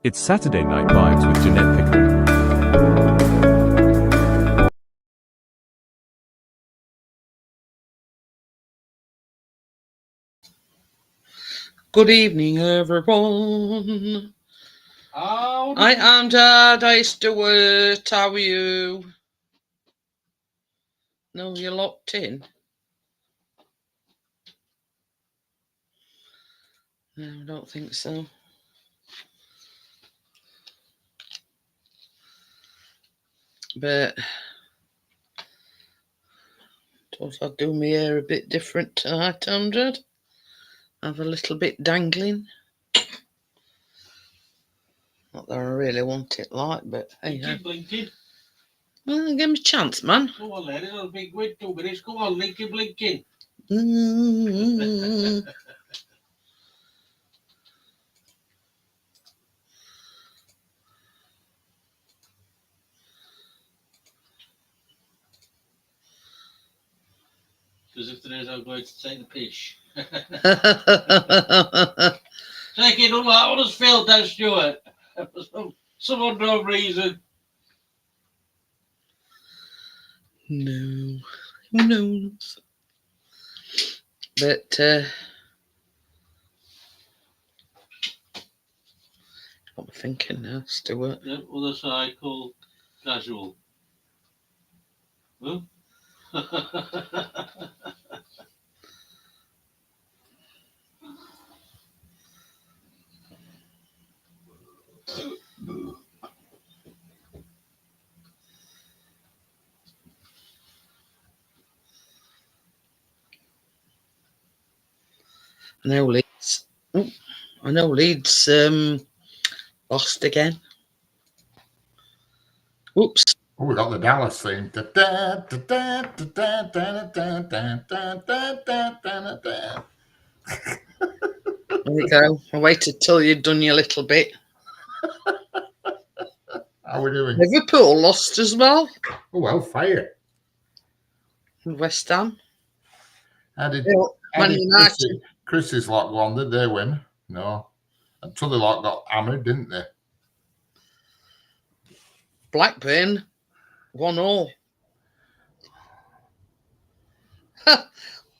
It's Saturday Night Vibes with Jeanette Pickle. Good evening, everyone. I am Dad. I Stuart. How are you? No, you're locked in. No, I don't think so. But thought I'd do my hair a bit different tonight, Dad. Have a little bit dangling. Not that I really want it like, but hey. Keep blinking. Well, give me a chance, man. Go on, then. It'll be wait 2 minutes. Go on, Link, keep blinking. Because if there is, I'm going to take the pish. Take it all out. What has failed down, Stuart? For some unknown reason. No, who knows? But what am I thinking now, Stuart? The other side called casual. Huh? I know Leeds. I know Leeds lost again. Oops. Oh, we got the Dallas theme. There we go. I waited till you'd done your little bit. How are we doing? Liverpool lost as well. Oh, well, fire. West Ham. How did Man United. Chris's lot go on? Did they win? No. And Tully lot got hammered, didn't they? Blackburn 1-1.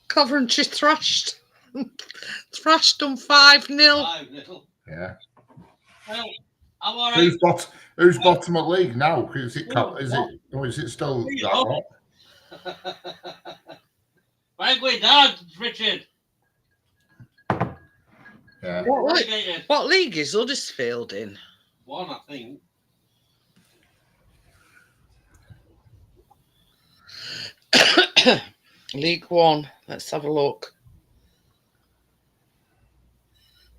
Coventry thrashed them 5-0. 5-0. Yeah. Well, I'm all right. Who's bottom of league now? Is it still that lot? Right, going down, Richard. Yeah. What league is Huddersfield in? 1, I think. League 1. Let's have a look.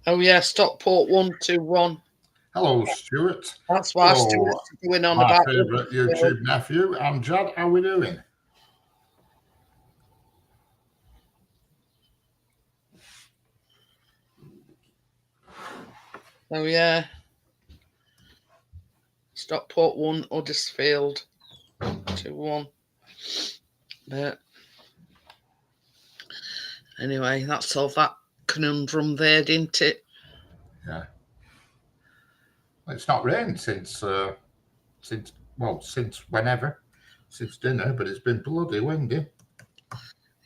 Oh yeah, Stockport 1-2-1. Hello, Stuart. That's why Stuart's going on my about favourite YouTube nephew. I'm Jad. How are we doing? Oh yeah. Stockport 1, Huddersfield 2-1. But anyway, that solved that conundrum there, didn't it? Yeah. Well, it's not rained since whenever, since dinner, but it's been bloody windy.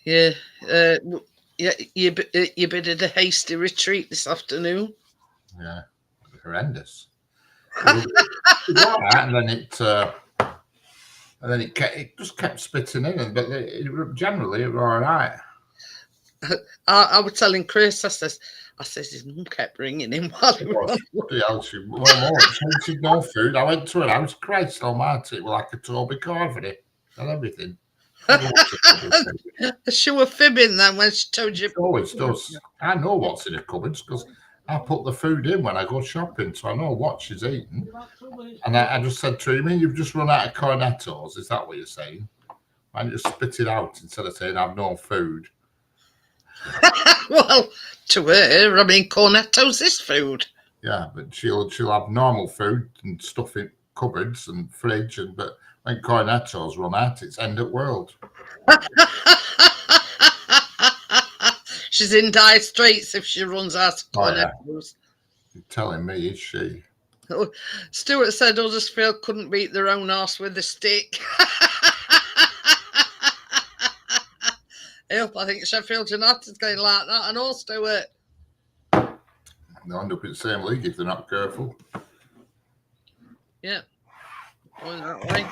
Yeah. You bit of a hasty retreat this afternoon. Yeah, horrendous. It was all right, and then it just kept spitting in, but generally it was all right. I was telling Chris, I says his mum kept ringing him while he was She'd no food. I went to her house, Christ almighty, it was like a Toby Carvery and everything. She was fibbing then when she told you. It always does. I know what's in the cupboards because I put the food in when I go shopping, so I know what she's eating. And I just said to her, "You mean you've just run out of cornettos? Is that what you're saying?" And just spit it out instead of saying I've no food. Well, to her, I mean, cornettos is food. Yeah, but she'll have normal food and stuff in cupboards and fridge, but when cornettos run out, it's end of world. She's in dire straits if she runs out of cornettos. Yeah. You're telling me, is she? Stuart said Huddersfield couldn't beat their own arse with a stick. I think Sheffield United's going like that, and all, Stuart. They'll end up in the same league if they're not careful. Yeah, going that way.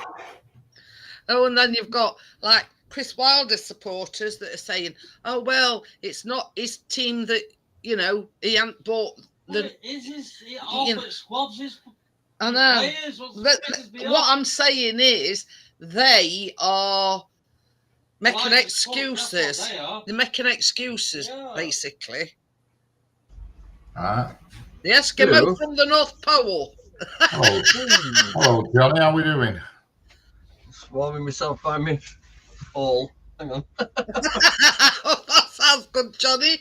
Oh, and then you've got like Chris Wilder supporters that are saying, "Oh well, it's not his team that he hadn't bought the." Squads, his I know. players, What I'm saying is they are making excuses. They're making excuses, basically. Right. The Eskimo from the North Pole. Hello, Johnny. How we doing? Warming myself by me all. Hang on. That sounds good, Johnny.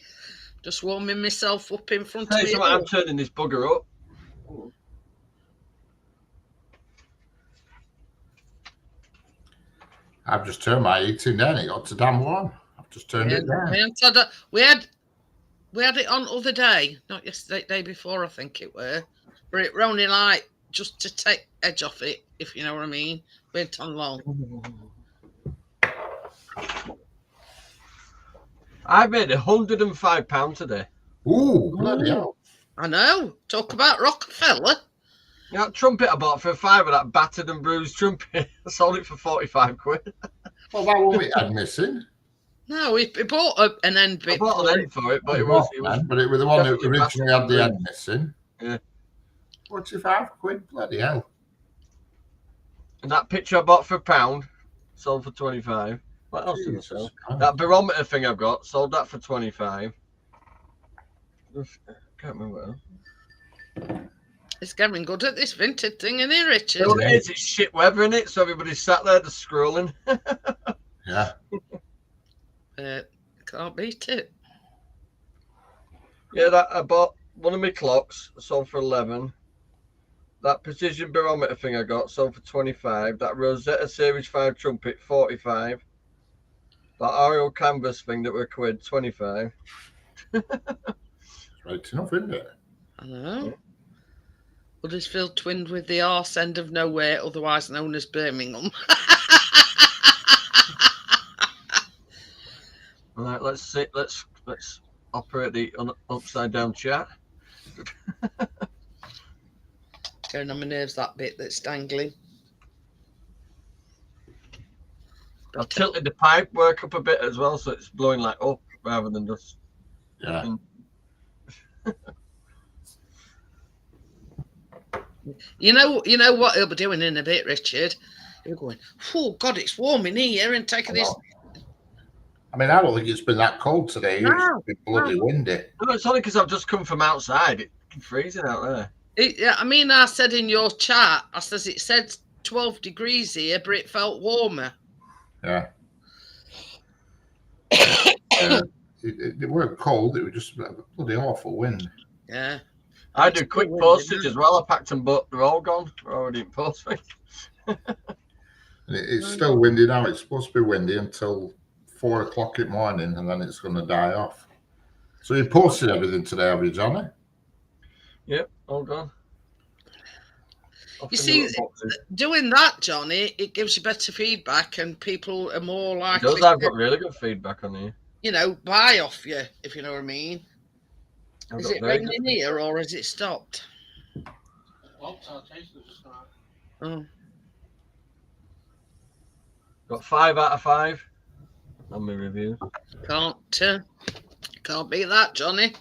Just warming myself up in front of you. I'm turning this bugger up. I've just turned my heating down. It got to damn warm. I've just turned it down. We had it on other day, not yesterday, day before, I think it were. But it were only like just to take edge off it, if you know what I mean. Went on long. I made £105 today. Ooh, bloody hell. I know. Talk about Rockefeller. Yeah, that trumpet I bought for £5, that battered and bruised trumpet. I sold it for 45 quid. Well, that one we had missing. No, he bought an end bit. I bought an end for it, but it was the one that definitely originally had the end missing. Yeah. 45 quid, bloody hell. And that picture I bought for £1, sold for 25. What else did I sell? Christ. That barometer thing I've got, sold that for 25. I can't remember what else. It's getting good at this vintage thing, isn't it, Richard? Well, it is. It's shit weather, in it, so everybody's sat there just scrolling. Yeah. Can't beat it. Yeah, that I bought one of my clocks, sold for 11. That precision barometer thing I got, sold for 25. That Rosetta Series 5 trumpet, 45. That Ariel canvas thing that were £1, 25. Right enough, isn't it? I know. Huddersfield twinned with the arse end of nowhere, otherwise known as Birmingham. All right, let's see. Let's operate the upside down chat. Going on my nerves, that bit that's dangling. I've tilted the pipe work up a bit as well, so it's blowing like up rather than just. Yeah. You know what he'll be doing in a bit, Richard? He'll be going, oh God, it's warm in here, and taking this. I mean, I don't think it's been that cold today. It's been bloody windy. No, it's only because I've just come from outside. It's freezing out there. I said in your chat, it said 12 degrees here, but it felt warmer. Yeah. It weren't cold. It was just a bloody awful wind. Yeah. I do quick postage as well. I packed them, but they're all gone. They're already in postage. It's still windy now. It's supposed to be windy until 4 o'clock in the morning, and then it's going to die off. So you posted everything today, have you, Johnny? Yep, all gone. You see, doing that, Johnny, it gives you better feedback, and people are more likely. It does. I've got really good feedback on here. Buy off you, if you know what I mean. Is it raining here, or has it stopped? Oh. Got 5 out of 5 on my review. Can't beat that, Johnny.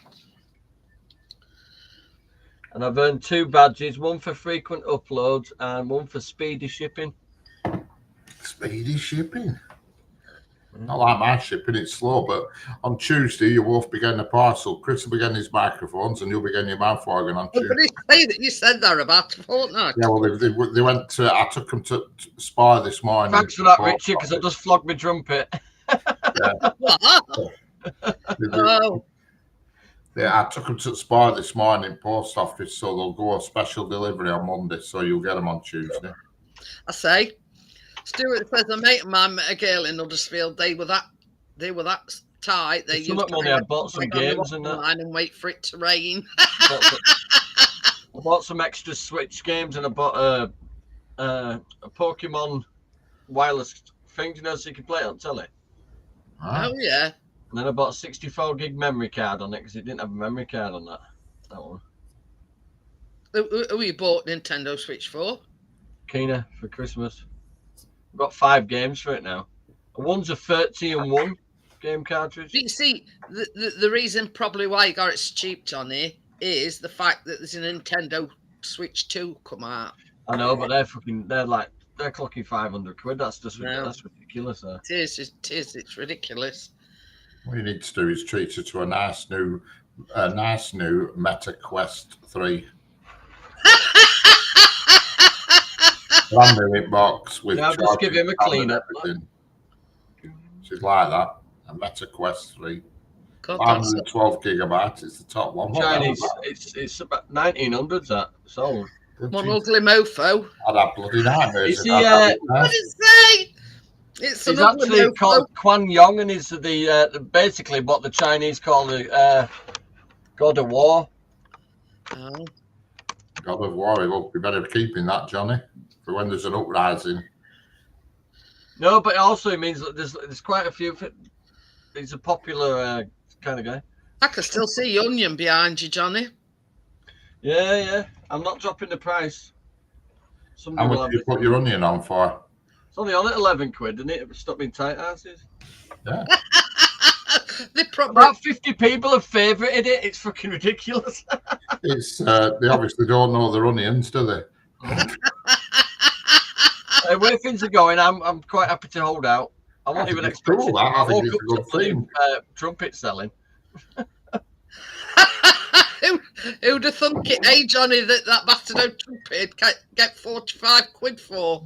And I've earned 2 badges, one for frequent uploads and one for speedy shipping. Speedy shipping? Not like my shipping, it's slow, but on Tuesday you'll both be getting a parcel. Chris will be getting his microphones and you'll be getting your mouth organ on Tuesday. But it's funny that you said that about a fortnight. Yeah, well, they went to, I took them to Spy this morning. Thanks for that, Richard, because I just flogged my trumpet. Yeah, I took them to Spy this morning, post office, so they'll go a special delivery on Monday, so you'll get them on Tuesday. I say, Stuart says a mate of mine met a girl in Huddersfield. They were that tight. They used money. I bought some games and that. And wait for it to rain. I bought some extra Switch games and I bought a Pokemon wireless thing, you know, so you can play it on telly. Ah, Oh yeah. And then I bought a 64 gig memory card on it because it didn't have a memory card on that one. Who you bought Nintendo Switch for? Kina for Christmas. I've got 5 games for it now. One's a 30-1 game cartridge. You see, the reason probably why you got it so cheap, Johnny, is the fact that there's a Nintendo Switch 2 come out. I know, but they're clocking 500 quid. That's just that's ridiculous. It is. It's ridiculous. what you need to do is treat her to a nice new Meta Quest 3. Brand new box with. Yeah, just give him a clean up. She's like that. A Meta Quest 3. God, 512 gigabytes. It's the top one. Chinese. It's about 1900s. That sold. one ugly mofo. I'd have bloody nightmares. Is if he, I'd had it What there. did it say? It's He's an ugly actually mofo. called Quan Yong, and he's the basically what the Chinese call the God of War. Oh. God of War. Look, we better be keeping that, Johnny, for when there's an uprising. No, but it also means that there's quite a few. He's a popular kind of guy. I can still see onion behind you, Johnny. Yeah. I'm not dropping the price. Somebody How will much have do you it. put your onion on for? It's only on at 11 quid, isn't it? Stop being tight asses. Yeah. They probably About 50 people have favorited it. It's fucking ridiculous. It's they obviously don't know their onions, do they? Where things are going, I'm quite happy to hold out. I won't I even think it's expect cool, it. that. I I think woke it's up a good to bloody, thing. trumpet selling. Who'd have thunk it, hey Johnny, that bastard old trumpet get 45 quid for?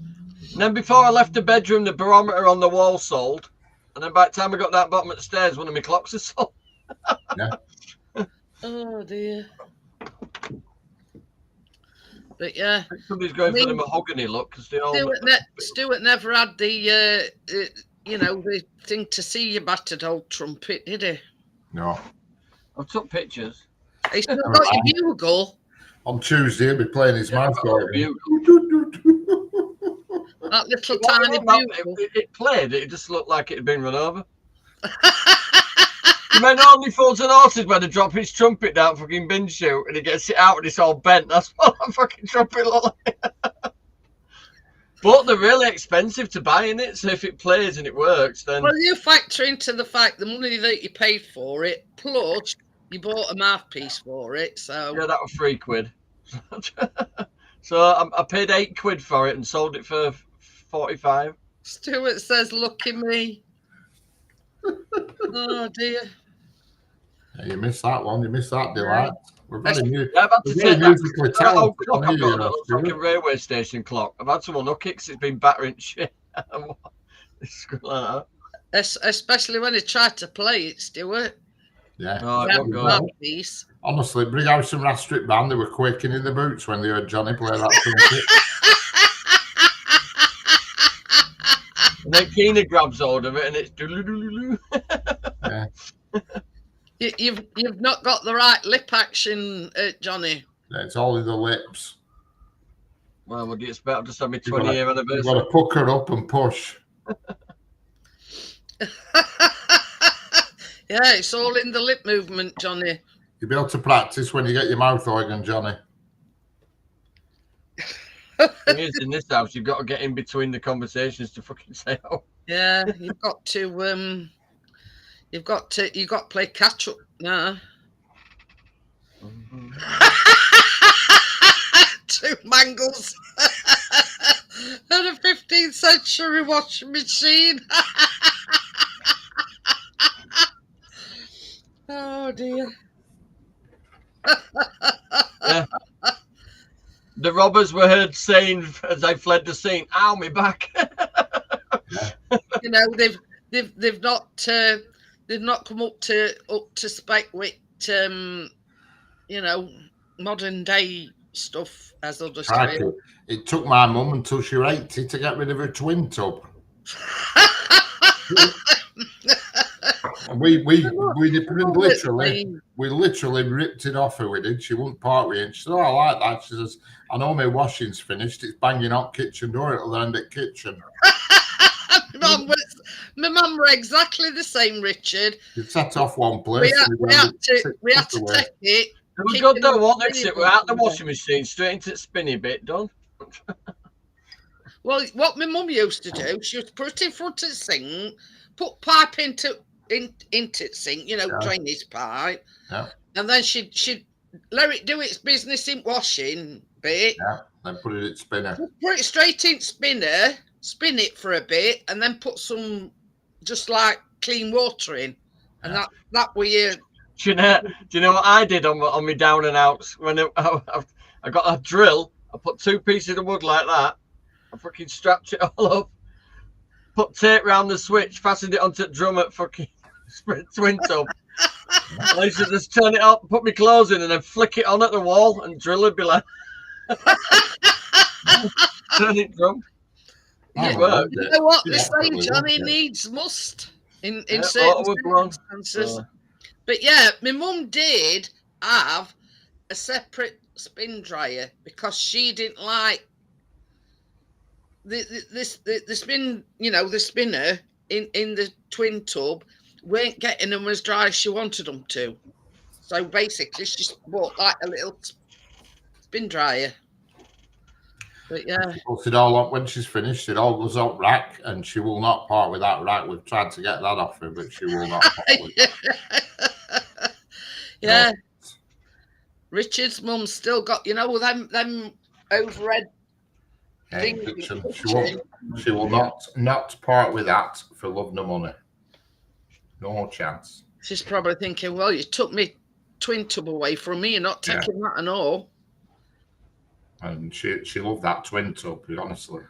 And then before I left the bedroom, the barometer on the wall sold. And then by the time I got that bottom of the stairs, one of my clocks has sold. Oh dear. But yeah, Somebody's going I mean, for the mahogany look because they all. Stuart never had the the thing to see your battered old trumpet, did he? No. I took pictures. He still got your bugle. On Tuesday, he'll be playing his mouth I've got a organ. That little Well, tiny bugle. it played. It just looked like it had been run over. You mean only fools and horses when they drop his trumpet down fucking bin shoot and he gets it out and it's all bent. That's what that fucking trumpet look like. But they're really expensive to buy in it, so if it plays and it works, then Well, you factor into the fact the money that you paid for it, plus you bought a mouthpiece for it, so yeah, that was £3. So I paid £8 for it and sold it for 45. Stuart says, "Lucky me." Oh dear. Yeah, you missed that one. You missed that delight. We're very new. Yeah, I've had to We're very take that. musically That old talented. clock on I've got here, that looks like a Stuart. railway station clock. I've had some unlucky because it's been battering shit. It's like that. Especially when he tried to play it, Stuart. Yeah. Oh, it That won't go. mouthpiece. Honestly, Brig House and Rastrick Band, they were quaking in the boots when they heard Johnny play that trumpet. And then Keena grabs hold of it and it's doodle-doodle-doo. Yeah. You've not got the right lip action, Johnny. It's all in the lips. Well, we'll get better just have my You've got 20-year You've got anniversary. to pucker up and push. Yeah, it's all in the lip movement, Johnny. You'll be able to practice when you get your mouth organ, Johnny. Thing is, in this house, you've got to get in between the conversations to fucking say, oh. Yeah, you've got to play catch up now. Two mangles and a 15th century washing machine. Oh dear. Yeah. The robbers were heard saying as they fled the scene, "Ow, me back." You know, they've not come up to spec with you know, modern day stuff as others Crikey. do. It took my mum until she was 80 to get rid of her twin tub. And we Honestly, literally ripped it off her. We did. She wouldn't part with it. And she said, "Oh, I like that." She says, "I know my washing's finished. It's banging up kitchen door. It'll end at kitchen." my mum were exactly the same, Richard. You set off one place. We had to take it. It was good though, wasn't it? We're out the washing machine, straight into the spinny bit, done. Well, what my mum used to do, she would put it in front of the sink, put pipe into the sink, Yeah. drainage pipe, Yeah. and then she'd let it do its business in washing bit. Yeah. Then put it in spinner. Put it straight in spinner, spin it for a bit, and then put some just like clean water in, and Yeah. that way you. Do you know what I did on my down and outs when I got a drill? I put 2 pieces of wood like that. I fucking strapped it all up, put tape round the switch, fastened it onto the drum at fucking twin tub. I used to just turn it up, put my clothes in, and then flick it on at the wall, and drill would be like turn it drum. I It loved worked. it. You know what? Yeah, They say absolutely Johnny loved it. needs must in Yeah, certain auto blown. circumstances. But yeah, my mum did have a separate spin dryer because she didn't like the spin, the spinner in the twin tub weren't getting them as dry as she wanted them to. So basically, she bought like a little spin dryer. But yeah, She puts it all up when she's finished. It all goes up rack, and she will not part with that rack. We've tried to get that off her, but she will not part with that. yeah. Richard's mum's still got them overhead Yeah, things in kitchen. the She won't. She will not part with that for love nor money. No chance. She's probably thinking, well, you took me twin tub away from me. You're not taking that and all. And she loved that twin tub. Honestly,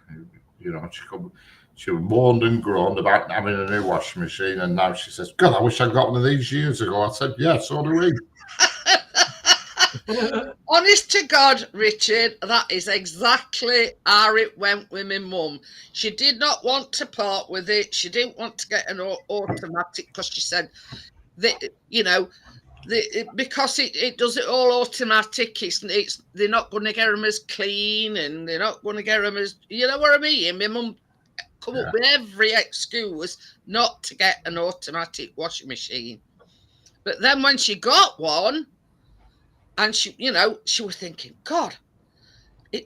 she moaned and groaned about having a new washing machine, and now she says, "God, I wish I got one of these years ago." I said, "Yeah, so do we." Honest to God, Richard, that is exactly how it went with my mum. She did not want to part with it. She didn't want to get an automatic because she said that, because it does it all automatic. It's they're not going to get them as clean, and they're not going to get them as, you know what I mean? My mum come up with every excuse not to get an automatic washing machine. But then when she got one, and she was thinking, God,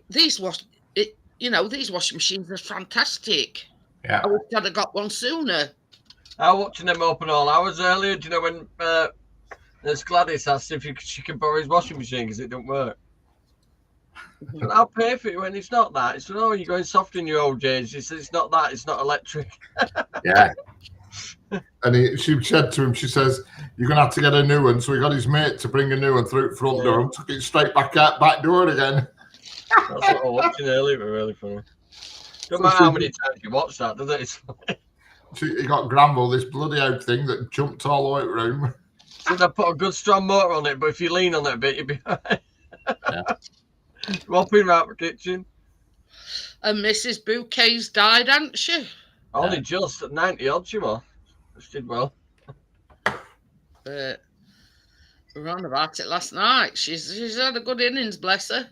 these washing machines are fantastic. Yeah. I wish I'd have got one sooner. I was watching them open all hours earlier. Do you know when there's Gladys asked if she can borrow his washing machine because it don't work? But I'll pay for it when it's not that. It's you're going soft in your old age. He says it's not that. It's not electric. Yeah. And she said to him, she says, "You're gonna have to get a new one." So he got his mate to bring a new one through the front door and took it straight back out back door again. That's what I was watching earlier. But really funny. Don't matter how many times you watch that, does it? It's funny. He got Granville this bloody out thing that jumped all the way to the room. Should I put a good strong motor on it? But if you lean on it a bit, you'll be alright. Yeah. Whopping around the kitchen. And Mrs. Bouquet's died, hasn't she? Only just at 90 odd, she was. She did well. We were on about it last night. She's had a good innings, bless her.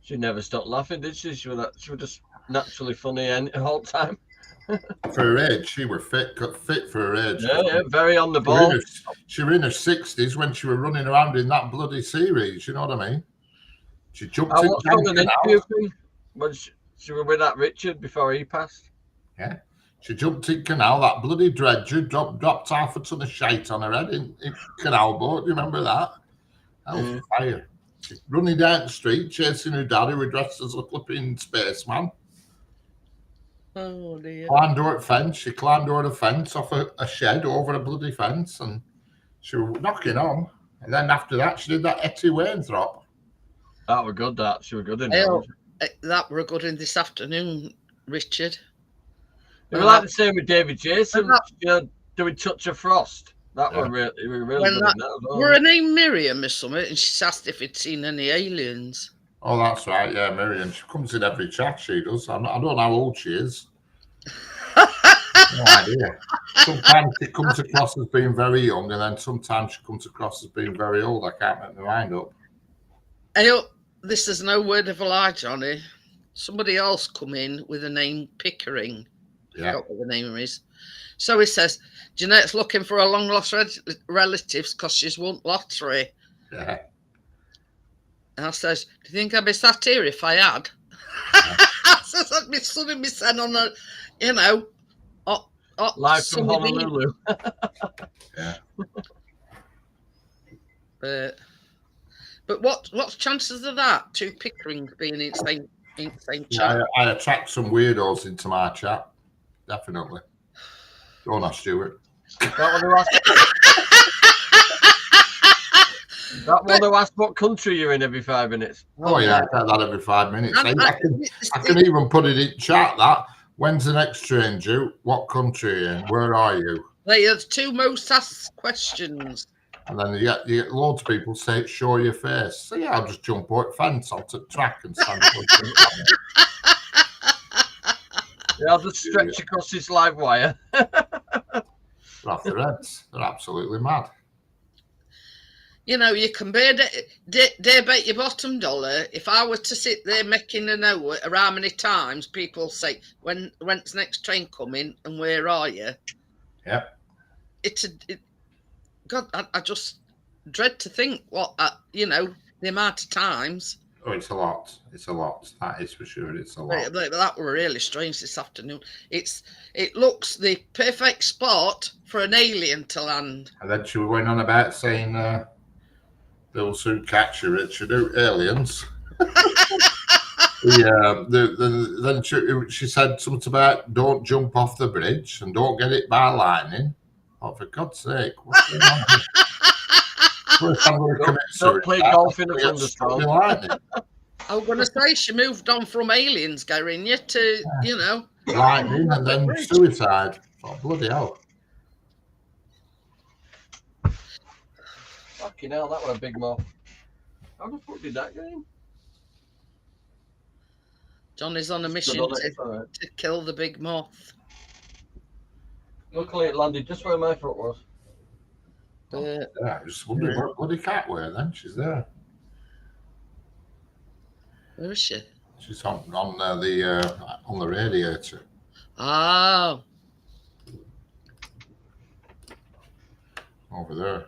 She never stopped laughing, did she? She was just naturally funny the whole time. For her age, she was fit for her age. Yeah, very on the ball. She was in her 60s when she was running around in that bloody series. You know what I mean? She jumped I in. watched on an interview thing when she was with that Richard before he passed. Yeah. She jumped in canal, that bloody dredger, dropped half a ton of shite on her head in canal boat. Do you remember that? That was fire. She's running down the street, chasing her daddy, who was dressed as a flipping spaceman. Oh, dear. Climbed over the fence. She climbed over the fence off a shed over a bloody fence, and she was knocking on. And then after that, she did that Etty Wainthropp. That was good, that. She was good in that. That were good in this afternoon, Richard. It was like the same with David Jason, doing Touch of Frost. That was really good in that as well. Were her name Miriam or something, and she asked if he'd seen any aliens. Oh, that's right. Yeah, Miriam. She comes in every chat, she does. I don't know how old she is. No idea. Sometimes it comes across as being very young, and then sometimes she comes across as being very old. I can't make my mind up. I hope this is no word of a lie, Johnny. Somebody else come in with the name Pickering. Yeah. Forgot what the name is. So he says, Jeanette's looking for a long lost relatives because she's won lottery. Yeah. And I says, do you think I'd be sat here if I had? I says, I'd be sunning me son on a, you know, Live from sunny beach. Honolulu. Yeah. But what's chances of that? Two Pickerings being in the same chat. Yeah, I attract some weirdos into my chat. Definitely. Don't ask Stuart. That one who asked what country you're in every 5 minutes. Oh yeah, I get that every 5 minutes. I can even put it in chat that. When's the next train due? What country are you in? Where are you? They are the two most asked questions. And then you get loads of people say, show your face. So yeah, I'll just jump over the fence onto the track and stand up. Yeah, I'll just stretch across this live wire. They're off their heads. They're absolutely mad. You know, you can bet your bottom dollar. If I were to sit there making a note of how many times people say, when's the next train coming and where are you? Yeah. God, I just dread to think what, the amount of times. Oh, it's a lot. It's a lot. That is for sure. It's a lot. That were really strange this afternoon. It looks the perfect spot for an alien to land. And then she went on about saying they'll soon catch you, Richard. Aliens. Then she said something about don't jump off the bridge and don't get hit by lightning. Oh, for God's sake. What's going on here? Don't play golf in a thunderstorm. I was going to say she moved on from aliens, Garinya, to, lightning and then suicide. Oh, bloody hell. Fucking hell, that was a big moth. How the fuck did that get in? Johnny's on a mission to kill the big moth. Luckily it landed just where my foot was. Yeah, I just wondering what bloody cat were then. She's there. Where is she? She's on the radiator. Oh. Over there.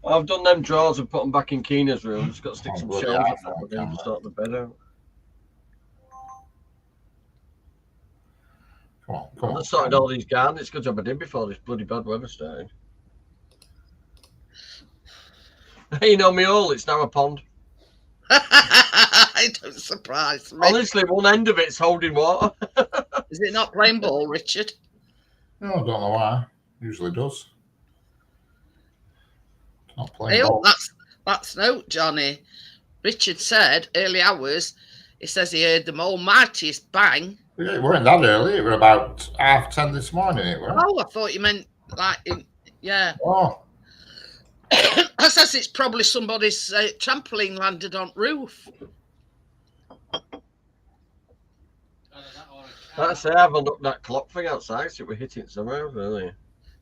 I've done them drawers and put them back in Keena's room. Just got to stick some bloody shelves hell, up there to sort the bed out. Come on. I sorted all these gardens. It's a good job I did before this bloody bad weather started. You know me all, it's now a pond. It don't surprise me. Honestly, one end of it's holding water. Is it not playing ball, Richard? No, I don't know why. Usually does. It's not playing Hey, ball. that's note, Johnny. Richard said early hours, he says he heard the almightiest bang. Yeah, it weren't that early. It were about 10:30 this morning. It were. Oh, I thought you meant yeah. Oh. I says it's probably somebody's trampoline landed on roof. That's it. I haven't looked that clock thing outside, so we're hitting somewhere, really.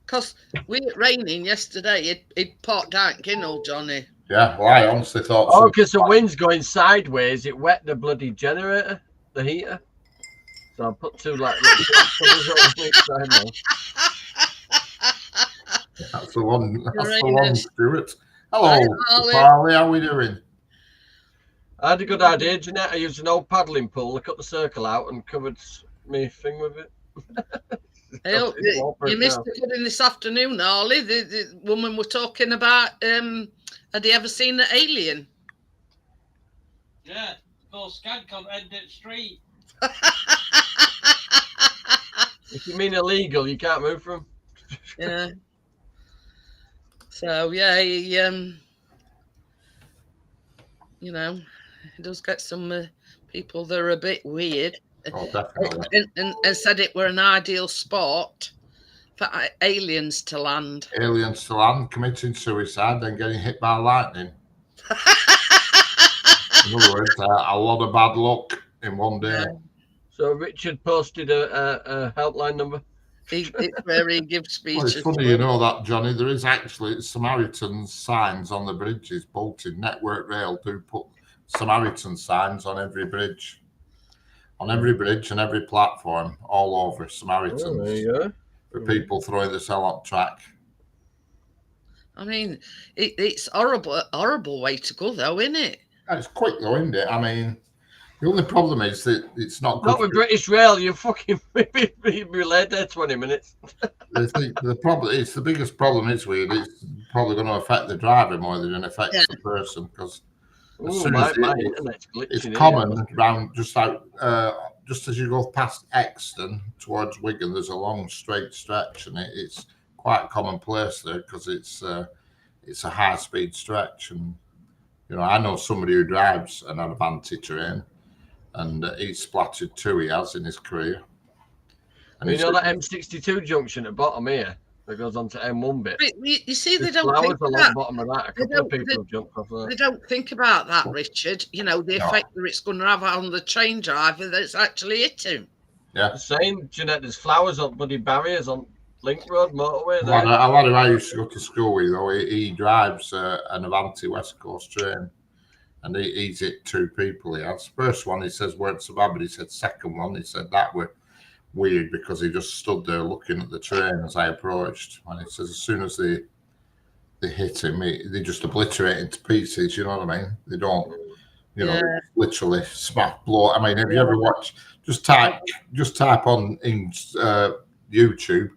Because we had raining yesterday. It parked out in Kinnell, Johnny. Yeah, well, I honestly thought. Oh, because the wind's going sideways. It wet the bloody generator, the heater. So I put two like. That's the one. That's the one, Stuart. Hello, Hi, Charlie. How are we doing? I had a good idea, Jeanette. I used an old paddling pool. I cut the circle out and covered my thing with it. Hey, you missed it in this afternoon, Harley. The woman we're talking about. Had you ever seen an alien? Yeah, full skank on Endit Street. If you mean illegal, you can't move from. Yeah. So yeah, he does get some people that are a bit weird. Oh, definitely. And said it were an ideal spot for aliens to land. Aliens to land, committing suicide, then getting hit by lightning. In other words, a lot of bad luck in one day. So Richard posted a helpline number. It's where he gives Well, speeches. it's funny, you know that, Johnny. There is actually Samaritan signs on the bridges bolted. Network Rail do put Samaritan signs on every bridge. On every bridge and every platform, all over Samaritans. Oh, there you go. For people throwing the cell on track. I mean, it's horrible way to go, though, isn't it? It's quick though, isn't it? I mean, the only problem is that it's not good. Not with British Rail, you fucking be late there 20 minutes. The problem is, the biggest problem is weird. It's probably going to affect the driver more than it affects the person, because as soon as internet's glitching. it's common around just as you go past Exton towards Wigan, there's a long straight stretch, and it's quite commonplace there because it's a high speed stretch. And you know, I know somebody who drives an Avanti train, and he's splattered 2. He has in his career. And you know that M62 junction at bottom here that goes on to M1 bit. But you see, they There's don't think flowers along the bottom of that. A couple of people have jumped off there. They don't think about that, Richard. You know, the effect that it's going to have on the train driver that's actually hit him. Yeah. The same, Jeanette, there's flowers on bloody barriers on Link Road motorway A there. lad who I used to go to school with, though, he drives an Avanti West Coast train, and he's hit 2 people. He has. First one, he says, weren't so bad, but he said second one, he said that were weird because he just stood there looking at the train as I approached. And he says as soon as they hit him, they just obliterate into pieces. You know what I mean? They don't, you know, literally smack blow. I mean, have you ever watched? Just type on in YouTube.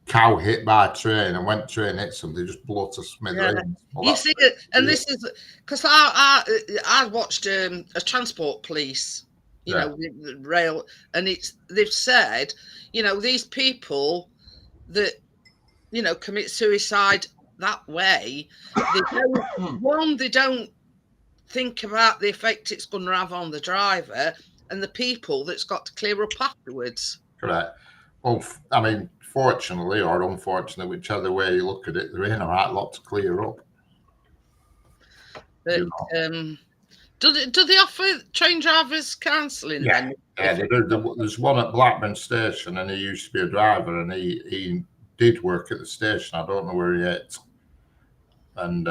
Cow hit by a train, and when train hits them, they just blow to smithereens. Well, you see it, and this is because I watched a Transport Police, you know, with the rail, and they've said, you know, these people that, you know, commit suicide that way, they don't think about the effect it's going to have on the driver and the people that's got to clear up afterwards. Correct. Well, I mean, fortunately or unfortunately, whichever way you look at it, there ain't a right lot to clear up. But, do they offer train drivers counselling? Yeah, they do. There's one at Blackburn Station, and he used to be a driver, and he did work at the station. I don't know where he is, and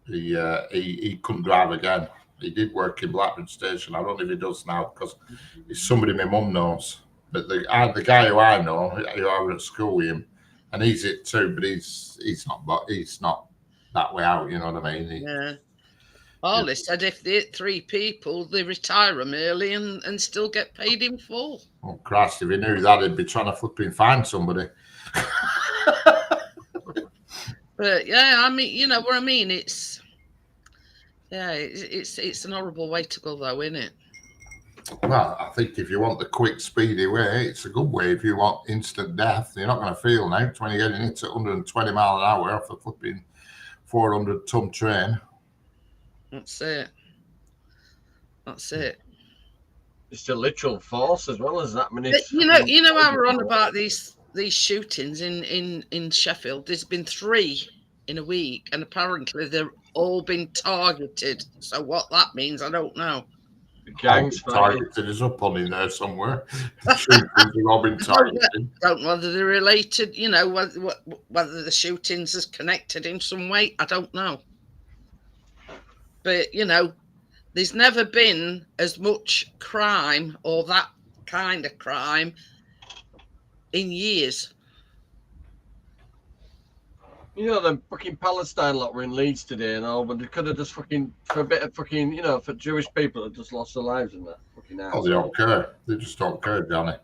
he couldn't drive again. He did work in Blackburn Station. I don't know if he does now because it's somebody my mum knows. But the guy who I know, who I was at school with him, and he's it too, but he's not that way out. You know what I mean? Yeah. Well, they said if they hit 3 people, they retire them early and still get paid in full. Oh Christ! If he knew that, he'd be trying to flipping find somebody. But yeah, I mean, you know what I mean. It's an horrible way to go, though, isn't it? Well, I think if you want the quick, speedy way, it's a good way. If you want instant death, you're not going to feel now when you're getting into 120 mile an hour off a flipping 400-ton train. That's it. It's a literal force as well as that many. But you know how we're on about these shootings in Sheffield. There's been 3 in a week, and apparently they've all been targeted. So what that means, I don't know. The gangs targeted is up on in there somewhere. Shootings have all been targeted. Don't know whether they're related. You know whether the shootings is connected in some way. I don't know. But you know, there's never been as much crime or that kind of crime in years. You know, the fucking Palestine lot were in Leeds today and all, but they could have just fucking, for a bit of fucking, you know, for Jewish people that just lost their lives in that fucking house. Oh, they don't care. They just don't care, Johnny.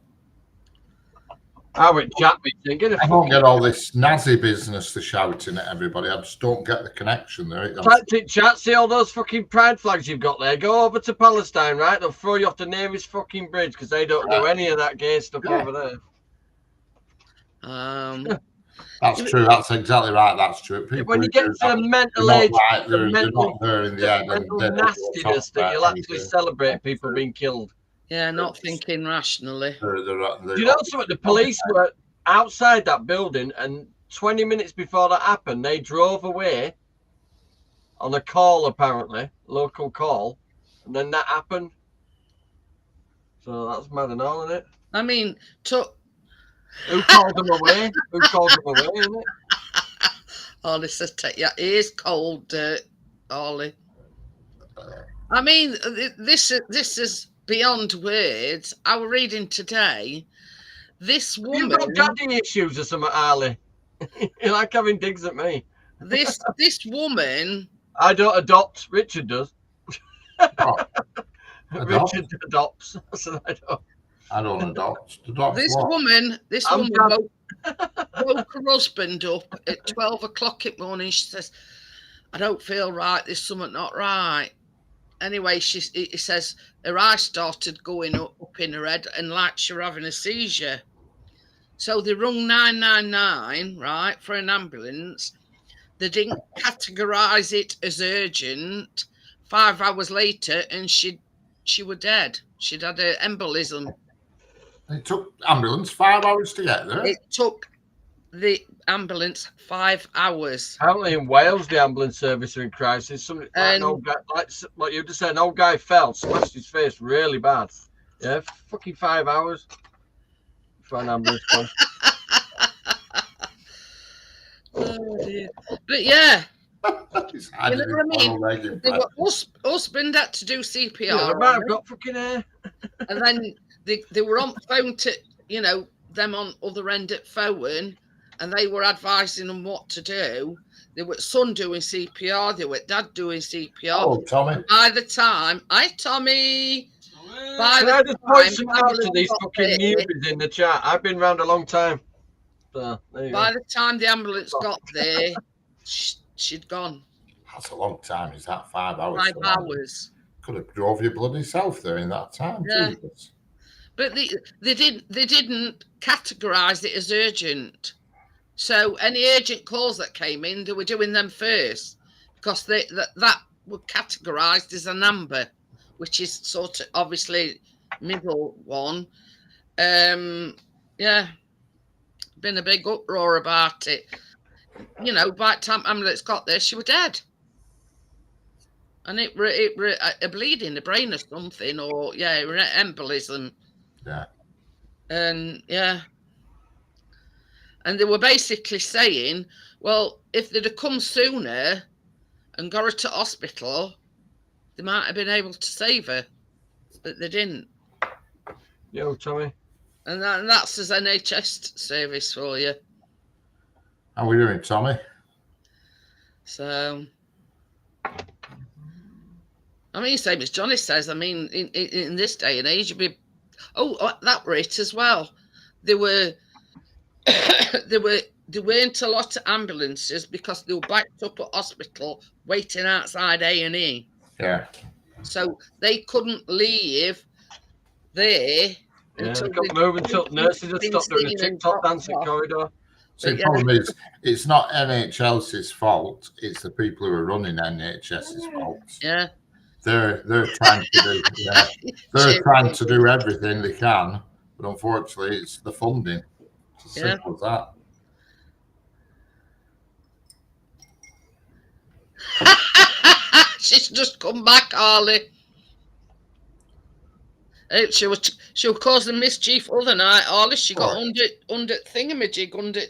I would chat me thinking. I don't get all this Nazi business to shouting at everybody. I just don't get the connection there. Chat, see all those fucking pride flags you've got there? Go over to Palestine, right? They'll throw you off the nearest fucking bridge because they don't do any of that gay stuff over there. That's true. That's exactly right. That's true. People when you get to the mental age, they're not there in the end. Mental nastiness that you'll actually celebrate people being killed. Yeah, not thinking rationally. Do you know something? The police were outside that building, and 20 minutes before that happened, they drove away on a call, apparently, local call, and then that happened. So that's mad and all, isn't it? I mean, Who called them away? Who called them away, isn't it? Ollie says, yeah, it is cold, Ollie. I mean, this is beyond words. I was reading today. This You've woman, got daddy issues or something, Ali. You like having digs at me. this woman. I don't adopt. Richard does. What? Adopt? Richard adopts. I said I don't. I don't adopt. Adopt This what? woman I'm woke her husband up at 12 o'clock in the morning. She says, I don't feel right. There's something not right. Anyway, he says her eyes started going up in her head and like she were having a seizure. So they rung 999, right, for an ambulance. They didn't categorise it as urgent. 5 hours later, and she was dead. She'd had an embolism. It took ambulance 5 hours to get there. It took the ambulance 5 hours. Apparently in Wales, the ambulance service are in crisis. Somebody, like, an old guy, like what you just said, an old guy fell, smashed his face really bad. Yeah, fucking 5 hours for an ambulance call. Oh dear. But yeah, His you hand know in what I his mean? leg in They fact. were, husband had to do CPR, Yeah, they might have got fucking hair. and then they were on phone to, you know, them on other end at phone, and they were advising them what to do. They were son doing CPR, they were dad doing CPR. Oh, Tommy. By the time, hi Tommy. By Can I the just point time some out to ambulance these got fucking there- newbies in the chat? I've been around a long time. So, there you By go. the time the ambulance got there, she'd gone. That's a long time. Is that 5 hours? 5 for that? hours. Could have drove your bloody self there in that time. Yeah. Jesus. But they didn't categorise it as urgent. So any urgent calls that came in, they were doing them first because that were categorised as an amber, which is sort of obviously middle one. Yeah, been a big uproar about it. You know, by the time ambulance got there, she was dead. And it were a bleed in the brain or something, or yeah, it were an embolism. Yeah. And yeah. And they were basically saying, well, if they'd have come sooner and got her to hospital, they might have been able to save her. But they didn't. Yo, Tommy. And that's his NHS service for you. How are we doing, Tommy? So, I mean, same as Johnny says, I mean, in this day and age, you'd be, that were it as well. There weren't a lot of ambulances because they were backed up at hospital waiting outside A&E. Yeah. So they couldn't leave there. Yeah, until got they- moving until nurses had been stopped doing a seen and TikTok dropped dance in off. corridor. So the Yeah. problem is, it's not NHS's fault. It's the people who are running NHS's fault. Yeah. They're trying to do they're trying to do everything they can, but unfortunately, it's the funding. It's as Yeah. simple as that. She's just come back, Harley. She was causing mischief other night, Harley. She got under thingamajig under.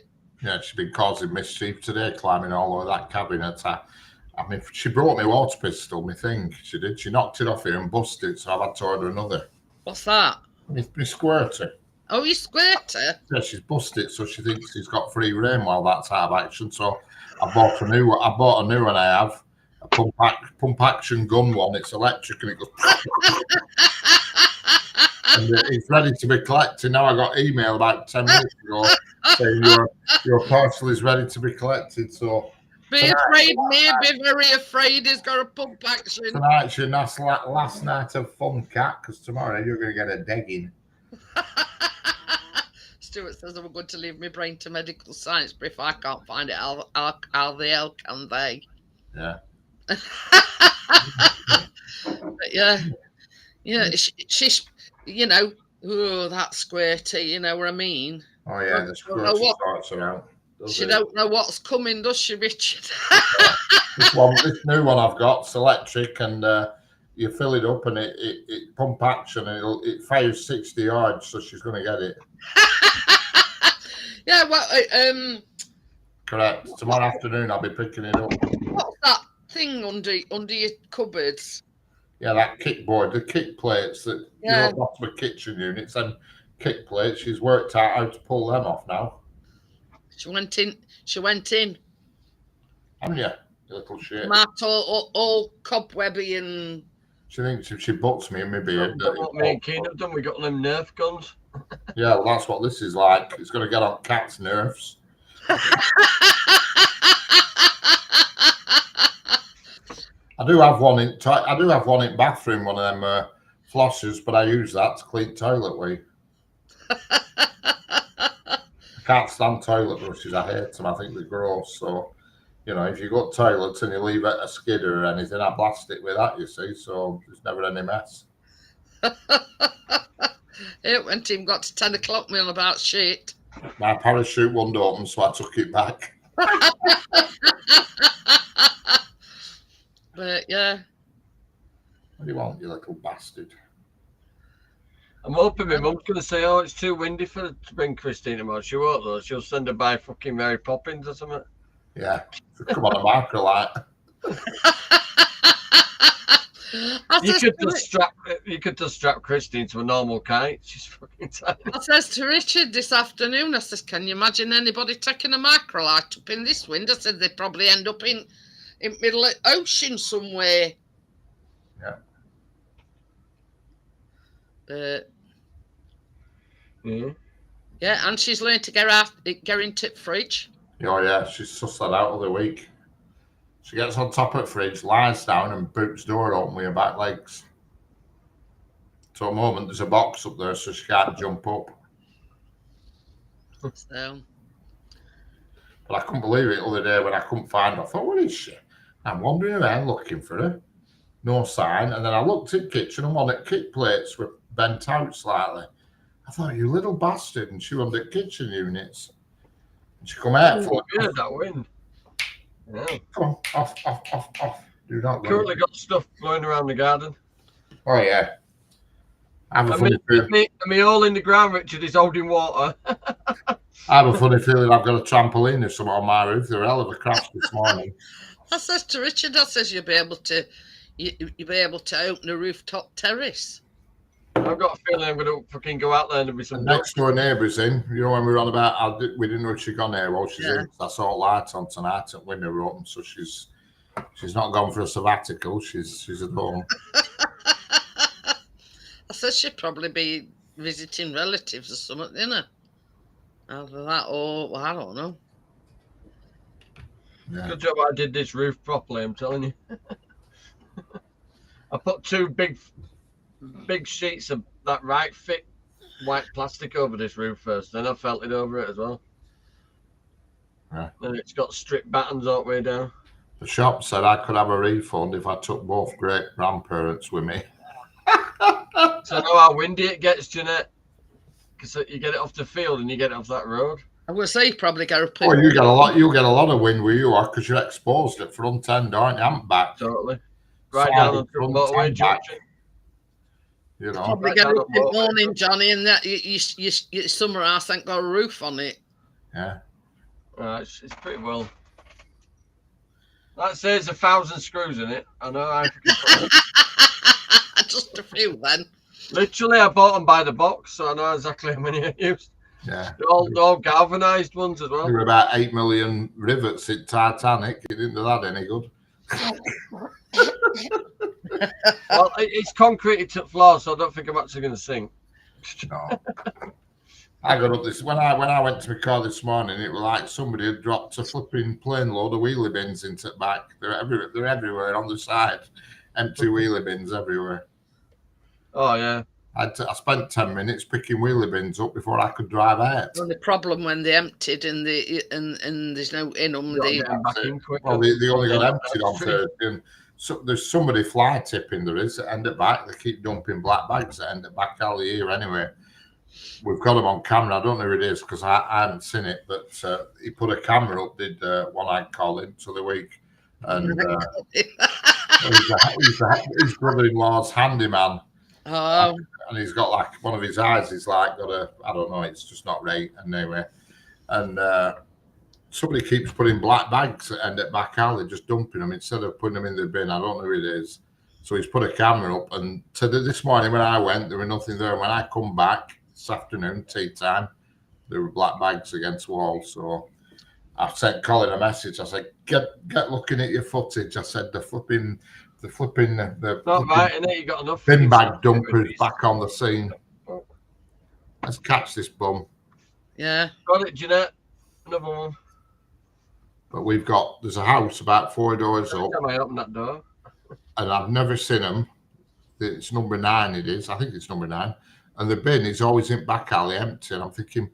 Yeah, she's been causing mischief today, climbing all over that cabinet. I mean, she brought me water pistol, me thing. She did. She knocked it off here and busted it, so I've had to order another. What's that? Me squirter. Oh, you squirter. Yeah, she's busted it, so she thinks she's got free reign while that's out of action. So I bought a new one. I have a pump action gun one. It's electric and it goes. And it's ready to be collected. Now I got email about 10 minutes ago saying your parcel is ready to be collected. So Be afraid, me. Be very afraid. He's got a pump action. tonight's your last night of fun, cat, because tomorrow you're going to get a degging. Stuart says I'm going to leave my brain to medical science, but if I can't find it, how the hell can they? Yeah. But yeah, she's, you know, that squirty, you know what I mean? Oh yeah, the Don't know squirter what- starts around. She don't know what's coming, does she, Richard? This new one I've got, it's electric, and you fill it up and it pump action and it fires 60 yards, so she's going to get it. Yeah, well, Correct. Tomorrow afternoon I'll be picking it up. what's that thing under your cupboards? Yeah, that kickboard, the kick plates that Yeah. bottom of kitchen units and kick plates. She's worked out how to pull them off now. She went in. Haven't you, you little shit? Marked all cobwebby and. She thinks if she butts me in my beard. Done what me and Keen have done. We got them Nerf guns. Yeah, well, that's what this is like. It's going to get on cats' nerves. I do have one in bathroom, one of them flossers, but I use that to clean toilet with. I can't stand toilet brushes. I hate them. I think they're gross. So, you know, if you got toilets and you leave it a skidder or anything, I blast it with that, you see. So there's never any mess. It went in, got to 10 o'clock me on about shit. My parachute wouldn't open, so I took it back. But yeah. What do you want, you little bastard? I'm hoping my mum's going to say, oh, it's too windy to bring Christine tomorrow. She won't, though. She'll send her by fucking Mary Poppins or something. Yeah. Come on, a microlight. You could just strap Christine to a normal kite. She's fucking tired. I says to Richard this afternoon, I says, can you imagine anybody taking a microlight up in this wind? I said they'd probably end up in middle of ocean somewhere. Yeah. Yeah, and she's learned to get into the fridge. Oh yeah, she's sussed that out of the week. She gets on top of the fridge, lies down, and boots door open with her back legs. So at the moment, there's a box up there, so she can't jump up. So. But I couldn't believe it the other day when I couldn't find her. I thought, where is she? I'm wandering around looking for her. No sign. And then I looked in the kitchen and one of the kick plates were bent out slightly. I thought, you little bastard. And she was under the kitchen units. And she come out. Yeah, that wind. Yeah. Come on, off. Do not go. Currently got stuff blowing around the garden. Oh, yeah. I have a funny feeling. Me all in the ground, Richard, is holding water. I have a funny feeling I've got a trampoline or something on my roof. They're a hell of a crash this morning. I says to Richard, I says you'll be able to open a rooftop terrace. I've got a feeling I'm going to fucking go out there and there'll be some next door neighbours in. You know when we were on about, we didn't know if she'd gone there. Well, she's in. I saw lights on tonight at window open, so she's not gone for a sabbatical. She's at home. I said she'd probably be visiting relatives or something, you know. Either that or, well, I don't know. Yeah. Good job I did this roof properly, I'm telling you. I put two big sheets of that right fit white plastic over this roof first, then I felted over it as well. Yeah. And it's got strip battens all the way down. The shop said I could have a refund if I took both great grandparents with me. So I know how windy it gets, Jeanette. Because you get it off the field and you get it off that road. I would say you probably go. Oh, you get a lot of wind where you are because you're exposed at front end, aren't you? And back. Totally. Right down on the motorway junction. You know. Probably right get up in the motorway. morning, Johnny, and that your summer house ain't got a roof on it. Yeah. It's pretty well. That says 1,000 screws in it. I know. I Just a few then. Literally, I bought them by the box, so I know exactly how many I used. Yeah. They're all galvanized ones as well. There were about 8 million rivets in Titanic. It didn't do that any good. Well, it's concreted to the floor, so I don't think I'm actually going to sink. No. I got up this when I went to my car this morning. It was like somebody had dropped a flipping plane load of wheelie bins into the back. They're everywhere on the side. Empty wheelie bins everywhere. Oh yeah. I spent 10 minutes picking wheelie bins up before I could drive out. Well, the problem when they emptied and there's no in them. Well, they only got emptied on Thursday. And so there's somebody fly tipping there is at end of back. They keep dumping black bags at end of back all the year anyway. We've got them on camera. I don't know who it is because I haven't seen it, but he put a camera up, did one I'd call him to the week. And his brother-in-law's handyman. Oh. And he's got like one of his eyes is like got a, I don't know, it's just not right. And anyway, and somebody keeps putting black bags at end at back alley, just dumping them instead of putting them in the bin. I don't know who it is. So he's put a camera up, and this morning when I went, there was nothing there. And when I come back this afternoon, tea time, there were black bags against the wall. So I sent Colin a message. I said, "Get looking at your footage." I said, "The flipping, Not right, innit? You got enough bin bag dumpers back on the scene. Let's catch this bum." Yeah. Got it, Jeanette. Another one. But there's a house about 4 doors up, Every time I open that door. and I've never seen them. It's number 9. It is. I think it's number 9. And the bin is always in back alley empty. And I'm thinking,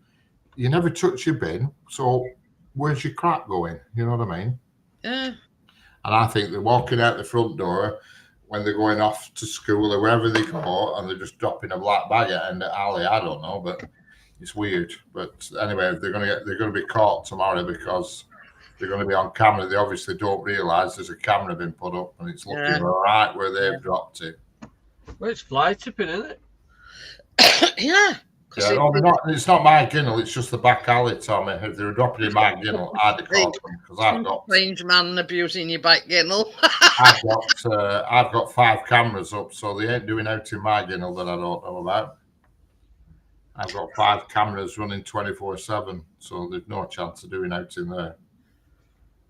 you never touch your bin, so where's your crap going? You know what I mean? Yeah. And I think they're walking out the front door when they're going off to school or wherever they go, and they're just dropping a black bag at end of alley. I don't know, but it's weird. But anyway, they're going to be caught tomorrow because they're going to be on camera. They obviously don't realise there's a camera been put up, and it's looking right where they've dropped it. Well, it's fly tipping, isn't it? Yeah. Yeah, no, it's not my ginnel. It's just the back alley, Tommy. If they were dropping in my ginnel, I'd have caught them because I've got strange man abusing your back ginnel. I've got 5 cameras up, so they ain't doing out in my ginnel that I don't know about. I've got 5 cameras running 24/7, so there's no chance of doing out in there.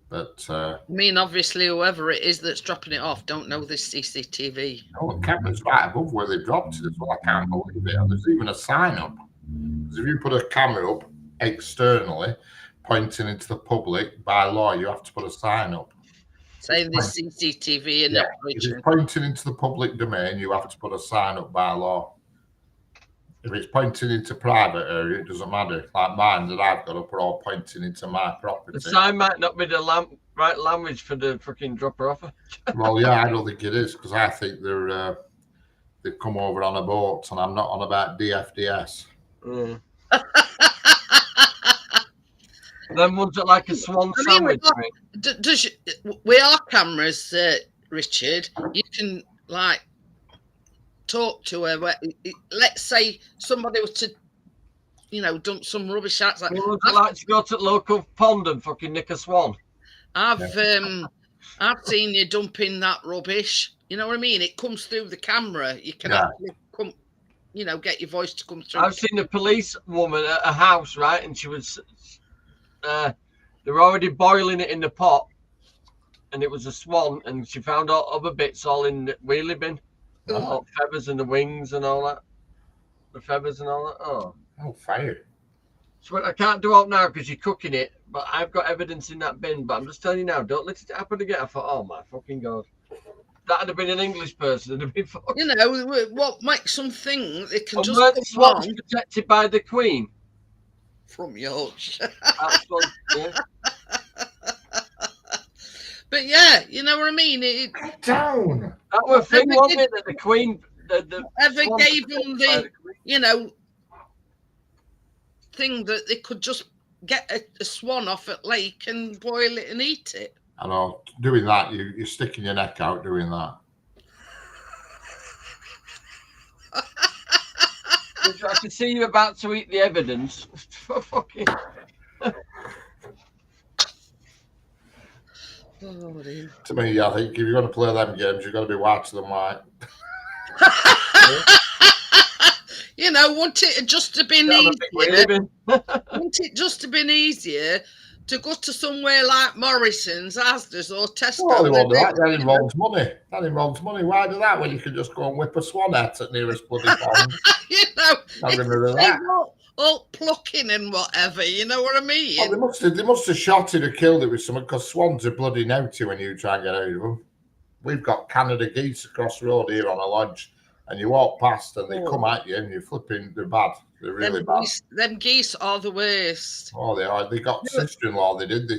But I mean, obviously, whoever it is that's dropping it off don't know this CCTV. no, the camera's right above where they dropped it as well. I can't believe it. And there's even a sign up. Because if you put a camera up externally, pointing into the public, by law, you have to put a sign up. Saying this CCTV in If operation. it's pointing into the public domain, you have to put a sign up by law. If it's pointing into private area, it doesn't matter. Like mine that I've got up are all pointing into my property. The sign might not be the right language for the fucking dropper off. Well, yeah, I don't think it is because I think they've come over on a boat, and I'm not on about DFDS. Mm. Them ones that like a swan sandwich. With our cameras, Richard, you can like talk to her. Let's say somebody was to, dump some rubbish out. Like, I like to go to the local pond and fucking nick a swan. I've seen you dumping that rubbish. You know what I mean? It comes through the camera. You can actually come, get your voice to come through. I've seen a police woman at a house, right, and she was, they were already boiling it in the pot, and it was a swan, and she found all other bits all in the wheelie bin. All feathers and the wings and all that. The feathers and all that. Oh, fire. So I can't do it now because you're cooking it, but I've got evidence in that bin. But I'm just telling you now, don't let it happen again. I thought, oh my fucking God. That'd have been an English person. It'd have been fucking... What makes them think they can just the swan's protected by the Queen? From Yorkshire. Yeah. But yeah, you know what I mean? Down. That was thing, wasn't it? That the Queen... Ever gave them the, thing that they could just get a swan off at lake and boil it and eat it. I know, doing that, you're sticking your neck out doing that. I can see you about to eat the evidence. Fucking... Oh, dear. To me, I think if you're going to play them games, you've got to be whiter than white. Wouldn't it just have been easier? Wouldn't it just have been easier to go to somewhere like Morrison's, Asda's, or Tesco? Well, that involves money. That involves money. Why do that when you can just go and whip a swan at nearest bloody pond? All plucking and whatever. You know what I mean? Oh, they must have shot it or killed it with something because swans are bloody naughty when you try and get out of them. We've got Canada geese across the road here on a lodge, and you walk past and they come at you and you're flipping. They're bad. They're really bad. Them geese are the worst. Oh, they are. They got sister-in-law. They did.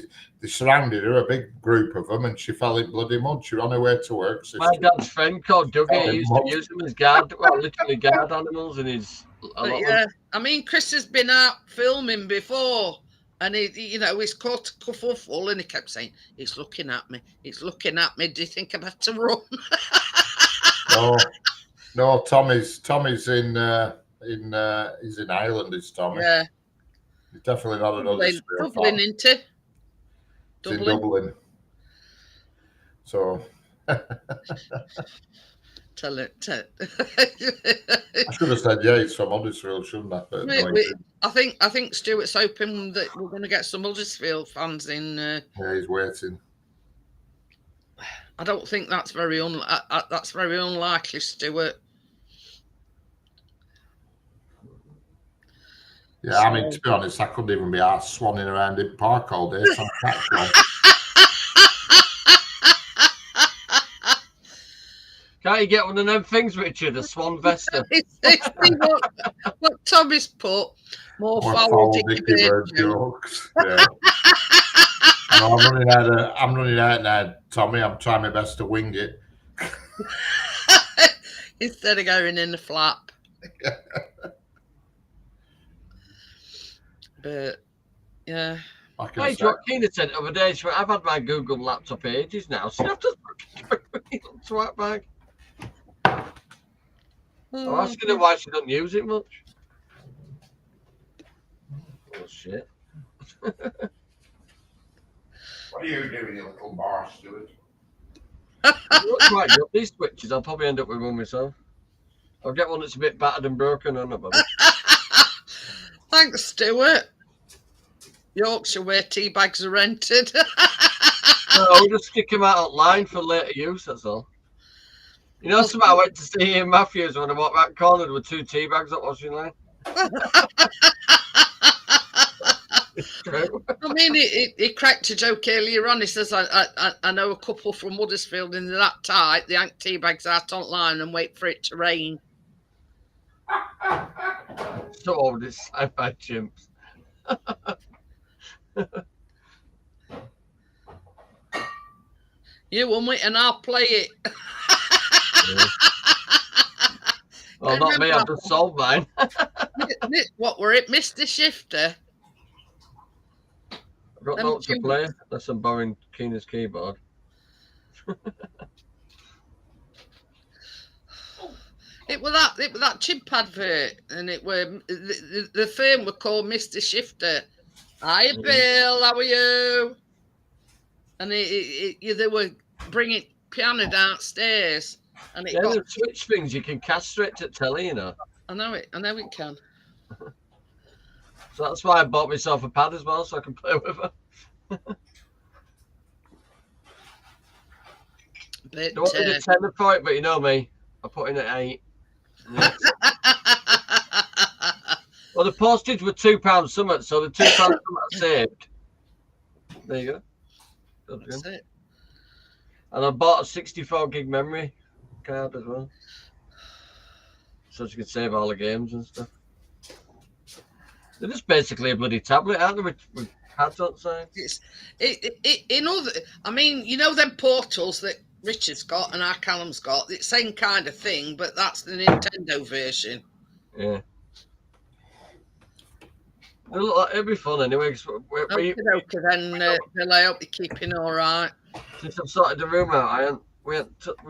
They surrounded her, a big group of them, and she fell in bloody mud. She was on her way to work. My dad's friend called Dougie. He used to use them as literally guard animals in his. Yeah, I mean, Chris has been out filming before, and he's caught a kerfuffle, and he kept saying, "It's looking at me. It's looking at me. Do you think I'm about to run?" No. Tommy's in he's in Ireland. Is Tommy? Yeah. He's definitely not another Dublin, isn't it? It's in Dublin. So Tell it. I should have said Yates from Huddersfield, shouldn't I? But no, I think Stuart's hoping that we're going to get some Huddersfield fans in. yeah, he's waiting. I don't think that's very unlikely, Stuart. Yeah, I mean, to be honest, I couldn't even be arsed swanning around in park all day. Can't you get one of them things, Richard? A swan vesta. what Tommy's put. More foul Dicky Bird jokes. Yeah. I'm running out now, Tommy. I'm trying my best to wing it. Instead of going in the flap. But yeah. Hey, what Keena said the other day, she went, I've had my Google laptop ages now. So you have to swap back. I'm asking her why she doesn't use it much. Oh shit. What are you doing, you little bar, Stuart? Looks quite good. These switches, I'll probably end up with one myself. I'll get one that's a bit battered and broken on it. Thanks, Stuart. Yorkshire, where tea bags are rented. No, we'll just stick them out online for later use, that's all. You know, something I went to see Ian Matthews when I walked that corner with 2 tea bags up washing line. I mean, he cracked a joke earlier on. He says, I know a couple from Huddersfield and they're that tight, they hang tea bags out online and wait for it to rain. So old, this sci-fi chimps. You won it and I'll play it. Yeah. Well, not me, I've just sold mine. What were it, Mr. Shifter? I've got notes to play, unless I'm borrowing Keena's keyboard. It was that chimp advert, and it were the firm were called Mr. Shifter. Hi, Bill, how are you? And they were bringing piano downstairs, and it got the switch things you can castrate to telly, you know. I know it can. So that's why I bought myself a pad as well, so I can play with her. But, I wanted a tenner for it, but you know me, I put in at 8. Yeah. Well, the postage were £2 something, so the £2 something I saved. There you go. That's it. And I bought a 64 gig memory card as well, so you can save all the games and stuff. They're just basically a bloody tablet, aren't they? With pads outside. I mean, you know them portals that Richard's got and our Callum's got. It's the same kind of thing, but that's the Nintendo version. Yeah. It'll be fun anyway. Okay, then Bill, I hope you're keeping all right. Since I've sorted the room out, we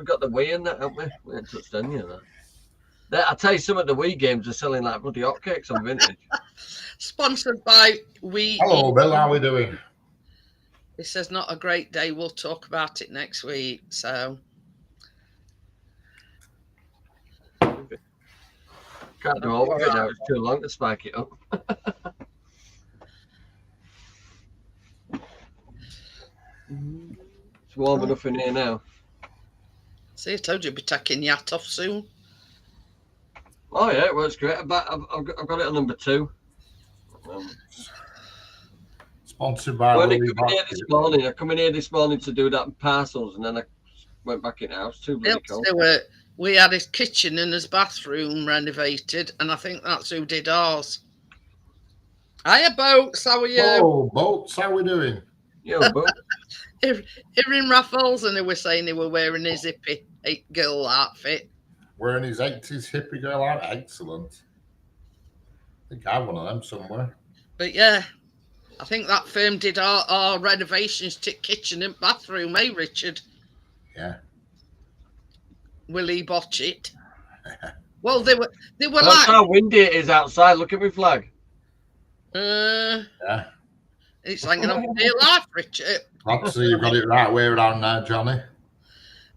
got the Wii in that, haven't we? We haven't touched any of that. I tell you, some of the Wii games are selling like bloody hotcakes on Vintage. Sponsored by Wii. Hello, Bill. How are we doing? He says not a great day. We'll talk about it next week. So can't do all of it now. It's too long to spike it up. It's warm enough in here now. See, I told you I'd be taking the hat off soon. Oh yeah, it works great. I've got it on number 2. Sponsored by I come in here this morning to do that in parcels, and then I went back in the house. Too bloody cold. We had his kitchen and his bathroom renovated, and I think that's who did ours. Hiya, Boats. How are you? Oh, Boats. How are we doing? Yeah, Boats. Here in Raffles, and they were saying they were wearing his hippie girl outfit. Wearing his 80s hippie girl outfit. Excellent. I think I have one of them somewhere. But yeah, I think that firm did our renovations to kitchen and bathroom, eh, Richard? Yeah. Will he botch it? Well, they were That's like how windy it is outside. Look at my flag. Yeah. It's hanging on for dear life, Richard. Glad to see you got it right way around there, Johnny.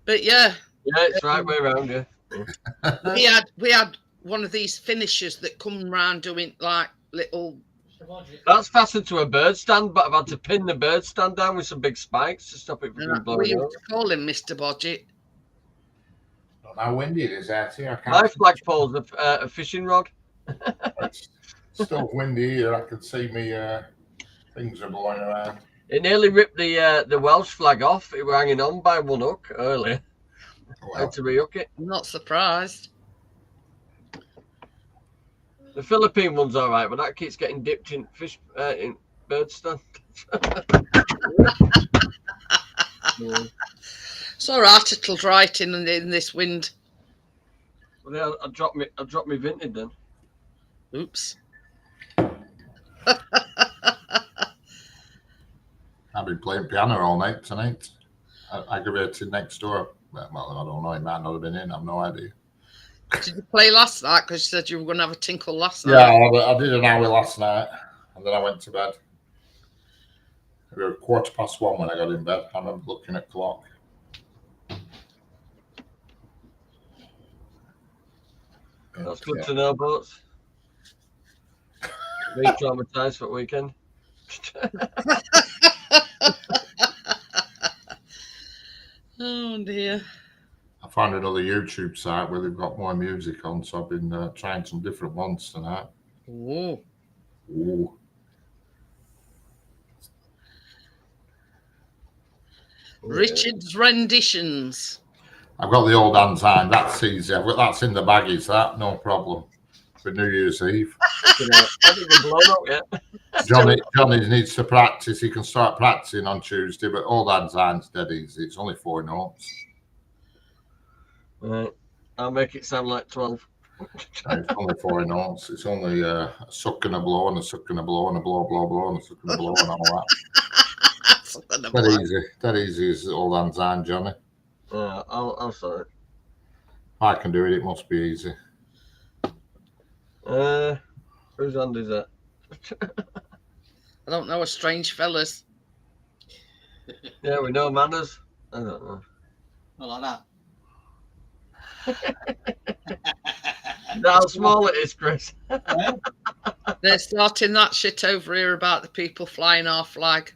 But yeah, Yeah, it's right way around, yeah. we had one of these finishers that come round doing like little. That's fastened to a bird stand, but I've had to pin the bird stand down with some big spikes to stop it from We blowing used over. to call him Mr. Bodgett. Don't know how windy it is out here. I My can't. flagpole's a fishing rod. It's still windy here. I can see me things are blowing around. It nearly ripped the Welsh flag off. It were hanging on by one hook earlier. I Well, had to rehook it. I'm not surprised. The Philippine one's all right, but that keeps getting dipped in fish in bird stand. Yeah. It's all right. It'll dry it in this wind. Well, yeah, I dropped me vintage then. Oops. I've been playing piano all night tonight. Aggravated next door. Well, I don't know. He might not have been in. I've no idea. Did you play last night? Because you said you were going to have a tinkle last Yeah, night. I did an hour last night, and then I went to bed. It was 1:15 when I got in bed. I remember looking at the clock. That's good to know, boats. Re-traumatized for the weekend. Oh dear. I found another YouTube site where they've got more music on, so I've been trying some different ones tonight. Oh. Ooh. Richard's renditions. I've got the old Anzine. That's easy. That's in the baggies. That no problem. For New Year's Eve. I haven't even blown up yet. Johnny needs to practice. He can start practicing on Tuesday, but old Anzine's dead easy. It's only 4 notes. Right. I'll make it sound like 12. It's only 4 notes. It's only a suck and a blow and a suck and a blow and a blow, blow, blow and a suck and a blow and all that. Something Dead about- easy. Dead easy is old Anzine, Johnny. I'll sort it. If I can do it, it must be easy. Whose hand is that? I don't know, a strange fellas. Yeah, we know manners. I don't know. Not like How small it is, Chris. that. They're starting that shit over here about the people flying our flag.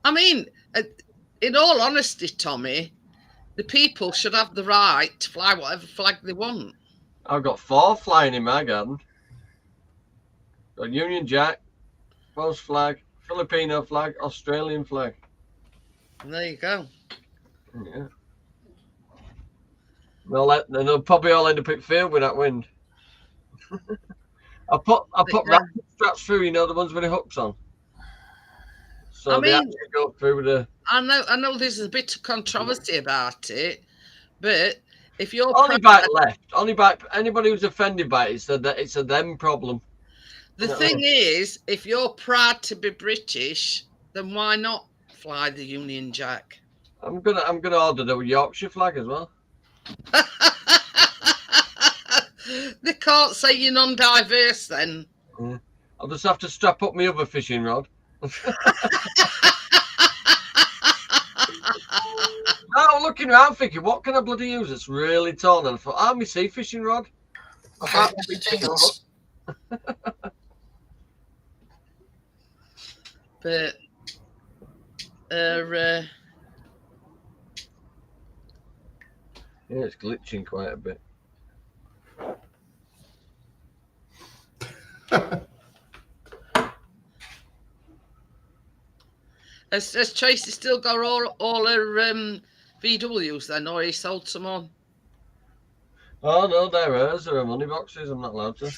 I mean, in all honesty, Tommy, the people should have the right to fly whatever flag they want. I've got 4 flying in my garden. Got Union Jack, Welsh flag, Filipino flag, Australian flag. And there you go. Yeah. They'll probably all end up in field with that wind. I put racket straps through, you know, the ones with the hooks on. So I they mean- actually go through with the I know there's a bit of controversy about it, but if you're only proud- bite left. Only bite. Anybody who's offended by it said that it's a them problem. the thing is, if you're proud to be British, then why not fly the Union Jack? I'm gonna order the Yorkshire flag as well. They can't say you're non-diverse then. I'll just have to strap up my other fishing rod. I'm looking around thinking, what can I bloody use that's really tall? And I thought, my sea fishing rod. I can't be tingles. But Yeah, it's glitching quite a bit. has Tracy still got all her VWs then, or he sold some on? Oh no, they're hers. They're money boxes. I'm not allowed to.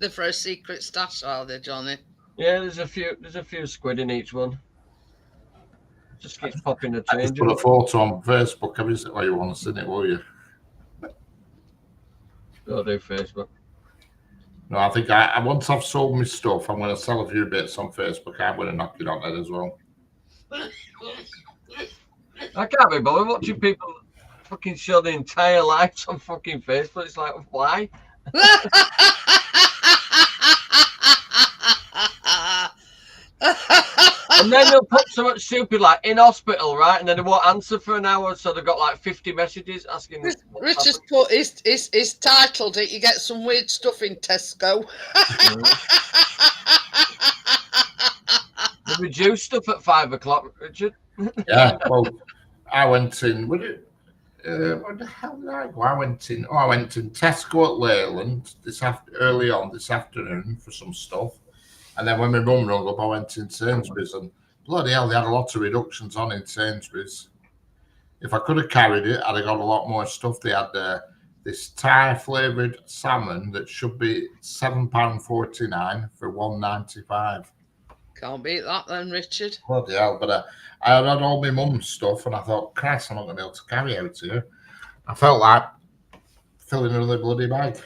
They're for a secret stash, are they, Johnny? Yeah, there's a few squid in each one. Just keeps popping the I just change. put a photo on Facebook. Have you seen? Well, you want to see it, will you? Go do Facebook. No, I think I once I've sold my stuff, I'm going to sell a few bits on Facebook. I'm going to knock it on that as well. I can't be bothered watching people fucking show the entire lives on fucking Facebook. It's like, why? And then they'll put so much stupid like in hospital, right? And then they won't answer for an hour, so they've got like 50 messages asking. Richard's put is titled it. You get some weird stuff in Tesco. They reduce stuff at 5 o'clock, Richard. Yeah, well, I went in. What the hell did I go? I went in Tesco at Leyland early on this afternoon for some stuff, and then when my mum rung up, I went in Sainsbury's, and bloody hell, they had a lot of reductions on in Sainsbury's. If I could have carried it, I'd have got a lot more stuff. They had this Thai flavoured salmon that should be £7.49 for £1.95. Can't beat that then, Richard. Bloody hell, but I had all my mum's stuff, and I thought, Christ, I'm not going to be able to carry out here. I felt like filling another bloody bag.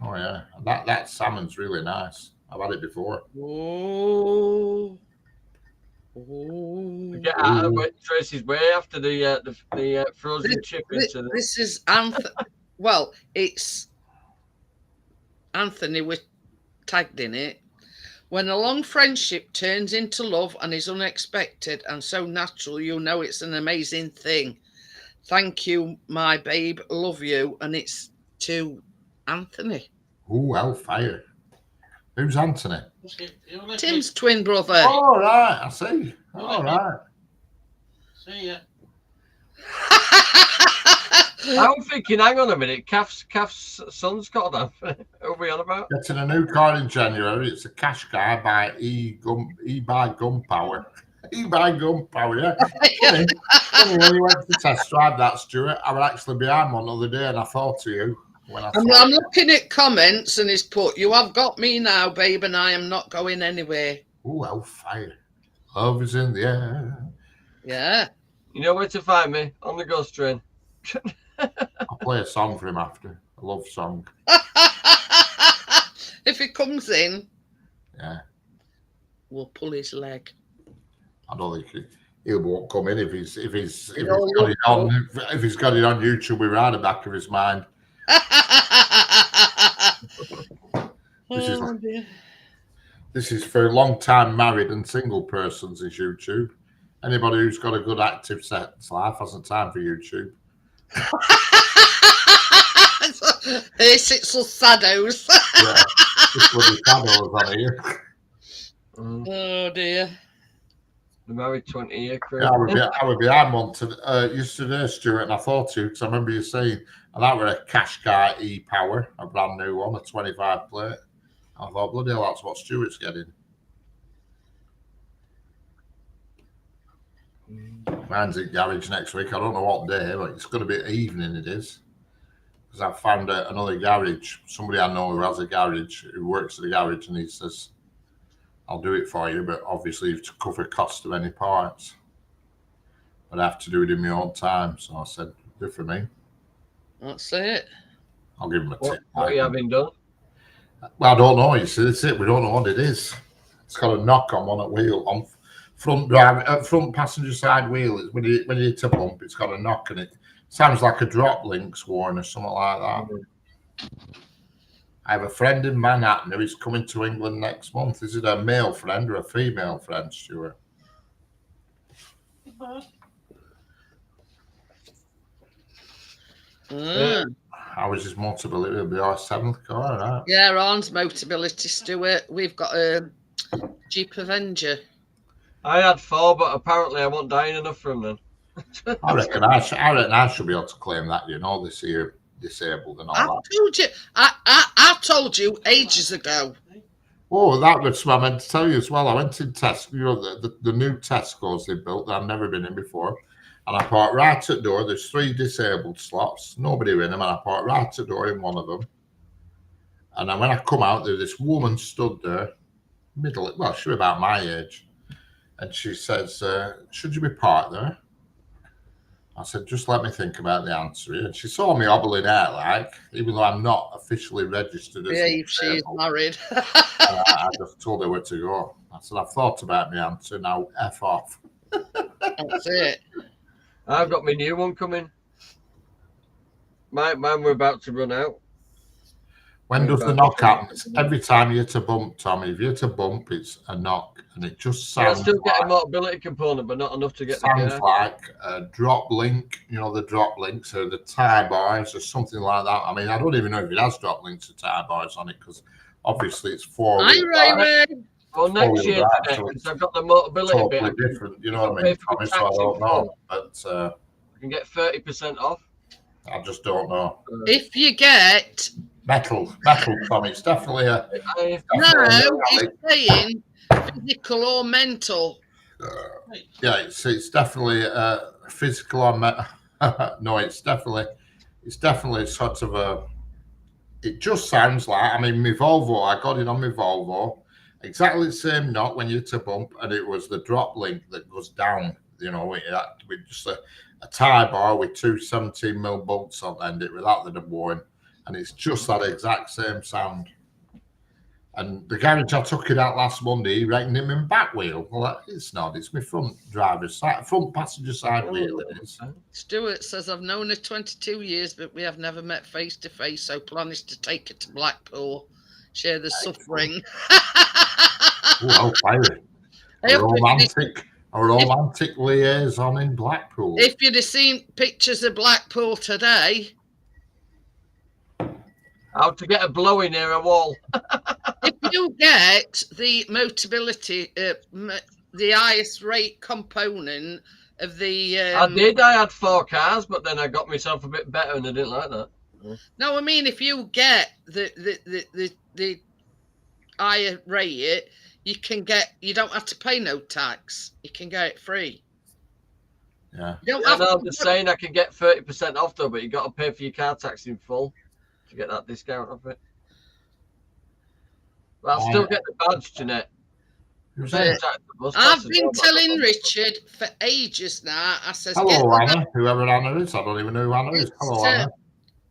Oh, yeah. That salmon's really nice. I've had it before. Oh. Get out of Tracy's way after the frozen chicken. This is Anthony. Well, it's Anthony with tagged in it. When a long friendship turns into love and is unexpected and so natural, you know it's an amazing thing. Thank you, my babe. Love you. And it's to Anthony. Ooh, hellfire. Who's Anthony? Tim's twin brother. Oh, right. I see. All right. See ya. I'm thinking, hang on a minute, Calf's son's called Anthony. What are we on about? Getting a new car in January. It's a cash car by eBay Gunpower. eBay Gunpower, yeah. Funny when you went to test drive that, Stuart, I was actually behind one the other day, and I thought of you. I'm looking at comments, and he's put, "You have got me now, babe, and I am not going anywhere." Ooh, hellfire. Love is in the air. Yeah. You know where to find me? On the ghost train. I'll play a song for him after. A love song. If he comes in, Yeah. we'll pull his leg. I don't think he won't come in if he's got it on YouTube. We're right at the back of his mind. This is for long time married and single persons. Is YouTube? Anybody who's got a good active sex life hasn't time for YouTube. Hey, six or shadows. Yeah, just bloody shadows on here. Oh dear. The married 20-year crew. Yeah, I would be behind one yesterday, Stuart, and I thought you because I remember you saying, and that were a Qashqai e-Power, a brand new one, a 25 plate. I thought, bloody hell, that's what Stuart's getting. Mine's at garage next week. I don't know what day, but it's going to be evening. It is because I've found another garage. Somebody I know who has a garage, who works at the garage, and he says, "I'll do it for you, but obviously you have to cover cost of any parts. But I have to do it in my own time." So I said, "Good for me." That's it. I'll give him a tip. What are you having done? Well, I don't know. You see, that's it. We don't know what it is. It's got a knock on one at wheel on front passenger side wheel. When you hit a bump, it's got a knock, and it sounds like a drop links worn or something like that. I have a friend in Manhattan who is coming to England next month. Is it a male friend or a female friend, Stuart? How is his Motability? It'll be our 7th car, right? Yeah, Arn's Motability, Stuart. We've got a Jeep Avenger. I had 4, but apparently I won't die enough from them. I reckon I should be able to claim that, this year disabled and all that. Told you. I told you ages ago. Oh, that was what I meant to tell you as well. I went in Tesco, the new Tesco's they built that I've never been in before. And I parked right at the door. There's 3 disabled slots, nobody in them. And I parked right at the door in one of them. And then when I come out, there's this woman stood there, she was about my age. And she says, "Should you be parked there?" I said, "Just let me think about the answer." And she saw me hobbling out, even though I'm not officially registered as she's married. I just told her where to go. I said, "I've thought about my answer, now F off." That's it. I've got my new one coming. Mine were about to run out. When does the knock happen? It's every time you hit a bump, Tommy. If you hit a bump, it's a knock, and it just I sounds still get a like, mobility component, but not enough to get the sounds car. like a drop link. You know, the drop links or the tie bars or something like that. I mean, I don't even know if it has drop links or tie bars on it because obviously it's four. Hi, Ray Ray. Well, next year, drive, so because I've got the mobility bit, totally different. You know what I mean, Tommy? So I don't know, but I can get 30% off. I just don't know. If you get Metal, Tommy. It's definitely a. no, he's saying physical or mental. Yeah, it's definitely physical or no, it's definitely sort of a. It just sounds like, I mean, my Volvo. I got it on my Volvo, exactly the same knock when you hit a bump, and it was the drop link that goes down. You know, with just a tie bar with two 17mm bolts on the end. It without the worn, and it's just that exact same sound. And the garage I took it out last Monday, he reckoned him in back wheel. Well, it's not. It's my front driver's side, front passenger side wheel. It is. Stuart says, I've known her 22 years, but we have never met face to face. So plan is to take her to Blackpool, share the suffering. Oh, fiery. A romantic liaison in Blackpool. If you'd have seen pictures of Blackpool today, how to get a blowy near a wall. if you get the Motability, the highest rate component of the. I did. I had 4 cars, but then I got myself a bit better, and I didn't like that. No, I mean if you get the higher rate, you don't have to pay no tax. You can get it free. Yeah. I'm just saying I can get 30% off though, but you got to pay for your car tax in full to get that discount off it. But I'll still get the badge, Jeanette. I've been telling Richard for ages now. I says, hello, Anna. Whoever Anna is, I don't even know who Anna is. Hello, Anna.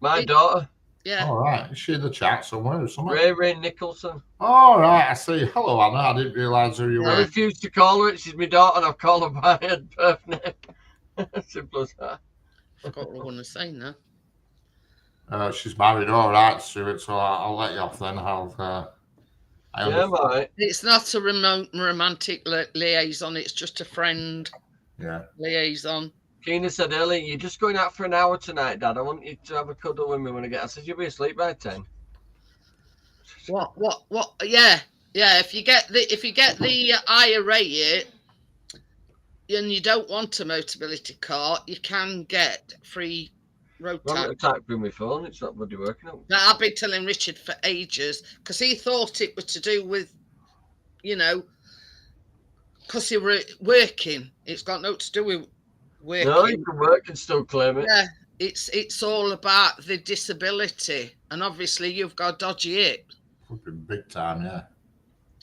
My daughter. Yeah. All right. Is she in the chat somewhere or something? Ray Nicholson. All right. I see. Hello, Anna. I didn't realise who you were. I refused to call her. She's my daughter, and I've called her by her birth name. Simple as that. I forgot what I want to say now. She's married. All right, Stuart. So I'll let you off then. Yeah, mate. It's not a romantic liaison. It's just a friend. Yeah. Liaison. Keena said earlier, you're just going out for an hour tonight, Dad. I want you to have a cuddle with me when I get. I said you'll be asleep by 10. What? Yeah. If you get the higher rate, and you don't want a Motability car, you can get free road tax. I'm type with my phone. It's not bloody working. Now, I've been telling Richard for ages because he thought it was to do with, because he were working. It's got nothing to do with working. No, you can work and still claim it. Yeah, it's all about the disability, and obviously you've got a dodgy hip. Big time, yeah.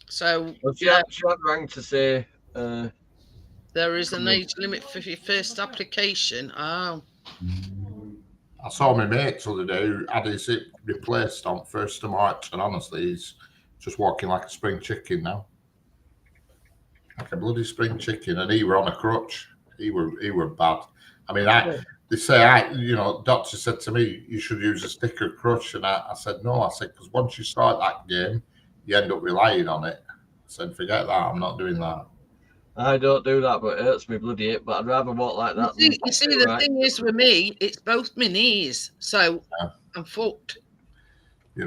So she had rang to say there is an age limit for your first application. Oh. I saw my mate the other day who had his hip replaced on 1st of March, and honestly, he's just walking like a spring chicken now. Like a bloody spring chicken, and he were on a crutch. He were bad. I mean, they say, doctor said to me, you should use a sticker crutch, and I said, no. I said, because once you start that game, you end up relying on it. I said, forget that. I'm not doing that. I don't do that, but it hurts me bloody hip. But I'd rather walk like that. You see, the thing is with me, it's both my knees, so I'm fucked. You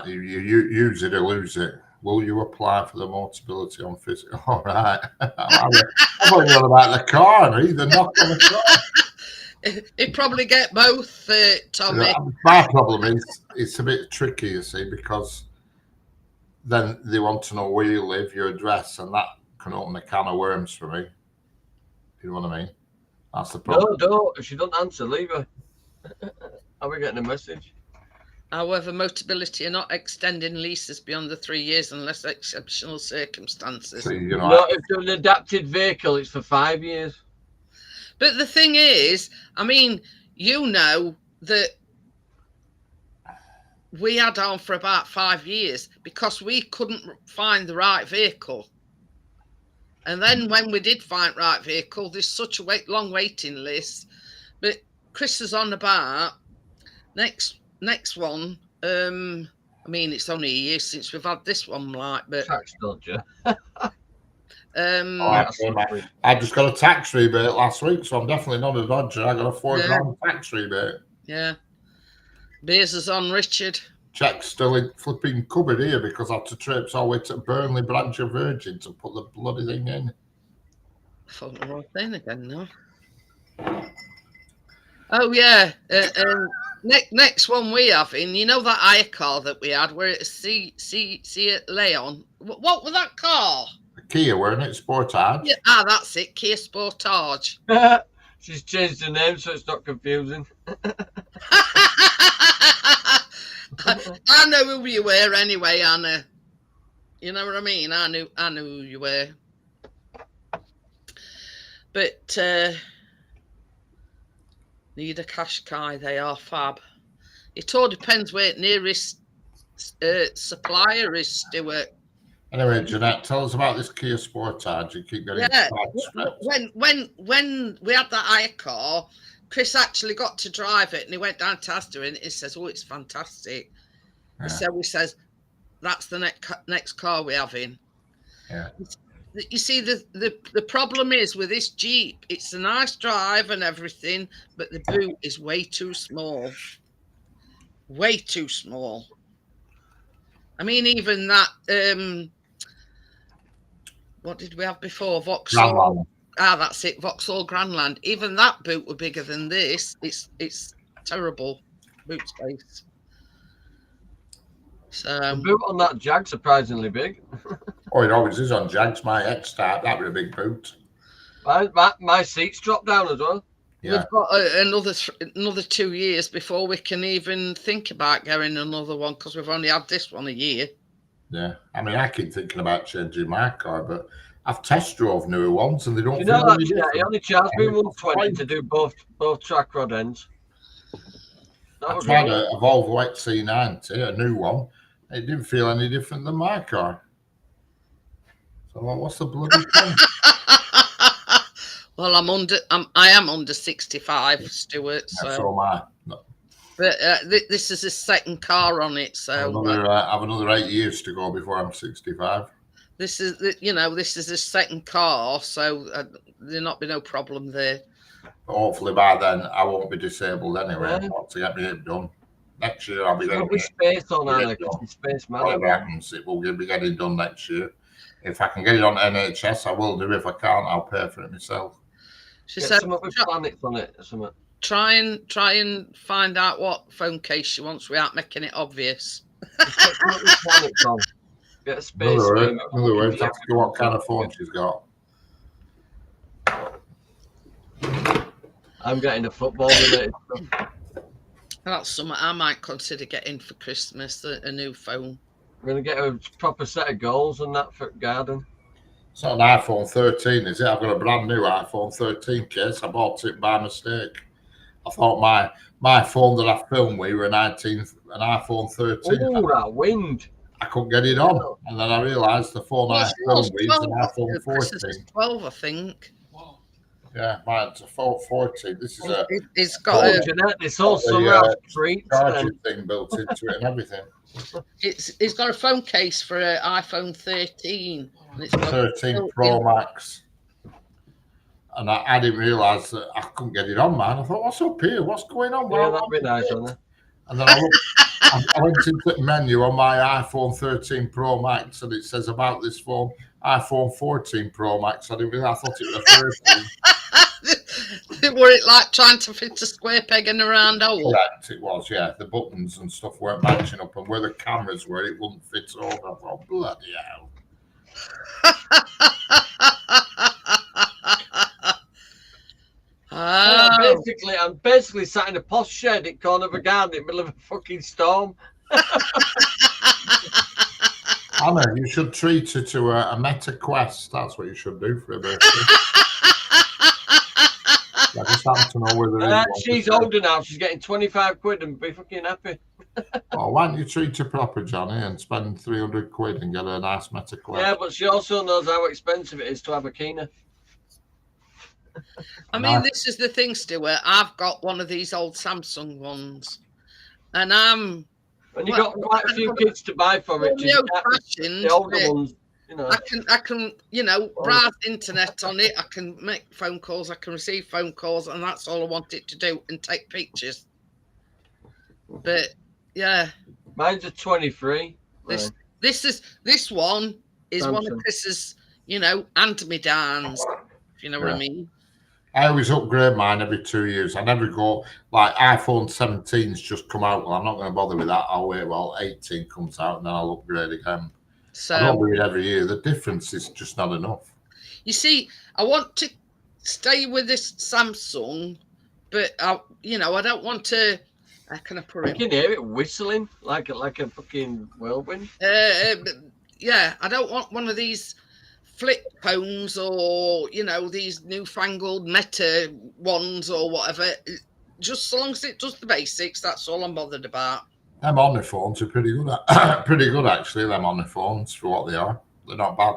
you use it or lose it. Will you apply for the Motability on physical? All right. I'm talking about the car, and either knock on the car. He'd probably get both, Tommy. My problem is it's a bit tricky, you see, because then they want to know where you live, your address, and that can open a can of worms for me. You know what I mean? That's the problem. No, don't. If she doesn't answer, leave her. Are we getting a message? However, Motability are not extending leases beyond the 3 years unless exceptional circumstances. See, if you're an adapted vehicle, it's for 5 years. But the thing is, I mean, that we had on for about 5 years because we couldn't find the right vehicle. And then when we did find the right vehicle, there's such a long waiting list. But Chris is on about next one. I mean, it's only a year since we've had this one, like, but Tax dodger. I just got a tax rebate last week, so I'm definitely not a dodger. I got a £4 tax rebate. yeah. Beers is on Richard. Check's still in flipping cupboard here because I had to traipse all the way to Burnley Branch of Virgin to put the bloody thing in. I thought the wrong thing again now. Oh yeah. Next one we have in, you know that hire car that we had where it's see Leon. What was that car? A Kia, weren't it? Sportage. Yeah, that's it. Kia Sportage. She's changed the name so it's not confusing. I know who you were anyway, Anna. You know what I mean? I knew who you were. But need a Qashqai, they are fab. It all depends where the nearest supplier is, Stuart. Anyway, Jeanette, tell us about this Kia Sportage. You keep getting when we had that hire car, Chris actually got to drive it and he went down to Asda and he says, "Oh, it's fantastic." Yeah. So he says, "That's the next car we're having." Yeah. You see, the problem is with this Jeep, it's a nice drive and everything, but the boot is way too small. Way too small. I mean, even that, what did we have before? Vauxhall. That's it, Vauxhall Grandland. Even that boot were bigger than this. It's terrible boot space. So The boot on that Jag surprisingly big. Oh, it always is on Jags. My X-Start, that was a big boot. My seats dropped down as well. Yeah. we've got another 2 years before we can even think about getting another one because we've only had this one a year. Yeah. I mean, I keep thinking about changing my car, but I've test drove newer ones and they don't You feel know any that he different. only charged me 120 to do both track rod ends. That I was tried right. a Volvo XC90, a new one. It didn't feel any different than my car. So what's the bloody point? Well, I am under 65, Stuart. Yeah, So, so am I. No, but this is his second car on it. So I have another 8 years to go before I'm 65. this is his second car. So there'll not be no problem there. But hopefully by then I won't be disabled anyway. Yeah. I want to get my hip done. Next year I'll be There'll getting be space on Yeah, Anna, because space man. whatever happens, it will be getting done next year. If I can get it on NHS, I will do. If I can't, I'll pay for it myself. She Get said, something with planets on it or something. try and find out what phone case she wants without making it obvious. Just get something with planets on. Get a space. In swing. other words, ask her what kind of phone she's got. I'm getting a football related stuff. That's something I might consider getting for Christmas, a new phone. I'm going to get a proper set of goals and that for garden. It's not an iPhone 13, is it? I've got a brand new iPhone 13 case. I bought it by mistake. I thought my phone that I filmed with were an iPhone 13. Oh, that wind. I couldn't get it on. And then I realised the phone I filmed with is an 12, iPhone Christmas 14. is 12, I think. Yeah, mine's a 14. This is a It's got Oh, a, Jeanette, this whole the, summer treats. charging thing built into it and everything. it's got a phone case for an iPhone 13. And it's got 13 Pro Max. And I didn't realise that I couldn't get it on, man. I thought, what's up here? What's going on? Yeah, that'd be nice, wouldn't it? And then I went into the menu on my iPhone 13 Pro Max and it says about this phone, iPhone 14 Pro Max. I didn't realise, I thought it was a 13. Were it like trying to fit a square peg in a round hole? Correct, it was, yeah. The buttons and stuff weren't matching up, and where the cameras were, it wouldn't fit over. I thought, bloody hell. I'm basically sat in a posh shed at corner of a garden in the middle of a fucking storm. Anna, you should treat her to a Meta Quest. That's what you should do for her birthday. I just happen to know where there is. She's older now. She's getting 25 quid and be fucking happy. Oh, why don't you treat her proper, Johnny, and spend 300 quid and get her a nice Meta Quest? Yeah, but she also knows how expensive it is to have a Kina. I mean, this is the thing, Stuart. I've got one of these old Samsung ones, and I'm And you got quite a few kids to buy from it. The old-fashioned The older bit. ones, you know. I can, browse the internet on it. I can make phone calls. I can receive phone calls, and that's all I want it to do, and take pictures. But yeah, Mine's a 23. this one is one of Samsung. Chris's, hand-me-downs. If you know what I Yeah. mean. I always upgrade mine every 2 years. I never go like iPhone 17's just come out. Well, I'm not going to bother with that. I'll wait while 18 comes out and then I'll upgrade again. I don't So do it every year. The difference is just not enough. you see, I want to stay with this Samsung, but I don't want to. How can I put You it? can hear it whistling like a fucking whirlwind. Yeah, I don't want one of these flip phones or these newfangled Meta ones or whatever. Just so long as it does the basics, that's all I'm bothered about. Them on the phones are pretty good. Pretty good actually. Them on the phones for what they are. They're not bad.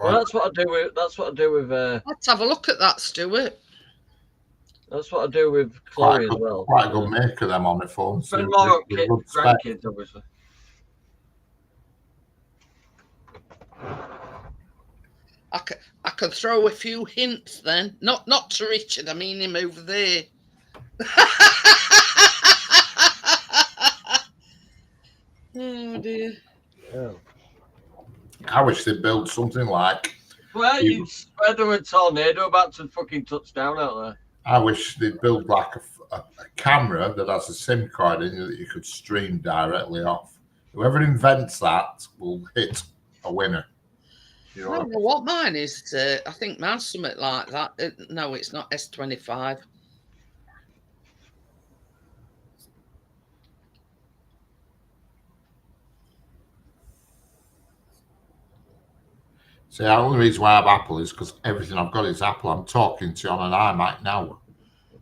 Well, that's what I do with. Let's have a look at that, Stuart. That's what I do with Quite Chloe a as good, well. quite a good maker. Them on the phones. Spend They're more on good spec. grandkids, obviously. I can throw a few hints then. Not to Richard, I mean him over there. Oh dear. Yeah. I wish they'd build something like. Well, you spread them a tornado about to fucking touch down out there. I wish they'd build like a camera that has a SIM card in it that you could stream directly off. Whoever invents that will hit a winner. You I know, don't know what mine is. I think mine's something like that. No, it's not S25. see, the only reason why I have Apple is because everything I've got is Apple. I'm talking to you on an iMac now.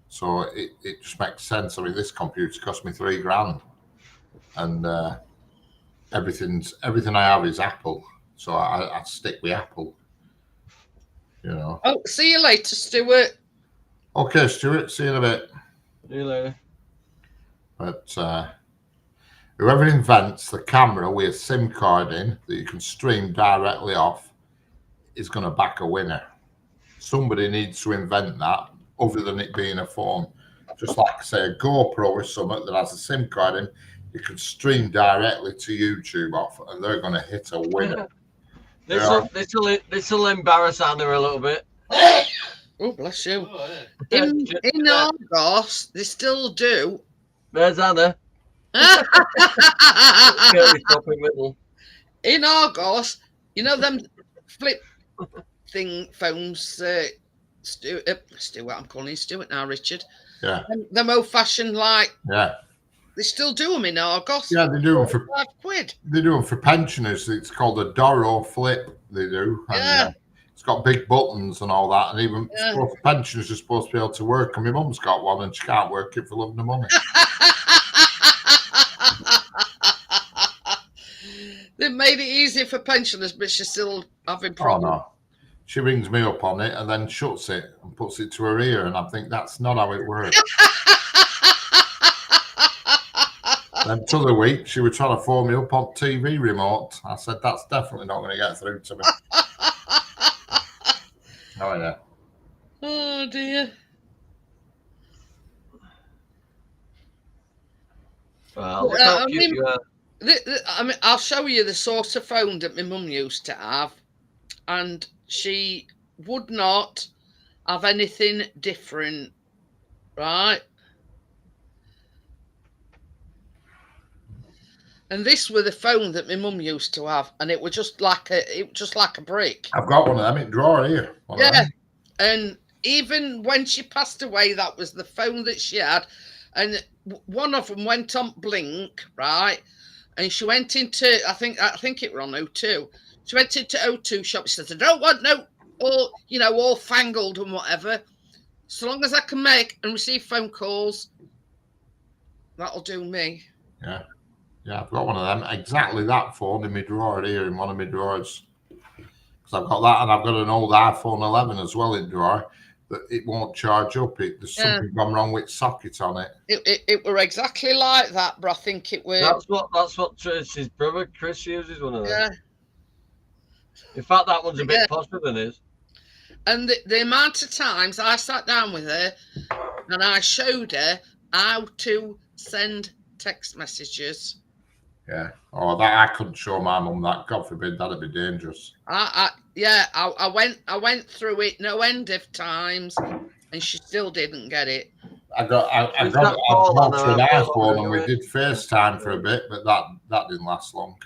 So it just makes sense. I mean, this computer cost me $3,000. And everything I have is Apple. So I stick with Apple. You know. Oh, see you later, Stuart. Okay, Stuart, see you in a bit. See you later. But whoever invents the camera with a SIM card in that you can stream directly off is going to back a winner. Somebody needs to invent that other than it being a phone. Just like, say, a GoPro or something that has a SIM card in, you can stream directly to YouTube off and they're going to hit a winner. This'll embarrass Anna a little bit. Oh, bless you. Oh, yeah. In Argos, they still do. There's Anna. In Curly top in middle. Argos, them flip thing phones. Stuart, I'm calling you Stuart now, Richard. Yeah. Them old-fashioned, Yeah. they still do them in Argos. Yeah, they do them for £5. they do them for pensioners. It's called a Doro Flip. They do. And, Yeah. it's got big buttons and all that, and even Yeah. pensioners are supposed to be able to work. And my mum's got one, and she can't work it for love nor money. They've made it easy for pensioners, but she's still having Oh problems. no. She rings me up on it and then shuts it and puts it to her ear, and I think that's not how it works. Then t'other week she was trying to phone me up on TV remote. I said that's definitely not going to get through to me. Oh yeah. Oh dear. Well, look how I cute mean- you are. I'll show you the sort of phone that my mum used to have, and she would not have anything different, right? And this were the phone that my mum used to have, and it was just like a brick. I've got one of them in drawer here. One of Yeah, them. and even when she passed away, that was the phone that she had, and one of them went on blink, right? And she went into, I think it were on O2. She went into O2 shop. She said, "I don't want no all fangled and whatever. So long as I can make and receive phone calls, that'll do me." Yeah, I've got one of them. Exactly that phone in my drawer here, in one of my drawers. Because I've got that, and I've got an old iPhone 11 as well in drawer. that it won't charge up. There's something gone wrong with socket on it. It were exactly like that, but I think it were. That's what Tracy's brother Chris uses one of them. Yeah. In fact, that one's a bit posher than his. And the amount of times I sat down with her and I showed her how to send text messages. Yeah. Oh, that I couldn't show my mum that. God forbid, that'd be dangerous. I went through it no end of times, and she still didn't get it. I got an iPhone and we did FaceTime for a bit, but that didn't last long.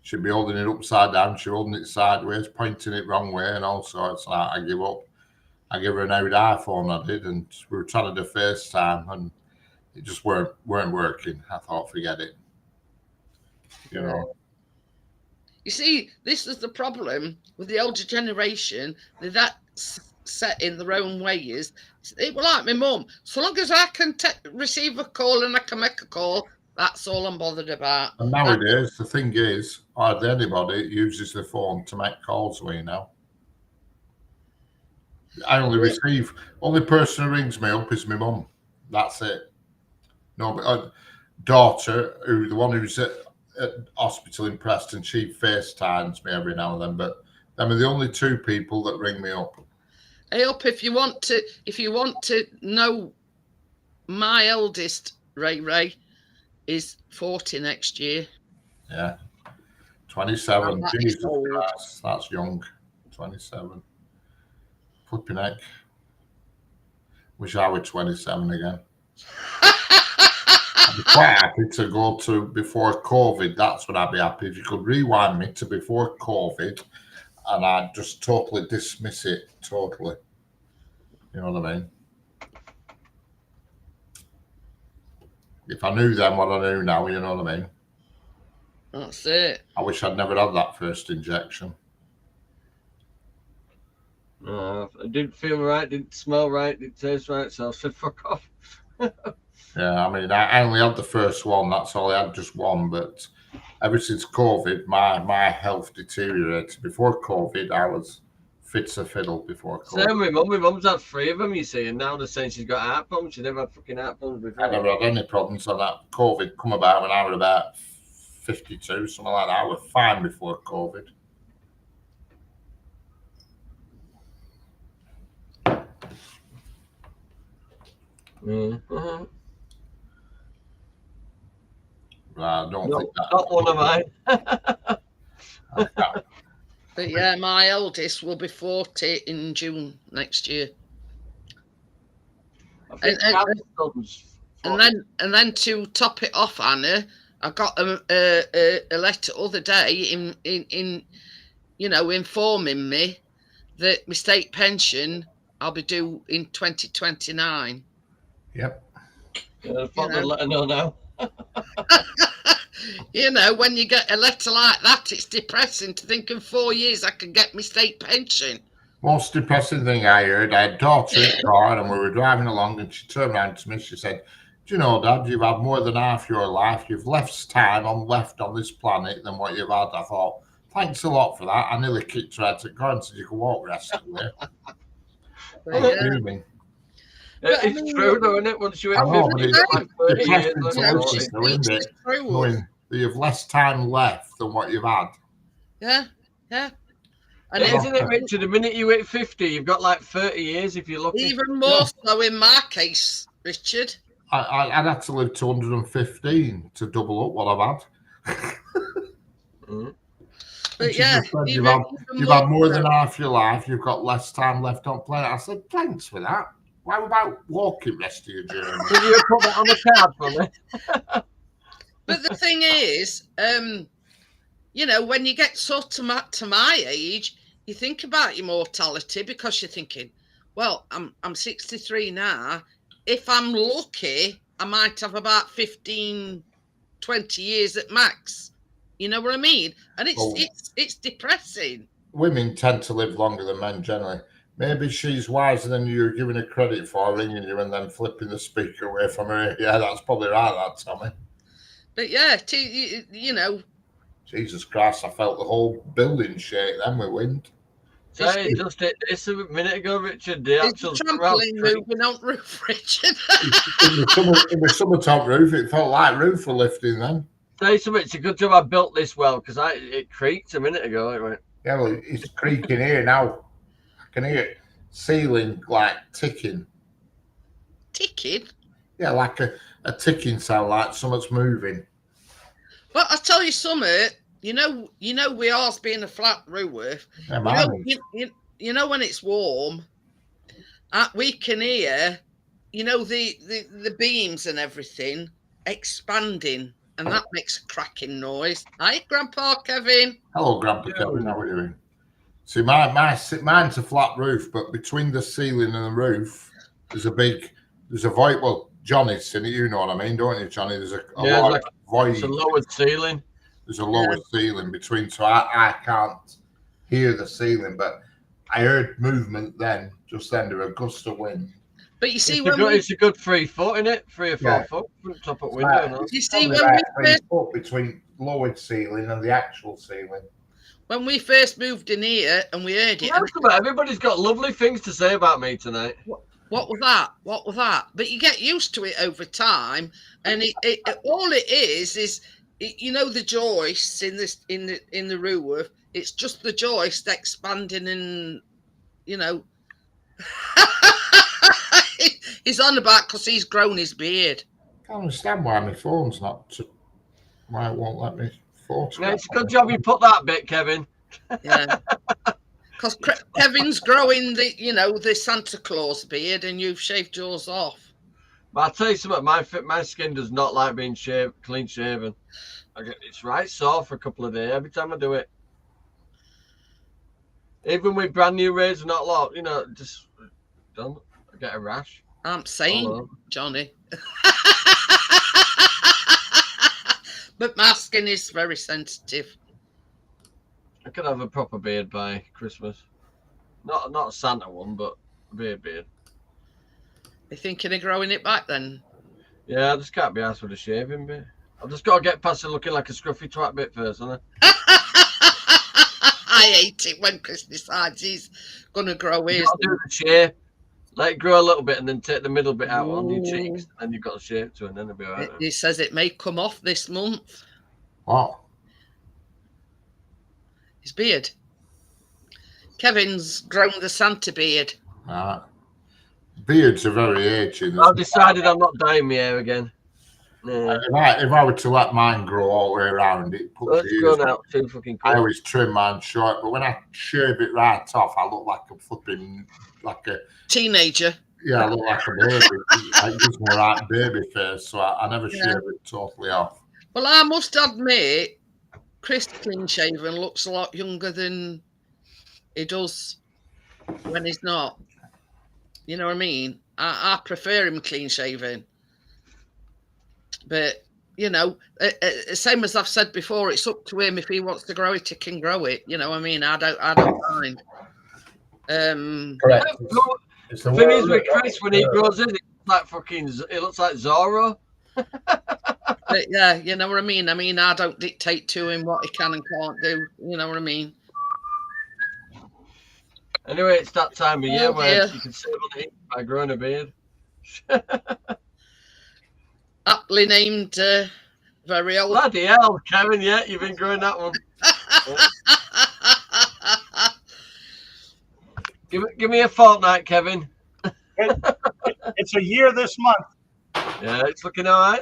She'd be holding it upside down, she'd holding it sideways, pointing it wrong way, and all sorts. Like, I give up. I give her an old iPhone, I did, and we were trying to do FaceTime, and it just weren't working. I thought, forget it. You know. You see, this is the problem with the older generation. They're that set in their own ways. It was like my mum. So long as I can receive a call and I can make a call, that's all I'm bothered about. And nowadays, the thing is, hardly anybody uses the phone to make calls with you now. I only person who rings me up is my mum. That's it. No, but daughter, the one who's at hospital in Preston, she FaceTimes me every now and then, but them are the only two people that ring me up. Hey, if you want to know, my eldest Ray is 40 next year. Yeah, 27. Jesus Christ, that's young. 27. Flipping heck. Wish I were 27 again. I'd be quite happy to go to before COVID. That's what I'd be happy if you could rewind me to before COVID, and I'd just totally dismiss it. Totally. You know what I mean? If I knew then what I knew now, you know what I mean? That's it. I wish I'd never had that first injection. It didn't feel right, didn't smell right, didn't taste right, so I said, fuck off. Yeah, I mean, I only had the first one. That's all. I had just one. But ever since COVID, my health deteriorated. Before COVID, I was fit as a fiddle before COVID. Same with mum. My mum's had 3 of them, you see, and now they're saying she's got heart problems. She never had fucking heart problems before. I never had any problems on that. COVID come about when I was about 52, something like that. I was fine before COVID. Mm-hmm. I don't think that. Not one of mine. But yeah, my eldest will be 40 in June next year. And then to top it off, Anna, I got a letter other day in informing me that my state pension I'll be due in 2029. Yep. Let her know now. When you get a letter like that, it's depressing to think in 4 years I can get my state pension. Most depressing thing I heard, I had a daughter in the car and we were driving along and she turned around to me, she said, do you know, Dad, you've had more than half your life. You've less time left on this planet than what you've had. I thought, thanks a lot for that. I nearly kicked her out of the car and said, you can walk the rest of the way. It's true, though, isn't it? Once you hit 50, you've got like 30 years. Knowing that you've less time left than what you've had. Yeah. And isn't it, Richard? The minute you hit 50, you've got like 30 years if you're lucky. Even more so in my case, Richard. I'd had to live to 115 to double up what I've had. But yeah, you've had more than half your life. You've got less time left on planet. I said, thanks for that. Why about walking rest of your journey? Did you put that on the card for me? But the thing is, when you get sort of to my age, you think about your mortality because you're thinking, well, I'm 63 now. If I'm lucky, I might have about 15, 20 years at max. You know what I mean? And it's depressing. Women tend to live longer than men generally. Maybe she's wiser than you're giving her credit for, ringing you and then flipping the speaker away from her. Yeah, that's probably right, that, Tommy. But yeah, Jesus Christ, I felt the whole building shake then with wind. Say, just it's a minute ago, Richard. The It's a actual trampoline moving on roof, Richard. in the summertop roof, it felt like roof were lifting then. Say something. It's a good job I built this well because it creaked a minute ago. It went. Yeah, well, it's creaking here now. I can hear it ceiling like ticking. Ticking. Yeah, like a ticking sound, like something's moving. But I tell you something, you know, we are being a flat roof. Yeah, You know when it's warm, we can hear, the beams and everything expanding, and that makes a cracking noise. Hi, Grandpa Kevin. Hello, Grandpa Kevin. How are you doing? See, mine's a flat roof, but between the ceiling and the roof, there's a void. Well, Johnny's seen it. You know what I mean, don't you, Johnny? There's a void. It's a lowered ceiling. There's a lower ceiling between, so I can't hear the ceiling, but I heard movement then. Just then, there was a gust of wind. But you see, it's a good 3 foot in it, 3 or 4 foot from the top of window. No? You see, between lowered ceiling and the actual ceiling. When we first moved in here and we heard it, everybody's got lovely things to say about me tonight. What was that? What was that? But you get used to it over time, and all it is the joists in the roof. It's just the joist expanding, and he's on about because he's grown his beard. I can't understand why my phone's why it won't let me photograph. Yeah, it's a good job you put that bit, Kevin. Yeah. Because Kevin's growing the Santa Claus beard, and you've shaved yours off. But I'll tell you something, my skin does not like being clean shaven. It's right sore for a couple of days every time I do it. Even with brand new razor, not a lot, just done. I get a rash. I'm saying, Johnny. But my skin is very sensitive. I could have a proper beard by Christmas. Not a Santa one, but a beard. You thinking of growing it back then? Yeah, I just can't be asked with a shaving bit. I've just got to get past it looking like a scruffy twat bit first, haven't I? I hate it when Chris decides he's going to grow his. You've got to do the shave. Let it grow a little bit and then take the middle bit out on your cheeks. And you've got to shave to it, and then it'll be all right. He says it may come off this month. What? His beard. Kevin's grown the Santa beard. Beards are very aging. I've decided I'm not dyeing my hair again. Yeah. If I were to let mine grow all the way around, out too fucking quick. I always trim mine short, but when I shave it right off, I look like a teenager. Yeah, I look like a baby. It gives me a right baby face, so I never shave it totally off. Well, I must admit, Chris clean shaven looks a lot younger than he does when he's not. You know what I mean? I prefer him clean shaven. But, same as I've said before, it's up to him. If he wants to grow it, he can grow it. You know what I mean? I don't mind. Correct. The thing is with Chris, when he grows it, it looks like Zorro. But yeah, you know what I mean? I don't dictate to him what he can and can't do. You know what I mean? Anyway, it's that time of year where you can save on it by growing a beard. Aptly named very old. Bloody hell, Kevin, you've been growing that one. Give me a fortnight, Kevin. It's a year this month. Yeah, it's looking all right.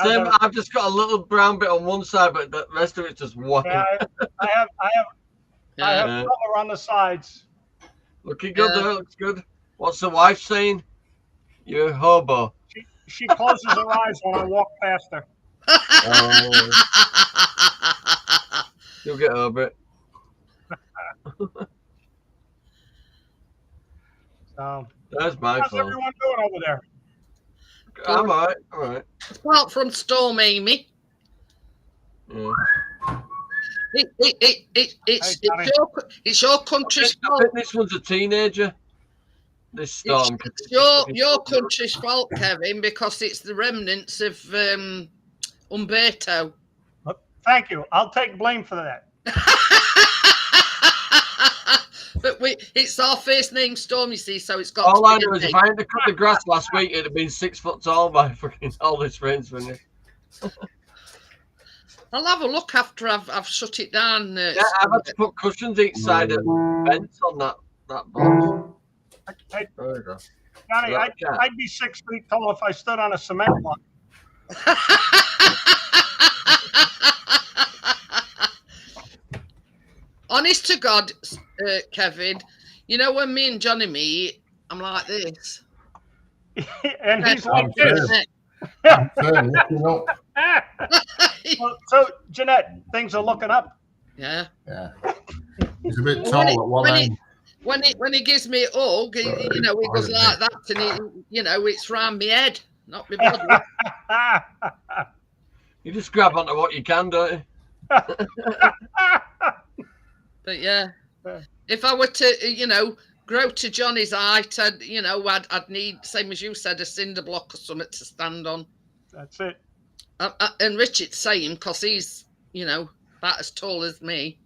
Same, I've just got a little brown bit on one side, but the rest of it's just white. Yeah, I have color on the sides. Looking good though, looks good. What's the wife saying? You're a hobo. She closes her eyes when I walk past her. You'll get over it. So, that's my how's fault. everyone doing over there? I'm all right. Apart from Storm Amy. Yeah. It's your country's I fault. think this one's a teenager. This storm. It's your country's fault, Kevin, because it's the remnants of Umberto. Thank you. I'll take blame for that. But it's our first name Storm, you see, so it's got All to I be know a is if name. I hadn't cut the grass last week, it'd have been 6 foot tall by fucking all this rain's finished. I'll have a look after I've shut it down. Yeah, I've had to put cushions each side of vents on that box. Hey, There you go. Johnny, Like that. I'd be 6 feet tall if I stood on a cement block. Honest to God, Kevin, you know when me and Johnny meet, I'm like this. And he's I'm like this. saying, I'm saying, looking up. So, Jeanette, things are looking up. Yeah. Yeah. He's a bit tall at one end. When he gives me a hug, you know, it goes like that, and you know, it's round my head, not my body. You just grab onto what you can, don't you? But yeah, if I were to, you know, grow to Johnny's height, I'd need, same as you said, a cinder block or something to stand on. That's it. And Richard's same, because he's, you know, about as tall as me.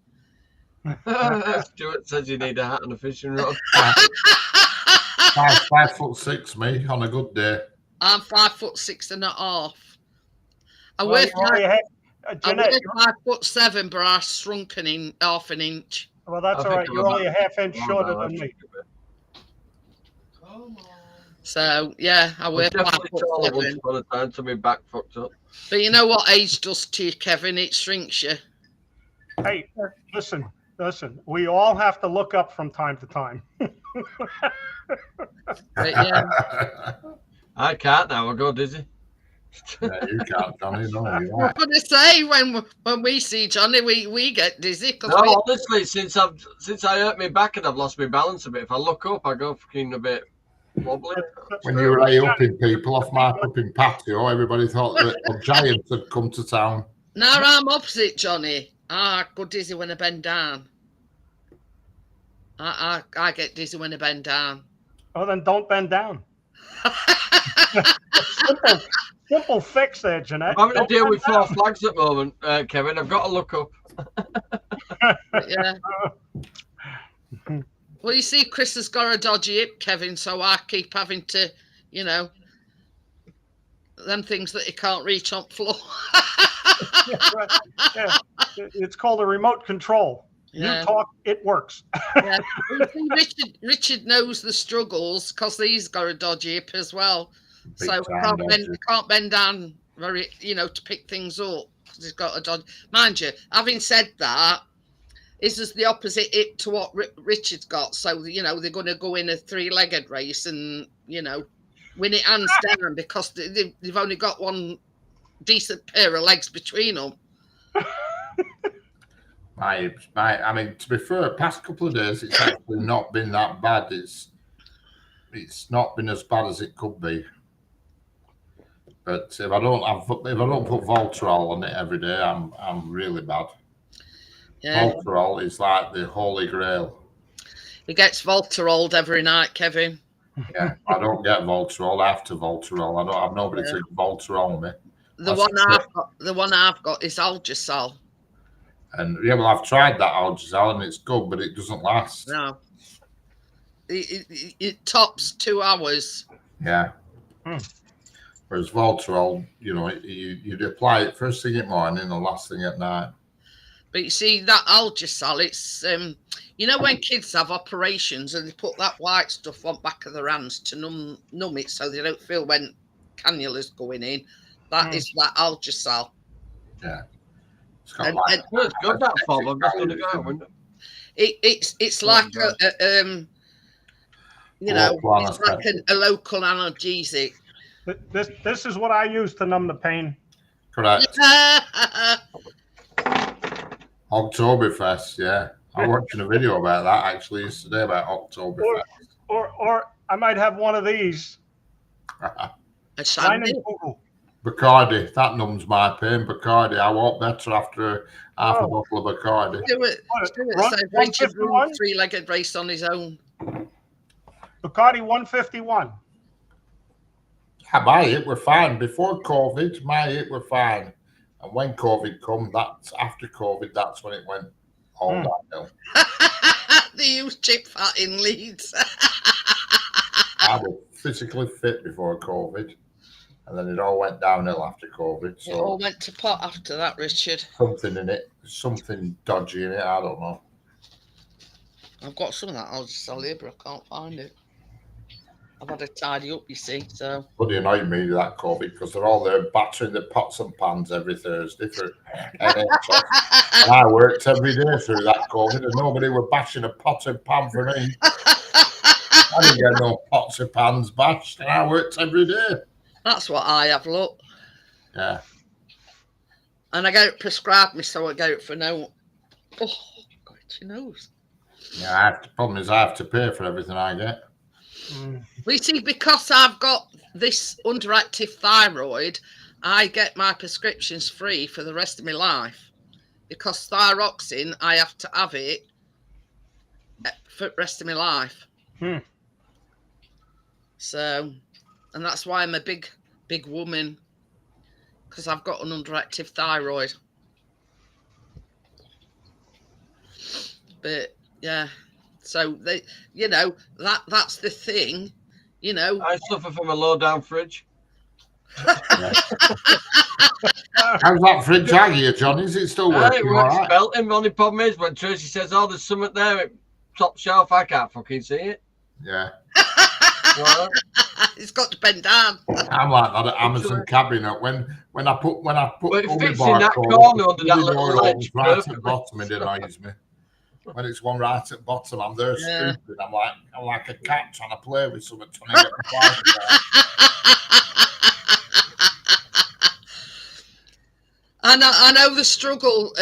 Stuart says you need a hat and a fishing rod. 5'6", me, on a good day. I'm 5'6.5". I Well, weigh you only have- Jeanette, 5'7", but I shrunk half an inch. well, that's all right. You're only a half inch shorter than me. So yeah, I weigh Definitely taller 5'7". once upon a time to me back fucked up. But you know what age does to you, Kevin? It shrinks you. Hey, listen. We all have to look up from time to time. But yeah, I can't now. I go dizzy. Yeah, you can't, Johnny. No, you're I'm right. gonna say when we see Johnny, we get dizzy because No, honestly, since I hurt my back and I've lost my balance a bit, if I look up, I go fucking a bit wobbly. When you were upping people off my upping patio, everybody thought that a giant had come to town. now I'm opposite Johnny. I go dizzy when I bend down. I get dizzy when I bend down. Oh, then don't bend down. Simple fix there, Jeanette. I'm having to Don't deal bend with down. 4 flags at the moment, Kevin. I've got to look up. But yeah. Well, you see, Chris has got a dodgy hip, Kevin, so I keep having to, you know, them things that you can't reach on floor. Yeah. It's called a remote control. Yeah. You talk, it works. Yeah. Richard knows the struggles because he's got a dodgy hip as well. Big So time can't bend down very, you know, to pick things up because he's got a dodgy. Mind you, having said that, this is the opposite hip to what Richard's got. So, you know, they're going to go in a 3-legged race and, you know, win it hands down because they've only got one decent pair of legs between them. I mean, to be fair, past couple of days, it's actually not been that bad. It's not been as bad as it could be. But if I don't put Voltarol on it every day, I'm really bad. Yeah. Voltarol is like the holy grail. He gets Voltarol every night, Kevin. Yeah, I don't get Voltarol. I have to Voltarol. I don't have nobody to Voltarol me. The one I've got is Algisol. And yeah, well, I've tried that Algisol and it's good, but it doesn't last. No. It tops 2 hours. Yeah. Whereas Voltarol, you know, you'd apply it first thing in the morning and last thing at night. But you see, that Algisol, it's, you know, when kids have operations and they put that white stuff on back of their hands to numb it so they don't feel when cannula's going in. That is that Algisol. Yeah. It's got And- like, Well, it's good that fob. I'm just going to go out window. It's like you know, Local it's like a local analgesic. This is what I use to numb the pain. correct. Oktoberfest, yeah. I'm watching a video about that actually yesterday about Oktoberfest. Or I might have one of these. A Wine shandy. and Google. Bacardi, that numbs my pain. Bacardi, I walk better after half a bottle of Bacardi. Stuart Run- said Richard 151? won a 3-legged race on his own. Bacardi 151. Yeah, my hip were fine. Before COVID, my hip were fine. And when COVID come, that's after COVID, that's when it went all downhill. They use chip fat in Leeds. I was physically fit before COVID, and then it all went downhill after COVID. It all So went to pot after that, Richard. something in it, something dodgy in it. I don't know. I've got some of that. I'll just tell you, but I can't find it. I've had to tidy up, you see. So Bloody annoyed me that COVID because they're all there battering the pots and pans every Thursday for NHS. And I worked every day through that COVID, and nobody were bashing a pot and pan for me. I didn't get no pots and pans bashed, and I worked every day. that's what I have. Look, Yeah. and I get it prescribed me, so I get it for no. Oh, God, your nose. Yeah, the problem is I have to pay for everything I get. We see, because I've got this underactive thyroid, I get my prescriptions free for the rest of my life. Because thyroxine, I have to have it for the rest of my life. So, and that's why I'm a big woman, because I've got an underactive thyroid. But yeah, so they, you know, that's the thing, you know. I suffer from a low down fridge. How's that fridge out here, John? Is it still It working all works right? belting. The only problem is when Tracy says, "Oh, there's something there at top shelf," I can't fucking see it. Yeah. Well, It's got to bend down. I'm like that at Amazon cabinet. When I put But it Omni fits in bar that code, corner under that the little door ledge opens right at the perfectly. bottom, it annoys me. When it's one right at the bottom, I'm there Yeah. stupid. I'm like a cat trying to play with something, trying to get the fly there. I know the struggle,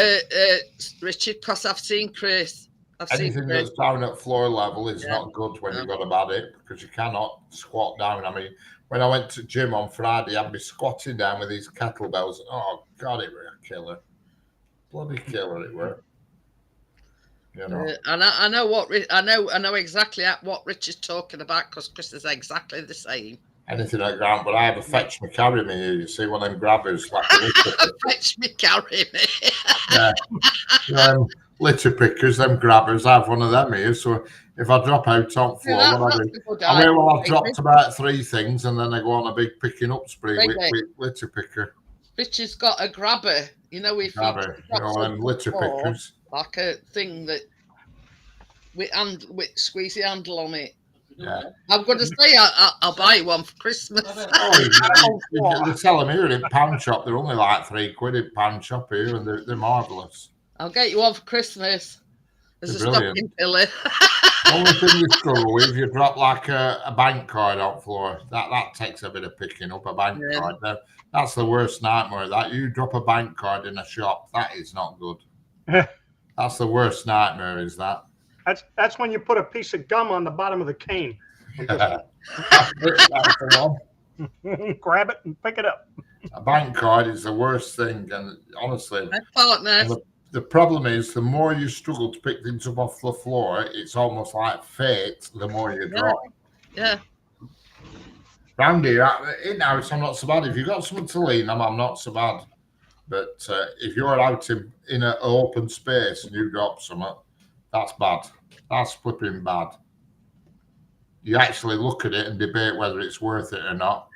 Richard, because I've seen Chris. Anything that's down at floor level is not good when you've got a bad hip, because you cannot squat down. I mean, when I went to gym on Friday, I'd be squatting down with these kettlebells. Oh God, it were a killer, bloody killer it were. You know. And I know what I know exactly what Richard's talking about, because Chris is exactly the same. Anything like that, but I have a fetch me carry me here. You see one of them grabbers like a litter picker. Fetch me, carry me. Yeah. Litter pickers, them grabbers. I have one of them here. So if I drop out on floor, Yeah, what I that's do? a good I mean, well, I've idea. dropped about 3 things, and then I go on a big picking up spree with litter picker. Richard's got a grabber. You know, if Grabber, you drop them litter something floor, pickers. like a thing that with squeezy handle on it. Yeah. I'm going to say I'll buy you one for Christmas. Oh, they sell them here in pound shop. They're only like £3 in pound shop here, and they're marvellous. I'll get you one for Christmas. There's They're a brilliant. stocking filler. Only thing you struggle with, you drop like a bank card on floor. That takes a bit of picking up, a bank Yeah. card. That's the worst nightmare. That you drop a bank card in a shop, that is not good. That's the worst nightmare. Is that? That's when you put a piece of gum on the bottom of the cane. That's the one. Grab it and pick it up. A bank card is the worst thing, and honestly, My partner. the problem is the more you struggle to pick things up off the floor, it's almost like fate. The more you drop. Yeah. Round here, in house, I'm not so bad. If you've got something to lean on, I'm not so bad. But if you're out in an open space and you drop something, that's bad. That's flipping bad. You actually look at it and debate whether it's worth it or not.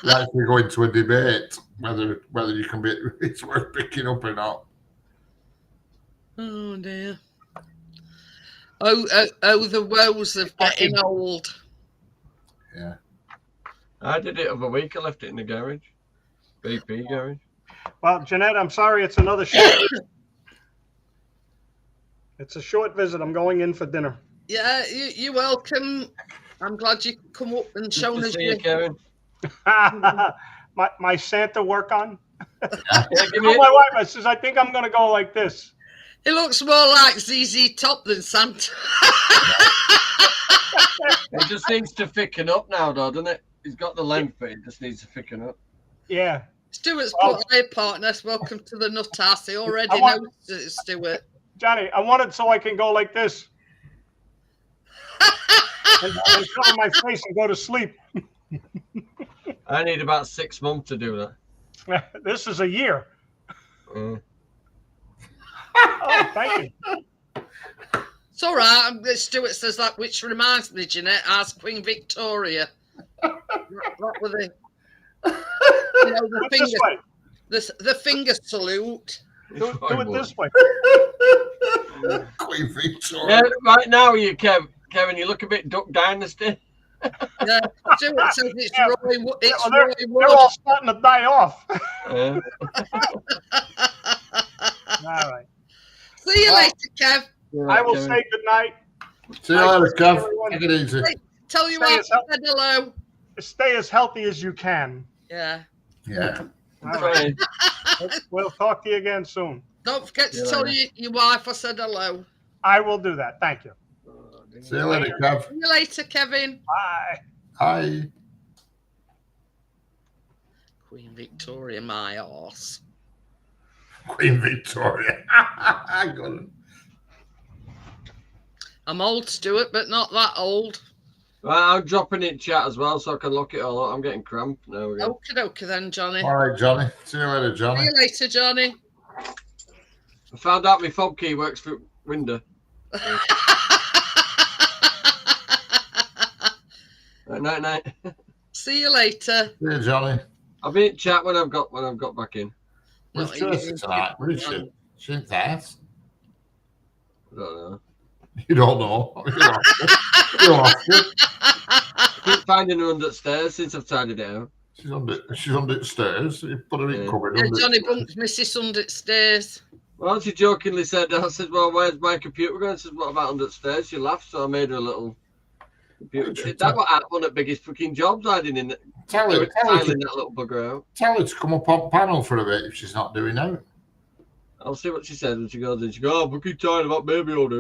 You actually go into a debate whether you can be it's worth picking up or not. Oh dear. Oh, the woes of getting old. Yeah. I did it over a week. I left it in the garage. BP garage. Well, Jeanette, I'm sorry. It's another short. It's a short visit. I'm going in for dinner. Yeah, you're welcome. I'm glad you could come up and show Good to us see you, your Karen. my Santa work on. Yeah, give Oh, me my wife, I says, I think I'm going to go like this. It looks more like ZZ Top than Santa. It just needs to thicken up now, though, doesn't it? He's got the length, but it just needs to thicken up. Yeah. Stuart's Well- put their partners. Welcome to the nut house. They already I want- know Stuart. Johnny, I want it so I can go like this and cover my face and go to sleep. I need about 6 months to do that. This is a year. Mm. Oh, thank you. It's all right. Stuart says that, which reminds me, Jeanette, ask Queen Victoria. That were the, you know, Do it this way. the finger salute. Do it this way. Queen Victoria. Yeah, right now, Kevin, you look a bit Duck Dynasty. Yeah, Stuart says it's Yeah. Roy. It's Well, Roy they're Wood. all starting to die off. Yeah. All right. See you later, Kev. I will say good night. See you later, Kev. Take it easy. Tell you Stay what, as healthy. said hello. Stay as healthy as you can. Yeah. Yeah. All right. We'll talk to you again soon. Don't forget to See you tell later. your wife I said hello. I will do that. Thank you. See you later, Kev. See you later, Kevin. Bye. Hi. Queen Victoria, my arse. Queen Victoria. I got it. I'm old, Stuart, but not that old. Right, I'm dropping it in chat as well so I can lock it all up. I'm getting cramped. There we go. Okie dokie then, Johnny. All right, Johnny. See you later, See Johnny. you later, Johnny. I found out my fob key works for window. Night, night. See you later. See you, Johnny. I'll be in chat when I've got back in. Where's No, Tracy tonight? Where is she? She ain't there. I don't know. You don't know. You don't have to. You don't have to. I keep finding her under the stairs since I've tidied it out. She's under the stairs. You put her in Yeah. cupboard. Yeah, under Johnny the- bumped Mrs. Under stairs. Well, she jokingly said, I said, well, where's my computer going? She said, what about under the stairs? She laughed, so I made her a little computer. That's what happened at Biggest Fucking Jobs, hiding in it. Tell her Tiling that little bugger out. to come up on panel for a bit if she's not doing out. I'll see what she says when she goes in. She goes, oh, fucking tired about baby all day.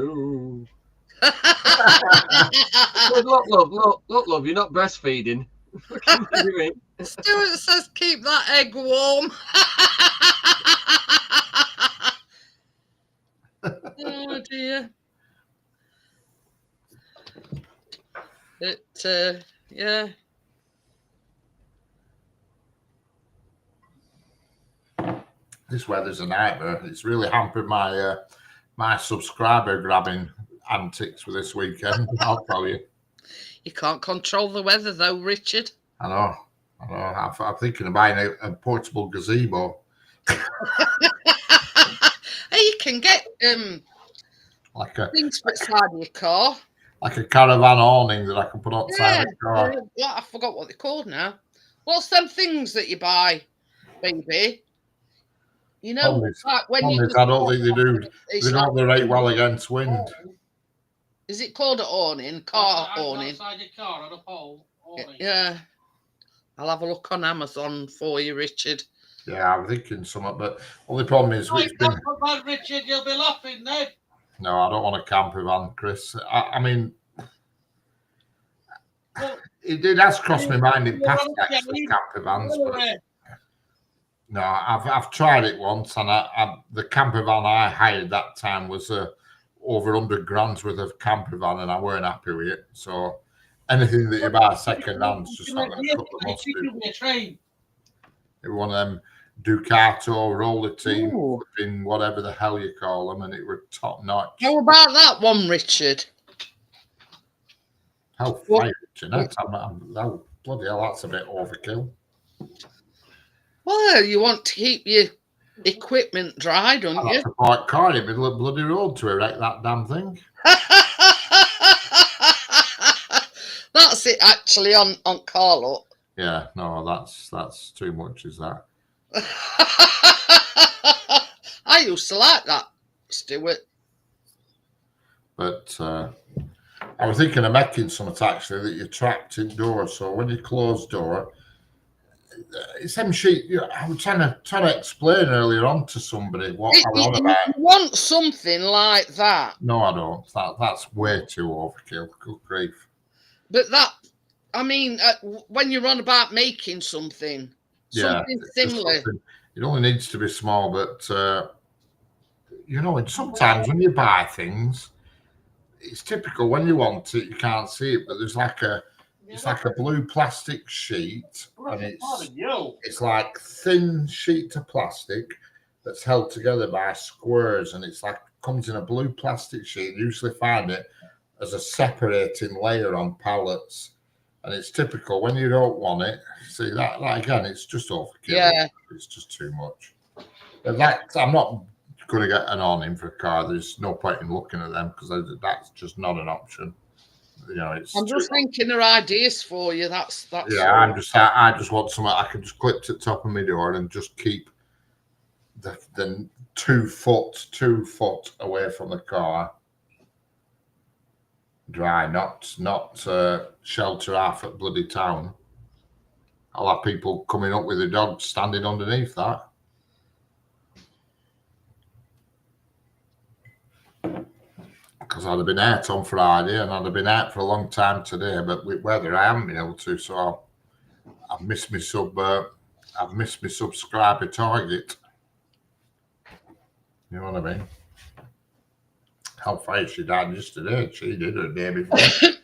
Look, love, you're not breastfeeding. Fucking do it. Stuart says keep that egg warm. Oh dear. Yeah. This weather's a nightmare. It's really hampered my my subscriber grabbing antics for this weekend. I'll tell you. You can't control the weather though, Richard. I know. I'm thinking of buying a portable gazebo, Hey, you can get like a things for inside your car. caravan awning that I can put outside the car. I forgot what they're called now. What's them things that you buy, baby? You know, Problems. like when you. I don't think they do. It's They like- don't rate well against wind. Is it called an awning? Car awning. Outside your car on a pole. awning. Yeah. I'll have a look on Amazon for you, Richard. Yeah, I'm thinking something, but only problem is Oh, it's you been. can't put bad, Richard. You'll be laughing then. No, I don't want a camper van, Chris. I mean, Well, it has crossed my mind in you're past on a actually plane. camper vans, but Anyway, no, I've tried it once, and the camper van I hired that time was over 100 grand's worth of camper van, and I weren't happy with it. So anything that you buy second hand's just not going to cut the mustard. it could be a train. It was one of them Ducato roller team, Ooh. flipping whatever the hell you call them, and it were top notch. How about that one, Richard? How What- fired, Jeanette? Oh, bloody hell, that's a bit overkill. Well, you want to keep your equipment dry, don't I'd you? have to park car in the middle of the bloody road to erect that damn thing. That's it, actually, on Carlo. Yeah, no, that's too much, is that? I used to like that, Stuart. But I was thinking of making something actually that you're trapped indoors. So when you close door, it's them sheet. You know, I was trying to explain earlier on to somebody what I was on about. You want something like that, No, I don't. That's way too overkill. Good grief. but that, I mean, when you're on about making something It's just similar. something- it only needs to be small, but you know, and sometimes when you buy things, it's typical when you want it, you can't see it, but there's like a blue plastic sheet, and it's like thin sheet of plastic, that's held together by squares, and it's like comes in a blue plastic sheet. You usually find it as a separating layer on pallets, and it's typical when you don't want it. See that again? It's just overkill. Yeah. It's just too much. But that I'm not going to get an awning for a car. There's no point in looking at them because that's just not an option. You know, it's. I'm just thinking of ideas for you. That's. Yeah, I just want something I can just clip to the top of my door and just keep the 2 foot away from the car. Dry, not shelter half at bloody town. I'll have people coming up with their dogs standing underneath that. Because I'd have been out on Friday and I'd have been out for a long time today, but with weather I haven't been able to, so I've missed my subscriber target. You know what I mean? How far she died yesterday? She did her day before.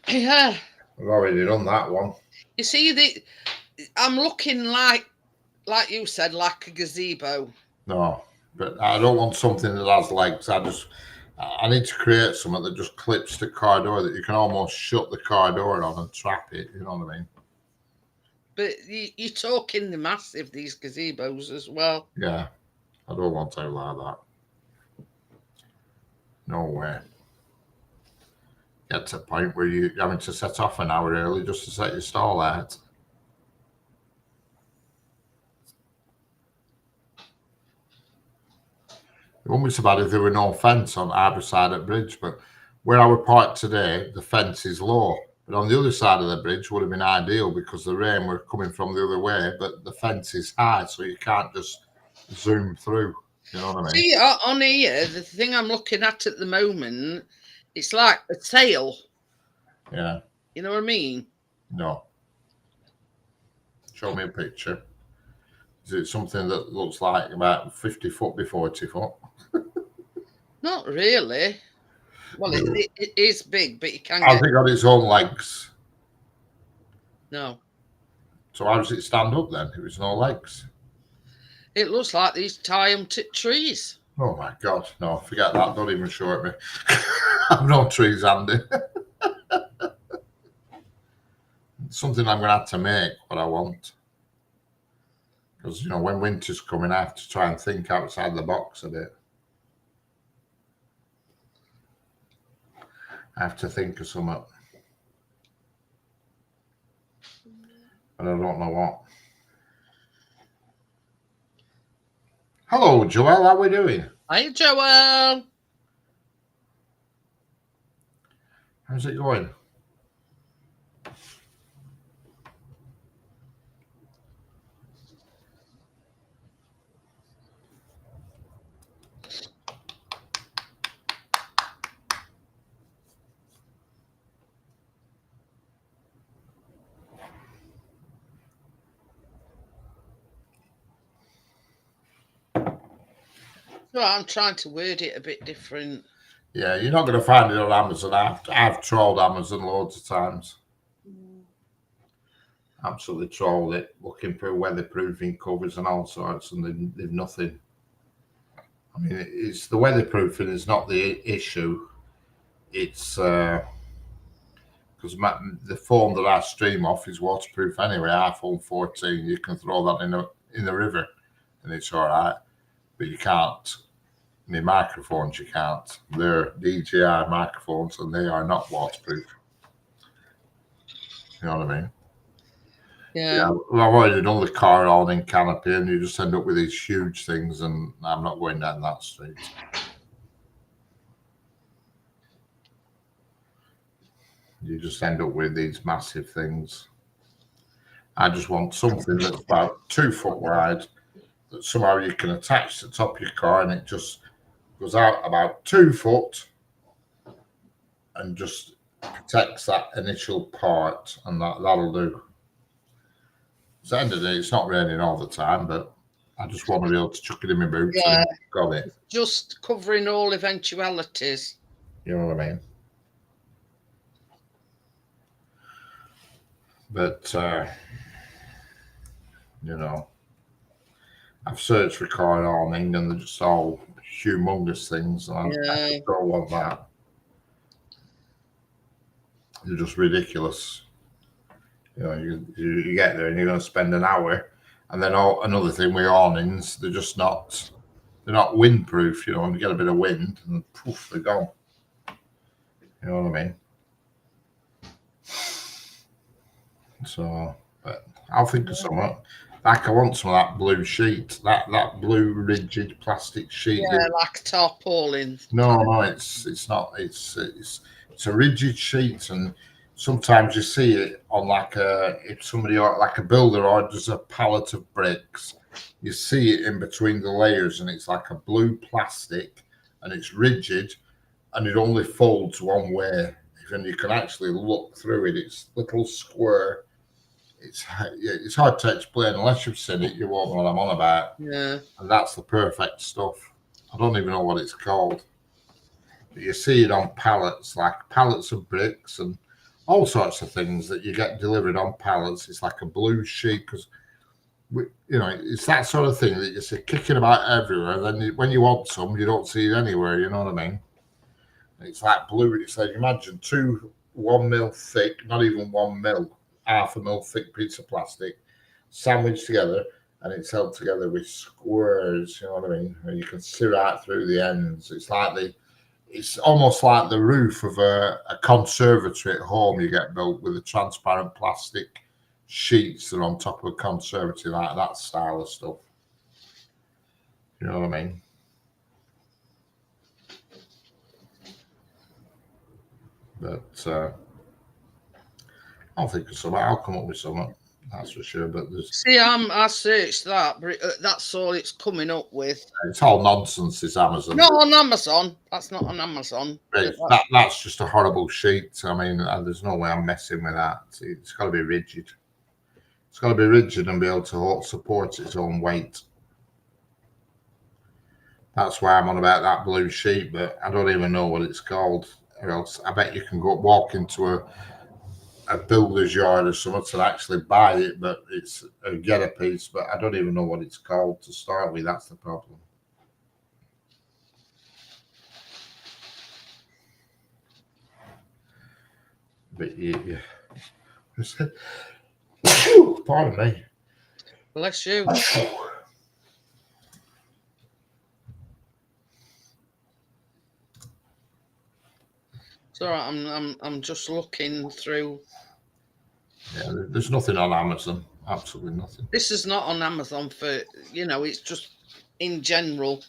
Yeah. I've already done that one. You see, I'm looking like you said, like a gazebo. No, but I don't want something that has legs. I need to create something that just clips the car door that you can almost shut the car door on and trap it. You know what I mean? But you're talking the massive, these gazebos as well. Yeah, I don't want to like that. No way. Get to a point where you're having to set off an hour early just to set your stall out. It wouldn't be so bad if there were no fence on either side of the bridge, but where I were parked today, the fence is low. But on the other side of the bridge would have been ideal because the rain were coming from the other way, but the fence is high, so you can't just zoom through. You know what I mean? See, on here, the thing I'm looking at the moment, it's like a tail. Yeah. You know what I mean? No. Show me a picture. Is it something that looks like about 50 foot by 40 foot? Not really. Well, it is big, but you can't Has get... it got its own legs? No. So how does it stand up then if it's no legs? It looks like these tie them to trees. Oh my God, no, forget that. Don't even show it me. I've no trees handy. Something I'm going to have to make what I want. Because, you know, when winter's coming, I have to try and think outside the box a bit. I have to think of something. But I don't know what. Hello, Joel. How are we doing? Hi, Joel. How's it going? So I'm trying to word it a bit different. Yeah, you're not going to find it on Amazon. I've trolled Amazon loads of times. Absolutely trolled it, looking for weatherproofing covers and all sorts, and they've nothing. I mean, it's the weatherproofing is not the issue. It's because the foam that I stream off is waterproof anyway. iPhone 14, you can throw that in the river, and it's all right. But you can't. My microphones, you can't. They're DJI microphones, and they are not waterproof. You know what I mean? Yeah. Well, I've already done the car awning canopy, and you just end up with these huge things, and I'm not going down that street. You just end up with these massive things. I just want something that's about 2 foot wide, that somehow you can attach to the top of your car, and it just goes out about 2 foot and just protects that initial part, and that'll do. At the end of the day, it's not raining all the time, but I just want to be able to chuck it in my boots and got it. Just covering all eventualities. You know what I mean? But, you know, I've searched for coin awning and they're just all humongous things. And Yeah. I don't want that. They're just ridiculous. You know, you get there and you're going to spend an hour, and then another thing with awnings, they're just not. They're not windproof. You know, when you get a bit of wind, and poof, they're gone. You know what I mean? So, but I'll think of something. Like I want some of that blue sheet, that blue rigid plastic sheet. Yeah, like tarpaulin. No, it's not. It's a rigid sheet, and sometimes you see it on if somebody like a builder orders a pallet of bricks, you see it in between the layers, and it's like a blue plastic, and it's rigid, and it only folds one way, and you can actually look through it. It's little square. It's hard to explain unless you've seen it. You won't know what I'm on about. Yeah. And that's the perfect stuff. I don't even know what it's called. But you see it on pallets, like pallets of bricks and all sorts of things that you get delivered on pallets. It's like a blue sheet because, it's that sort of thing that you see kicking about everywhere. Then when you want some, you don't see it anywhere. You know what I mean? It's like blue. It's like, imagine 2 1 mil thick, not even 1 mil, half a mil thick piece of plastic sandwiched together, and it's held together with squares. You know what I mean? And you can see right through the ends. It's almost like the roof of a conservatory at home you get built with the transparent plastic sheets that are on top of a conservatory, like that style of stuff. You know what I mean? But I'll think of something. I'll come up with something. That's for sure. But see, I searched that, but that's all it's coming up with. It's all nonsense. It's Amazon. Not on Amazon. That's not on Amazon. Right. That's just a horrible sheet. I mean, there's no way I'm messing with that. It's got to be rigid. It's got to be rigid and be able to support its own weight. That's why I'm on about that blue sheet, but I don't even know what it's called. Or else I bet you can go walk into a builder's yard or something to actually buy it, but it's get a piece. But I don't even know what it's called to start with. That's the problem. But yeah. Pardon me. Bless you. It's all right. I'm just looking through. Yeah, there's nothing on Amazon. Absolutely nothing. This is not on Amazon for, it's just in general.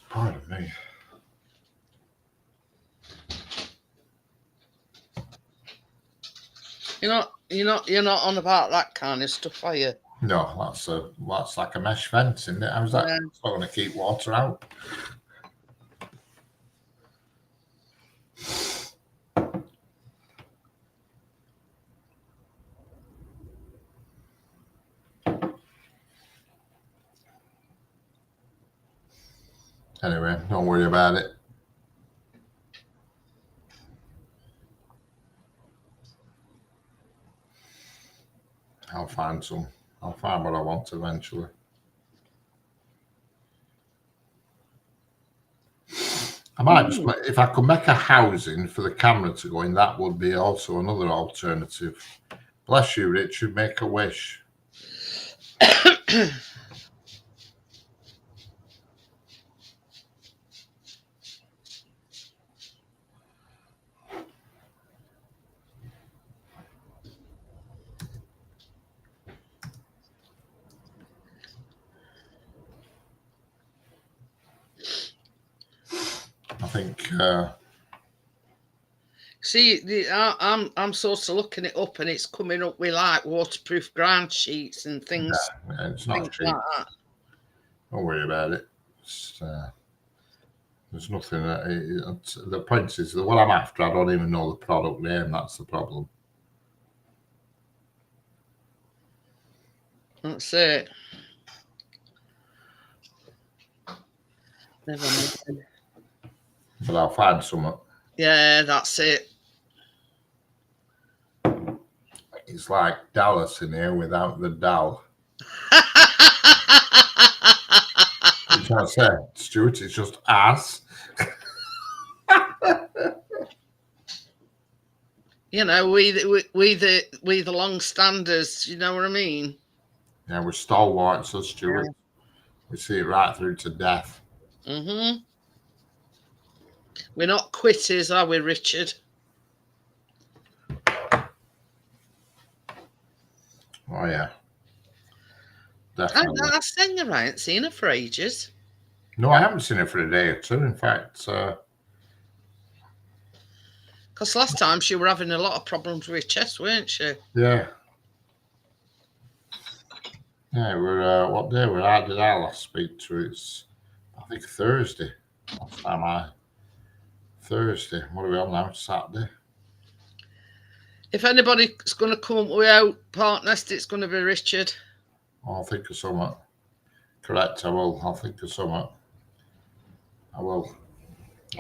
Pardon me. You're not on about that kind of stuff, are you? No, that's like a mesh fence, isn't it? How's that? Yeah. It's not going to keep water out. Anyway, don't worry about it. I'll find some. I'll find what I want eventually. I might just, if I could make a housing for the camera to go in, that would be also another alternative. Bless you, Richard. Make a wish. I think. See, I'm sort of looking it up, and it's coming up with like waterproof ground sheets and things. Yeah, it's not cheap. Like that. Don't worry about it. There's nothing. The point is, the what I'm after, I don't even know the product name. That's the problem. That's it. Never mind. But I'll find some. Yeah, that's it. It's like Dallas in here without the Dal. You can't say, Stuart, it's just ass. You know, we the long standers. You know what I mean? Yeah, we're stalwarts, so Stuart. We see it right through to death. Mm-hmm. We're not quitters, are we, Richard? Oh yeah, I definitely. sang her. I ain't seen her for ages. No, I haven't seen it for a day or two. In fact, Because last time she were having a lot of problems with her chest, weren't she? yeah. Yeah, we're what day did I last speak to? It's I think Thursday. Last time Thursday. What are we on now? Saturday. If anybody's going to come without partners, it's going to be Richard. I'll think of something. Correct, I will. I'll think of something. I will.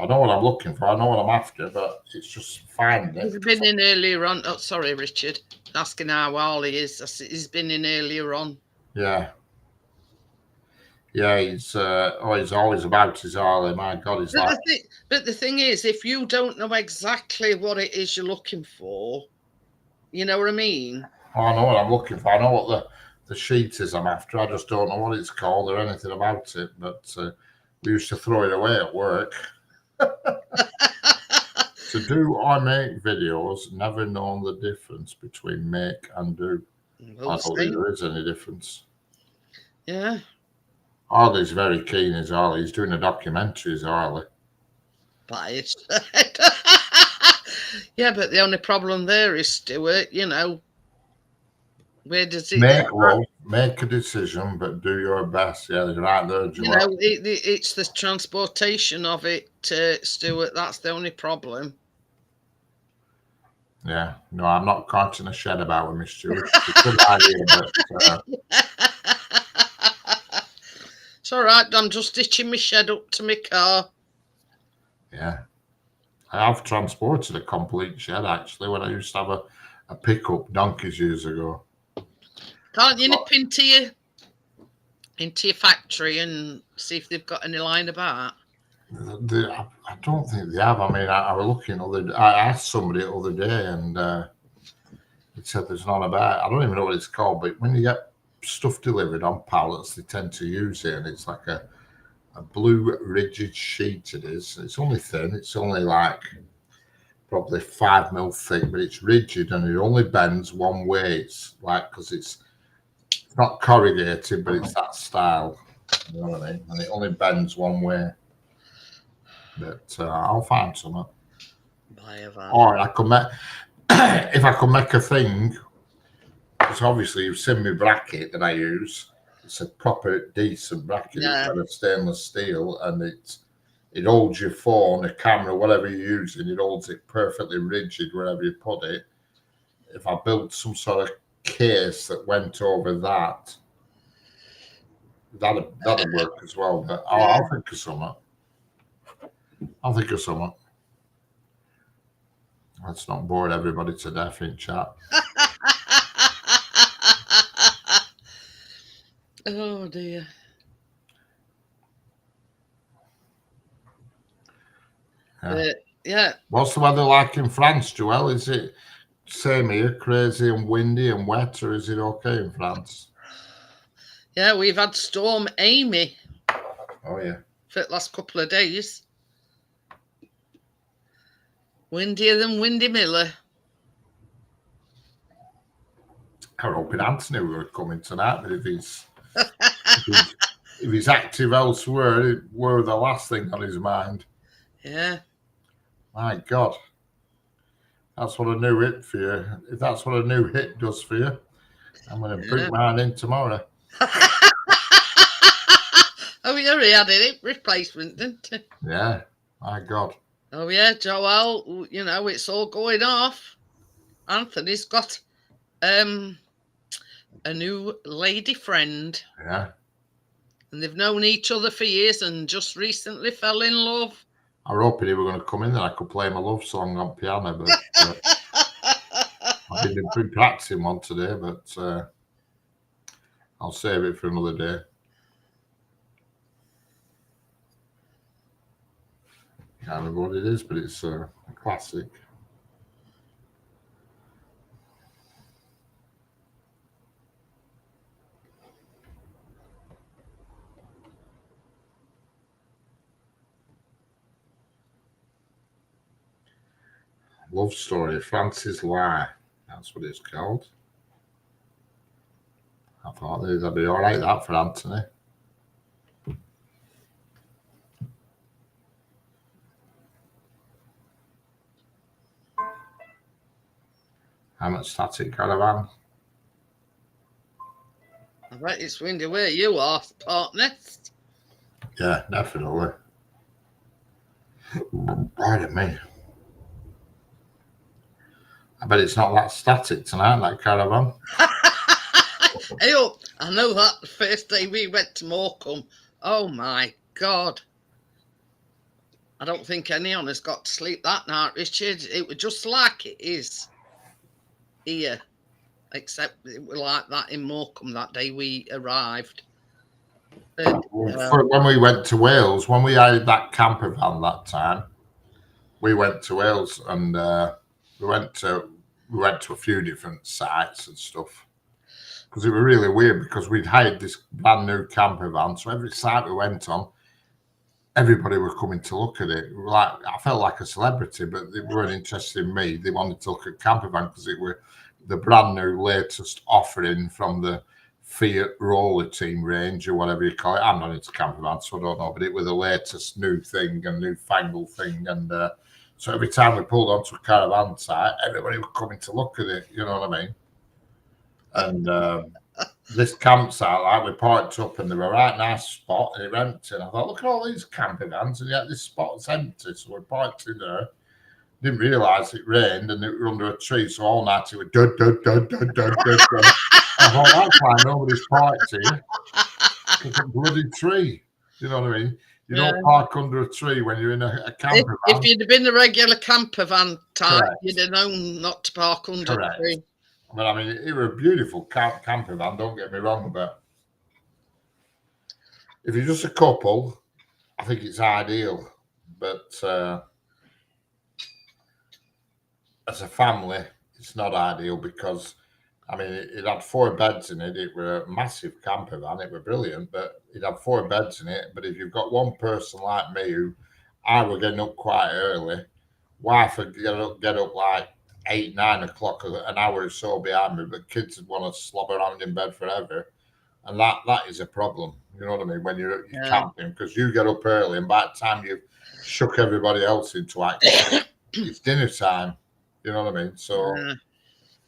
I know what I'm looking for. I know what I'm after, but it's just finding it. He's been in earlier on. Oh, sorry, Richard. Asking how Harley is. He's been in earlier on. Yeah. Yeah, he's always about his Harley. My God, he's like. But the thing is, if you don't know exactly what it is you're looking for, you know what I mean? Oh, I know what I'm looking for. I know what the sheet is I'm after. I just don't know what it's called or anything about it. But we used to throw it away at work. To do or make videos, never known the difference between make and do. Well, I don't think there is any difference. Yeah. Harley's very keen, is Harley. He's doing a documentary, is Harley. Biased. Yeah, but the only problem there is, Stuart, you know, where does it make a decision, but do your best. Yeah, they're right there. You know, it's the transportation of it, Stuart. That's the only problem. Yeah, no, I'm not crunching a shed about with me, Stuart. It's a good idea, but it's all right. I'm just stitching my shed up to my car. Yeah, I have transported a complete shed actually when I used to have a pickup donkeys years ago. Can't you nip into your factory and see if they've got any line about? I don't think they have. I mean, I was looking I asked somebody the other day, and it said there's none about. I don't even know what it's called, but when you get stuff delivered on pallets, they tend to use it, and it's like a blue rigid sheet. It is. It's only thin. It's only like probably 5 mil thick, but it's rigid and it only bends one way. It's like because it's not corrugated, but it's that style. You know what I mean? And it only bends one way. But I'll find something. Or I could make if I could make a thing. Because obviously you've seen my bracket that I use. It's a proper decent bracket. Yeah. It's kind of stainless steel, and it holds your phone, a camera, whatever you're using. It holds it perfectly rigid wherever you put it. If I built some sort of case that went over that, that'd work as well. But I'll think of something. Let's not bore everybody to death in chat. Oh dear. Yeah. What's the weather like in France, Joel? Is it same here, crazy and windy and wet, or is it okay in France? Yeah, we've had Storm Amy. Oh yeah. For the last couple of days. Windier than Windy Miller. I was hoping Anthony were coming tonight, but if he's active elsewhere, it were the last thing on his mind. Yeah. My God. That's what a new hit for you. If that's what a new hit does for you, I'm going to bring mine in tomorrow. Oh, we already had a replacement, didn't we? Yeah. My God. Oh, yeah, Joel, you know, it's all going off. Anthony's got a new lady friend. Yeah. And they've known each other for years and just recently fell in love. I was hoping he were going to come in and I could play him a love song on piano, but I've been practicing one today, but I'll save it for another day. Can't remember what it is, but it's a classic. Love Story, Francis Lie. That's what it's called. I thought that'd be all right, that for Anthony. I'm at Static Caravan. I bet it's windy where you are, Partnest. Yeah, definitely. Pardon me. I bet it's not that static tonight, that caravan. Hey, oh, I know that the first day we went to Morecambe. Oh my God. I don't think any of us got to sleep that night, Richard. It was just like it is here, except it was like that in Morecambe that day we arrived. When we went to Wales, when we had that camper van that time, we went to Wales and we went to a few different sites and stuff. Because it was really weird because we'd hired this brand new camper van. So every site we went on, everybody were coming to look at it. Like I felt like a celebrity, but they weren't interested in me. They wanted to look at camper van because it were the brand new latest offering from the Fiat Roller Team range or whatever you call it. I'm not into camper vans, so I don't know, but it was the latest new thing and newfangled thing. And so every time we pulled onto a caravan site, everybody was coming to look at it. You know what I mean? And this campsite, like we parked up, and there were a right nice spot, and it was empty. And I thought, look at all these camper vans, and yet this spot's empty. So we parked in there. Didn't realise it rained, and it was under a tree. So all night it was dud dud dud dud dud dud. I thought, that's why nobody's parked here. It's a bloody tree. You know what I mean? You don't park under a tree when you're in a camper van. If you'd have been a regular camper van type, Correct. you'd have known not to park under a tree. But I mean, it was a beautiful camper van, don't get me wrong, but if you're just a couple, I think it's ideal. But as a family, it's not ideal because, I mean, it had 4 beds in it. It was a massive camper van. It was brilliant, but it had 4 beds in it. But if you've got one person like me, who I was getting up quite early, wife would get up like 8, 9 o'clock, an hour or so behind me, but kids would want to slob around in bed forever. And that is a problem. You know what I mean? When you're camping, because you get up early, and by the time you've shook everybody else into action, it's dinner time. You know what I mean? So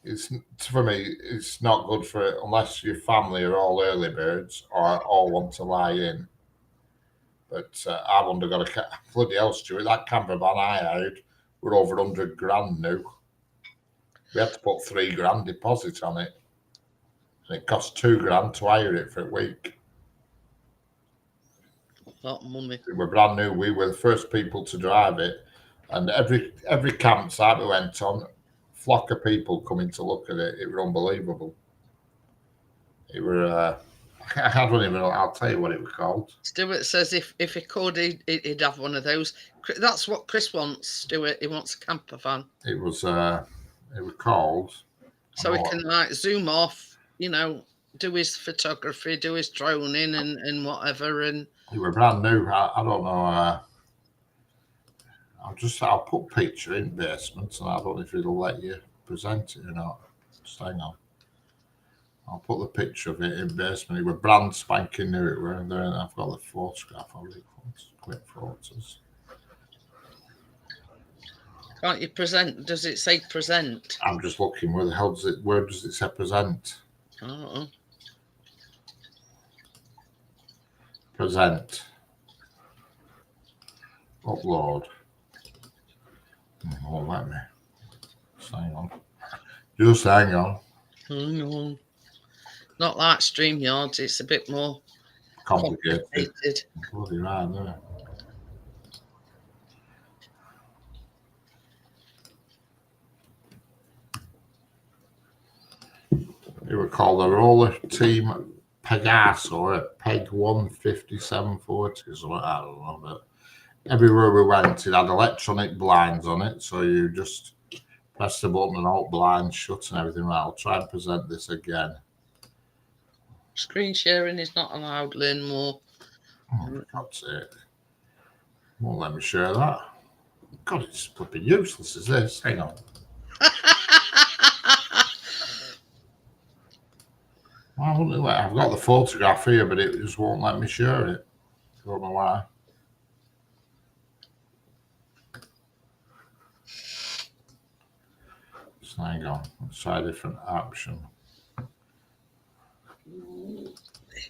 it's, for me, it's not good for it unless your family are all early birds or all want to lie in. But I wonder, got a bloody hell, Stuart. That camper van I hired were over 100 grand new. We had to put 3 grand deposit on it, and it cost 2 grand to hire it for a week. That money. We were brand new. We were the first people to drive it, and every campsite we went on, flock of people coming to look at it. It was unbelievable. It were. I don't even know. I'll tell you what it was called. Stuart says if he could, he'd have one of those. That's what Chris wants, Stuart. He wants a camper van. It was called. So he can like zoom off, you know, do his photography, do his droning and whatever. And it was brand new. I don't know. I'll put picture in basement, and I don't know if it'll let you present it or not. Just hang on. I'll put the picture of it in basement. It was brand spanking new. It were there. I've got the photograph. I'll click photos. Can't you present? Does it say present? I'm just looking. Where the hell does it? Where does it say present? Oh. Present. Upload. Won't let me. Just hang on. Just hang on. Hang on. Not like StreamYards. It's a bit more Complicated. complicated. Bloody right there. It was called the Roller Team Pegaso at Peg 15740 or something. I don't know, but everywhere we went, it had electronic blinds on it, so you just press the button and all blinds shut and everything. Right, I'll try and present this again. Screen sharing is not allowed, Lynn Moore. Oh, that's it. Won't let me share that. God, it's flipping useless, is this? Hang on. Why wouldn't it let? I've got the photograph here, but it just won't let me share it. Don't know why. So hang on. Let's try a different option. You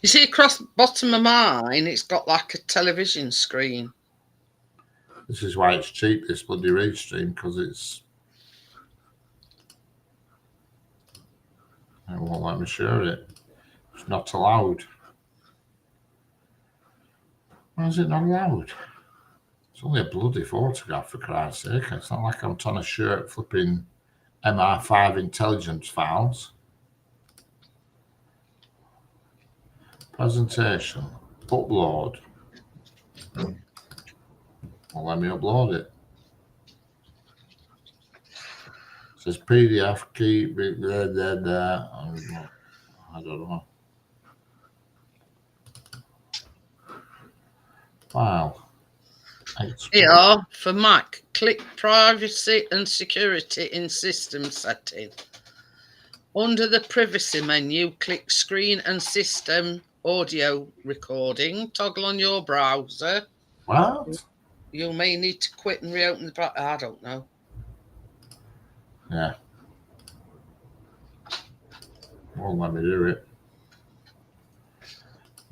see across the bottom of mine, it's got like a television screen. This is why it's cheap, this bloody Restream, because it won't let me share it. It's not allowed. Why is it not allowed? It's only a bloody photograph, for Christ's sake. It's not like I'm trying to share flipping MR5 intelligence files. Presentation. Upload. Won't let me upload it. It says PDF key. I don't know. File. Here for Mac, click Privacy and Security in System Setting. Under the Privacy menu, click Screen and System Audio Recording. Toggle on your browser. What? You may need to quit and reopen the browser. I don't know. Yeah. Won't let me do it.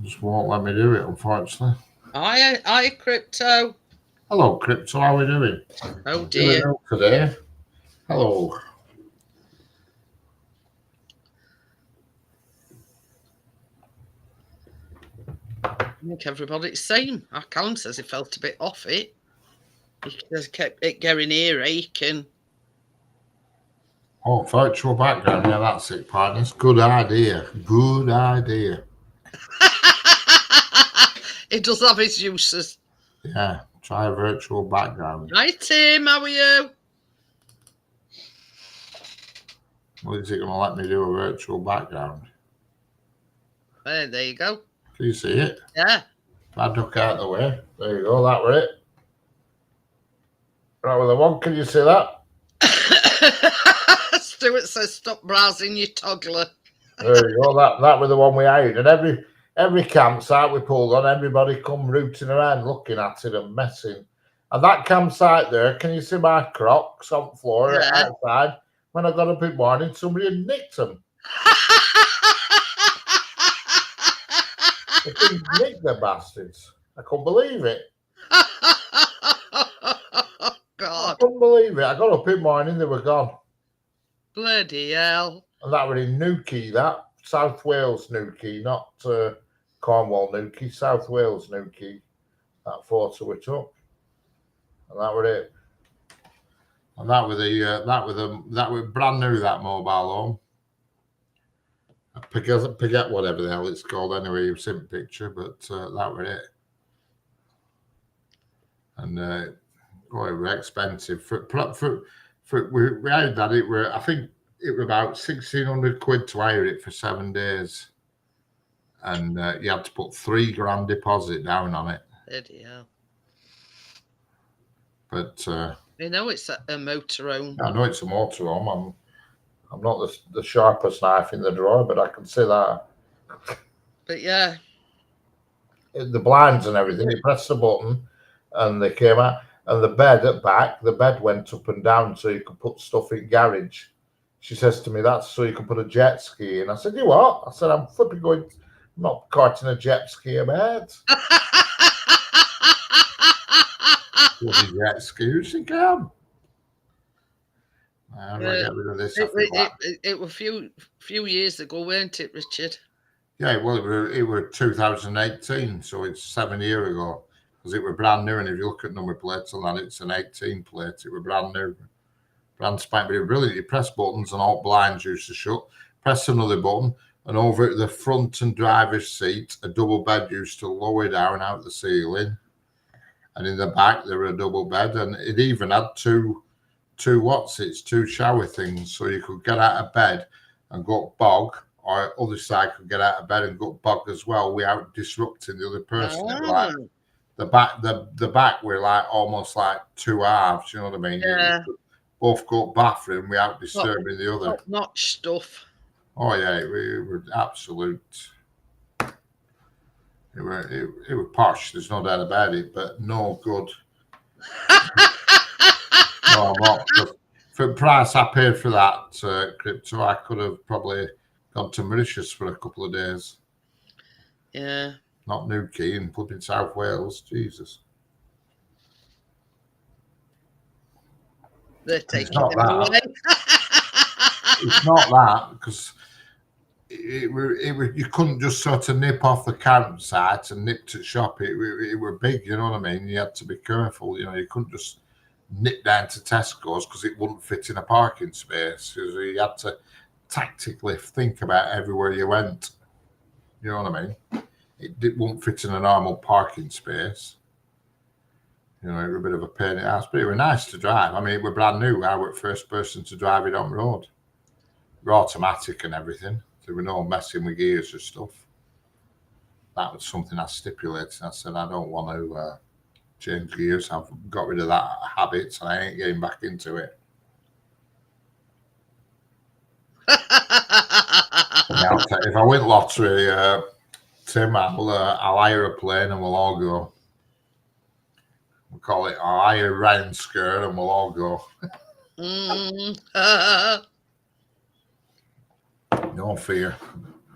Just won't let me do it, unfortunately. Hi, Crypto. Hello, Crypto. How are we doing? Oh dear. Today. Hello. I think everybody's the same. Our Callum says he felt a bit off it. He just kept it getting earache and. Oh, virtual background. Yeah, that's it, partners. Good idea. Good idea. It does have its uses. Yeah, try a virtual background. Hi, Tim. How are you? Well, is it going to let me do a virtual background? There you go. Can you see it? Yeah. If I duck out of the way. There you go. That were it. Right with the one. Can you see that? Stuart says, "Stop browsing your toggler." There you go. That was the one we hired. And every campsite we pulled on, everybody come rooting around looking at it and messing. And that campsite there, can you see my Crocs on the floor outside? When I got up in the morning, somebody had nicked them. They couldn't nick the bastards. I couldn't believe it. God. I couldn't believe it. I got up in the morning, they were gone. Bloody hell. And that were in Newquay, that South Wales Newquay, not Cornwall Newquay, South Wales Newquay. That photo we took. And that were it. And that was that was brand new, that mobile home. I forget whatever the hell it's called anyway. You've seen the picture, but that were it. And it were expensive. We hired that. It were, I think it was about 1,600 quid to hire it for 7 days, and you had to put $3 grand deposit down on it. Bloody hell. But you know it's a motorhome. I know it's a motorhome. I'm not the sharpest knife in the drawer, but I can see that. But yeah, The blinds and everything. You press the button, and they came out. And the bed at back, the bed went up and down so you could put stuff in garage. She says to me, "That's so you can put a jet ski in." I said, "You what?" I said, "I'm flipping going. I'm not carting a jet ski in my head." Bloody jet ski. Who should come? I'm gonna get rid of this. It was a few years ago, weren't it, Richard? Yeah, well, it were 2018, so it's 7 years ago. Because it were brand new, and if you look at number plates on that, it's an 18 plate. It were brand new, brand spanking. But it was brilliant. You press buttons and all blinds used to shut. press another button, and over at the front and driver's seat, a double bed used to lower down out the ceiling. And in the back, there were a double bed, and it even had two shower things, so you could get out of bed and go up bog, or other side could get out of bed and go up bog as well without disrupting the other person. It was like the back were like almost like two halves, you know what I mean? Yeah. Both go up bathroom without disturbing the other. Top-notch stuff. Oh yeah, it were absolute. It were posh. There's no doubt about it, but no good. No, not for the price I paid for that crypto. I could have probably gone to Mauritius for a couple of days. Yeah. Not Newquay in flipping South Wales. Jesus. They're taking not them that. away. It's not that, because it were you couldn't just sort of nip off the campsite and nip to shop. It were big, you know what I mean? You had to be careful. You know, you couldn't just nip down to Tesco's because it wouldn't fit in a parking space. So you had to tactically think about everywhere you went. You know what I mean? It wouldn't fit in a normal parking space. You know, it was a bit of a pain in the ass, but it was nice to drive. I mean, it was brand new. I was the first person to drive it on the road. It was automatic and everything. There were no messing with gears or stuff. That was something I stipulated. I said, I don't want to change gears. I've got rid of that habit, and I ain't getting back into it. Now, if I win lottery, Tim, I'll hire a plane and we'll all go. We'll call it I'll hire round skirt and we'll all go. No fear.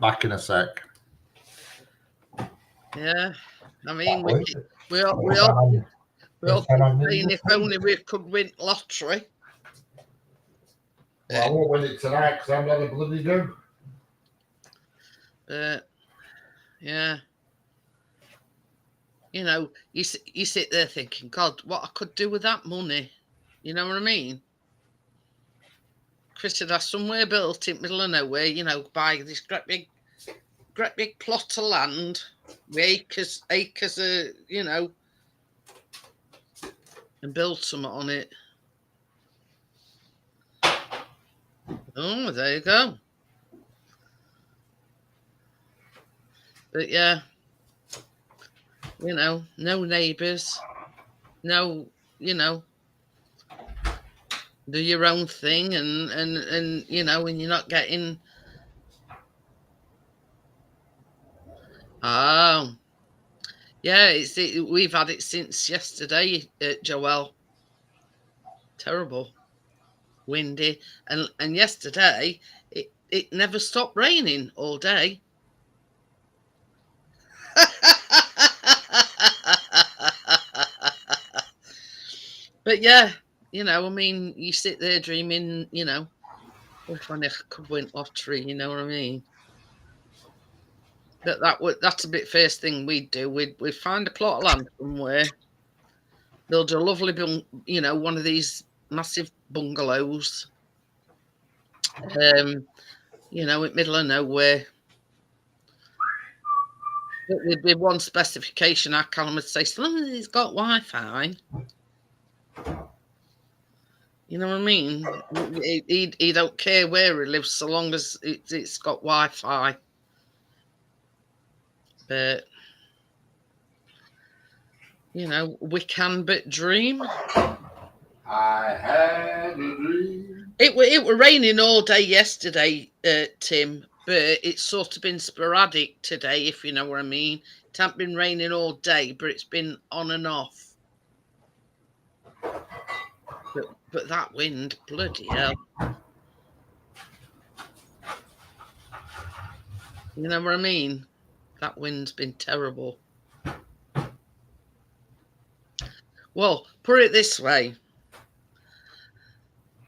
Back in a sec. Yeah. I mean, we all saying if only we could win lottery. Well, I won't win it tonight because I'm not a bloody do. Yeah. You know, you sit there thinking, God, what I could do with that money. You know what I mean? Chris had somewhere built in the middle of nowhere, you know, buy this great big plot of land with acres of, you know, and build something on it. Oh, there you go. But yeah, you know, no neighbours, no, you know, do your own thing, and you know, and you're not getting. Oh, yeah, we've had it since yesterday, Joelle. Terrible, windy, and yesterday it never stopped raining all day. But yeah, you know, I mean, you sit there dreaming, you know, if I could win lottery, you know what I mean? That's a bit first thing we'd do. We'd find a plot of land somewhere, build a lovely, you know, one of these massive bungalows, you know, in the middle of nowhere. With one specification, our Callum would say, so long as it's got Wi-Fi. You know what I mean? He don't care where he lives, so long as it's got Wi-Fi. But you know, we can but dream. I had a dream. It were raining all day yesterday, Tim, but it's sort of been sporadic today, if you know what I mean. It hasn't been raining all day, but it's been on and off. But that wind, bloody hell. You know what I mean? That wind's been terrible. Well, put it this way.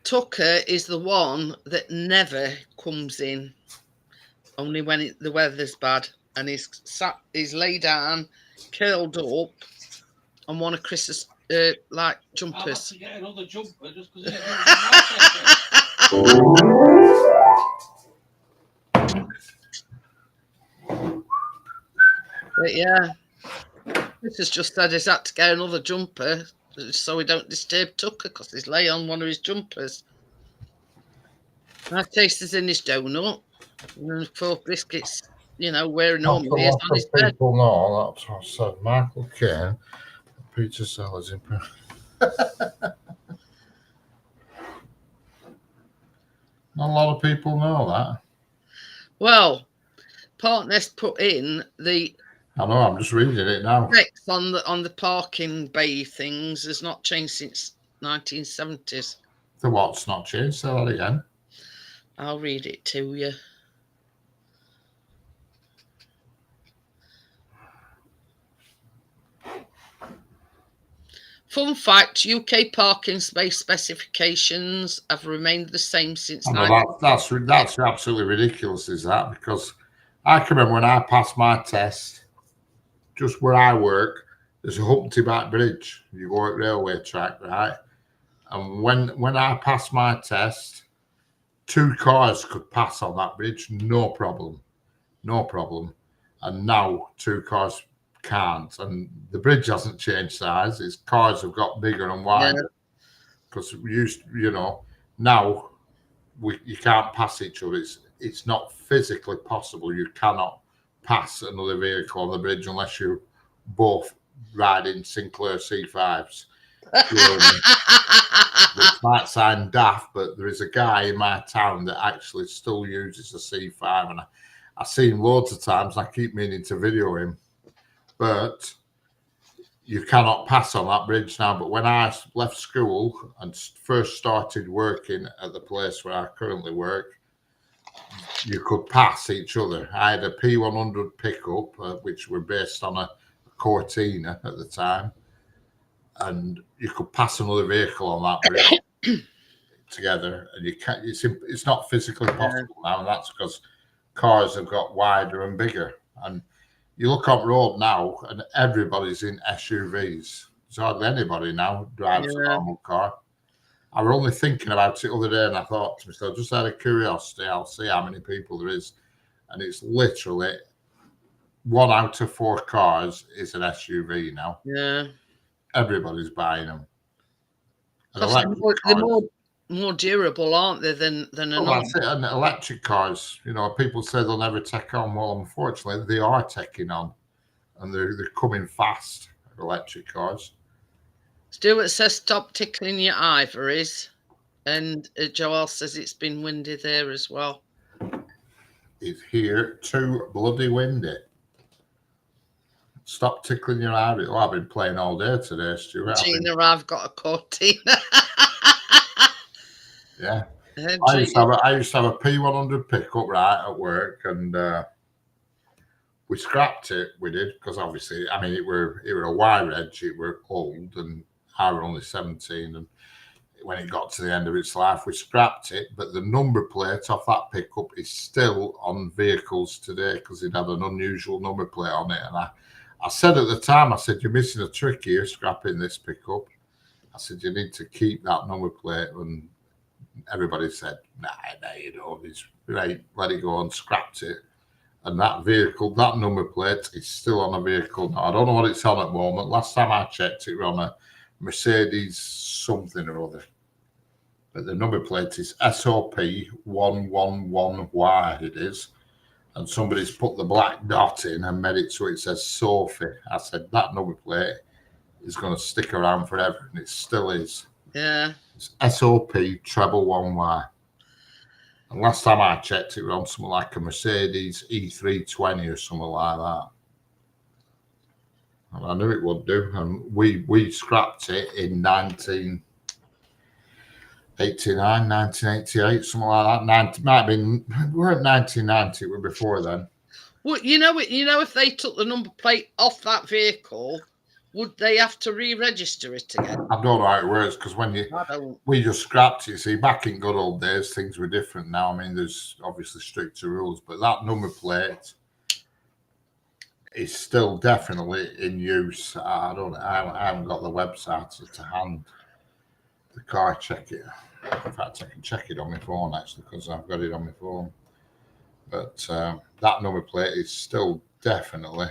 Tucker is the one that never comes in. Only when the weather's bad. And he's laid down, curled up on one of Chris's like jumpers. I'll have to get another jumper just because But yeah, this has just said he's had to get another jumper so we don't disturb Tucker because he's lay on one of his jumpers. I've tasted in his donut and 4 biscuits, you know, where he normally is on his bed. People know that's what I said. Michael Caine, pizza salads in. Not a lot of people know that. Well, Partners put in the I know. I'm just reading it now. text on the parking bay things has not changed since 1970s. The what's not changed? Say that again. I'll read it to you. Fun fact: UK parking space specifications have remained the same since. That's absolutely ridiculous, is that? Because I can remember when I passed my test, just where I work, there's a Humpty Back Bridge. You go at railway track, right? And when I passed my test, 2 cars could pass on that bridge, no problem. And now 2 cars can't, and the bridge hasn't changed size. Its cars have got bigger and wider because we used, now you can't pass each other. It's not physically possible. You cannot pass another vehicle on the bridge unless you both ride in Sinclair C5s. Which might sound daft, but there is a guy in my town that actually still uses a C5, and I've seen him loads of times. I keep meaning to video him, but you cannot pass on that bridge now. But when I left school and first started working at the place where I currently work, you could pass each other. I had a P100 pickup, which were based on a Cortina at the time, and you could pass another vehicle on that bridge together, and you can't. It's not physically possible now, and that's because cars have got wider and bigger. And you look on road now, and everybody's in SUVs. There's hardly anybody now drives a normal car. I was only thinking about it the other day, and I thought to myself, just out of curiosity, I'll see how many people there is, and it's literally 1 out of 4 cars is an SUV now. Yeah. Everybody's buying them. They're more durable, aren't they, than a that's it. And electric cars, people say they'll never take on. Well, unfortunately, they are taking on, and they're coming fast. Electric cars. Stuart says stop tickling your ivories, and Joel says it's been windy there as well. It's here too bloody windy. Stop tickling your ivory. Oh, I've been playing all day today, Stuart. Gina, I've got a Cortina. Yeah. I used to have a P100 pickup right at work, and we scrapped it. We did, because obviously, it were a wire edge. It were old, and I were only 17. And when it got to the end of its life, we scrapped it. But the number plate off that pickup is still on vehicles today because it had an unusual number plate on it. And I said at the time, I said, you're missing a trick here, scrapping this pickup. I said, you need to keep that number plate. And everybody said, nah, you don't. It's right, let it go, and scrapped it. And that vehicle, that number plate is still on a vehicle now. I don't know what it's on at the moment. Last time I checked, it was on a Mercedes something or other. But the number plate is SOP 111Y, it is. And somebody's put the black dot in and made it so it says Sophie. I said, that number plate is going to stick around forever, and it still is. Yeah. It's SOP 111Y. And last time I checked, it was on something like a Mercedes E320 or something like that. And I knew it would do. And we scrapped it in 1989, 1988, something like that. Might have been, we weren't 1990, we were before then. Well, if they took the number plate off that vehicle, would they have to re-register it again? I don't know how it works, because we just scrapped it. See, back in good old days, things were different now. There's obviously stricter rules, but that number plate is still definitely in use. I haven't got the website to hand. The car check it. In fact, I can check it on my phone actually, because I've got it on my phone. But that number plate is still definitely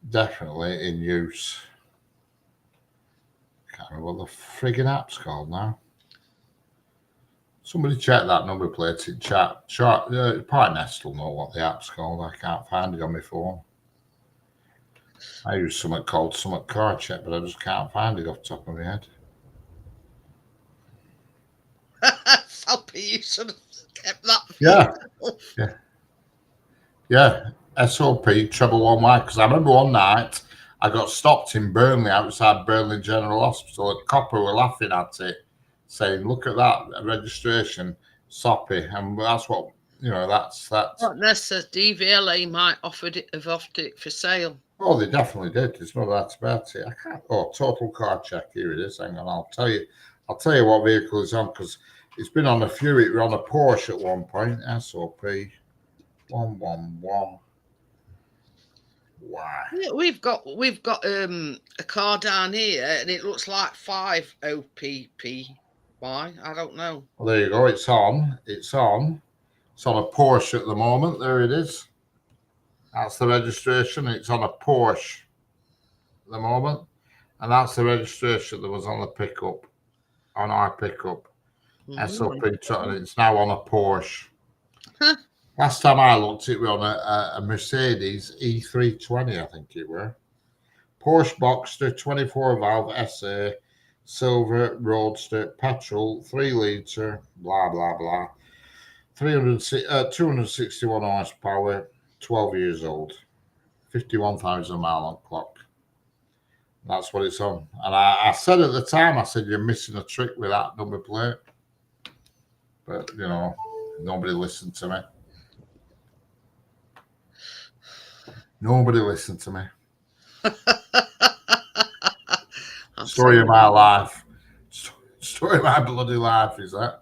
definitely in use. Can't remember what the frigging app's called now. Somebody check that number plate in chat. Probably Nest will know what the app's called. I can't find it on my phone. I use something called Car Check, but I just can't find it off the top of my head. Soppy, you should have kept that. Yeah. SOP treble 1Y, because I remember one night I got stopped in Burnley outside Burnley General Hospital. A copper were laughing at it, saying, "Look at that registration, Soppy," and that's what that's. What Ness says, DVLA might have offered it for sale. Oh, they definitely did. There's no doubt about it. I can't. Oh, Total Car Check. Here it is. Hang on, I'll tell you what vehicle it's on, because it's been on a few. It was on a Porsche at one point. SOP 111. Why? Yeah, we've got a car down here, and it looks like 5 OPPY. I don't know. Well, there you go. It's on a Porsche at the moment. There it is. That's the registration. It's on a Porsche at the moment, and that's the registration that was on the pickup, on our pickup. SOP, and it's now on a Porsche. Huh. Last time I looked, it was on a Mercedes E320, I think it were. Porsche Boxster, 24 valve SA, silver roadster, petrol, 3 litre, blah blah blah. 261 horsepower, 12 years old, 51,000 mile on clock. That's what it's on. And I said at the time, I said, "You're missing a trick with that number plate." But nobody listened to me. Nobody listened to me. Story of my life. Story of my bloody life is that.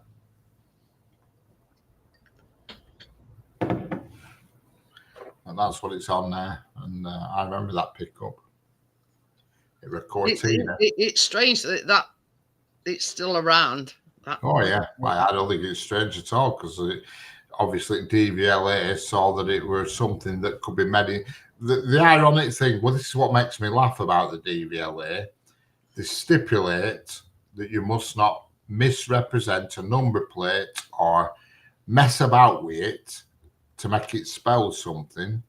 And that's what it's on there. And I remember that pickup. It was Cortina. It's strange that it's still around. Oh, yeah. I don't think it's strange at all, because obviously DVLA saw that it was something that could be made. The ironic thing, well, this is what makes me laugh about the DVLA. They stipulate that you must not misrepresent a number plate or mess about with it to make it spell something,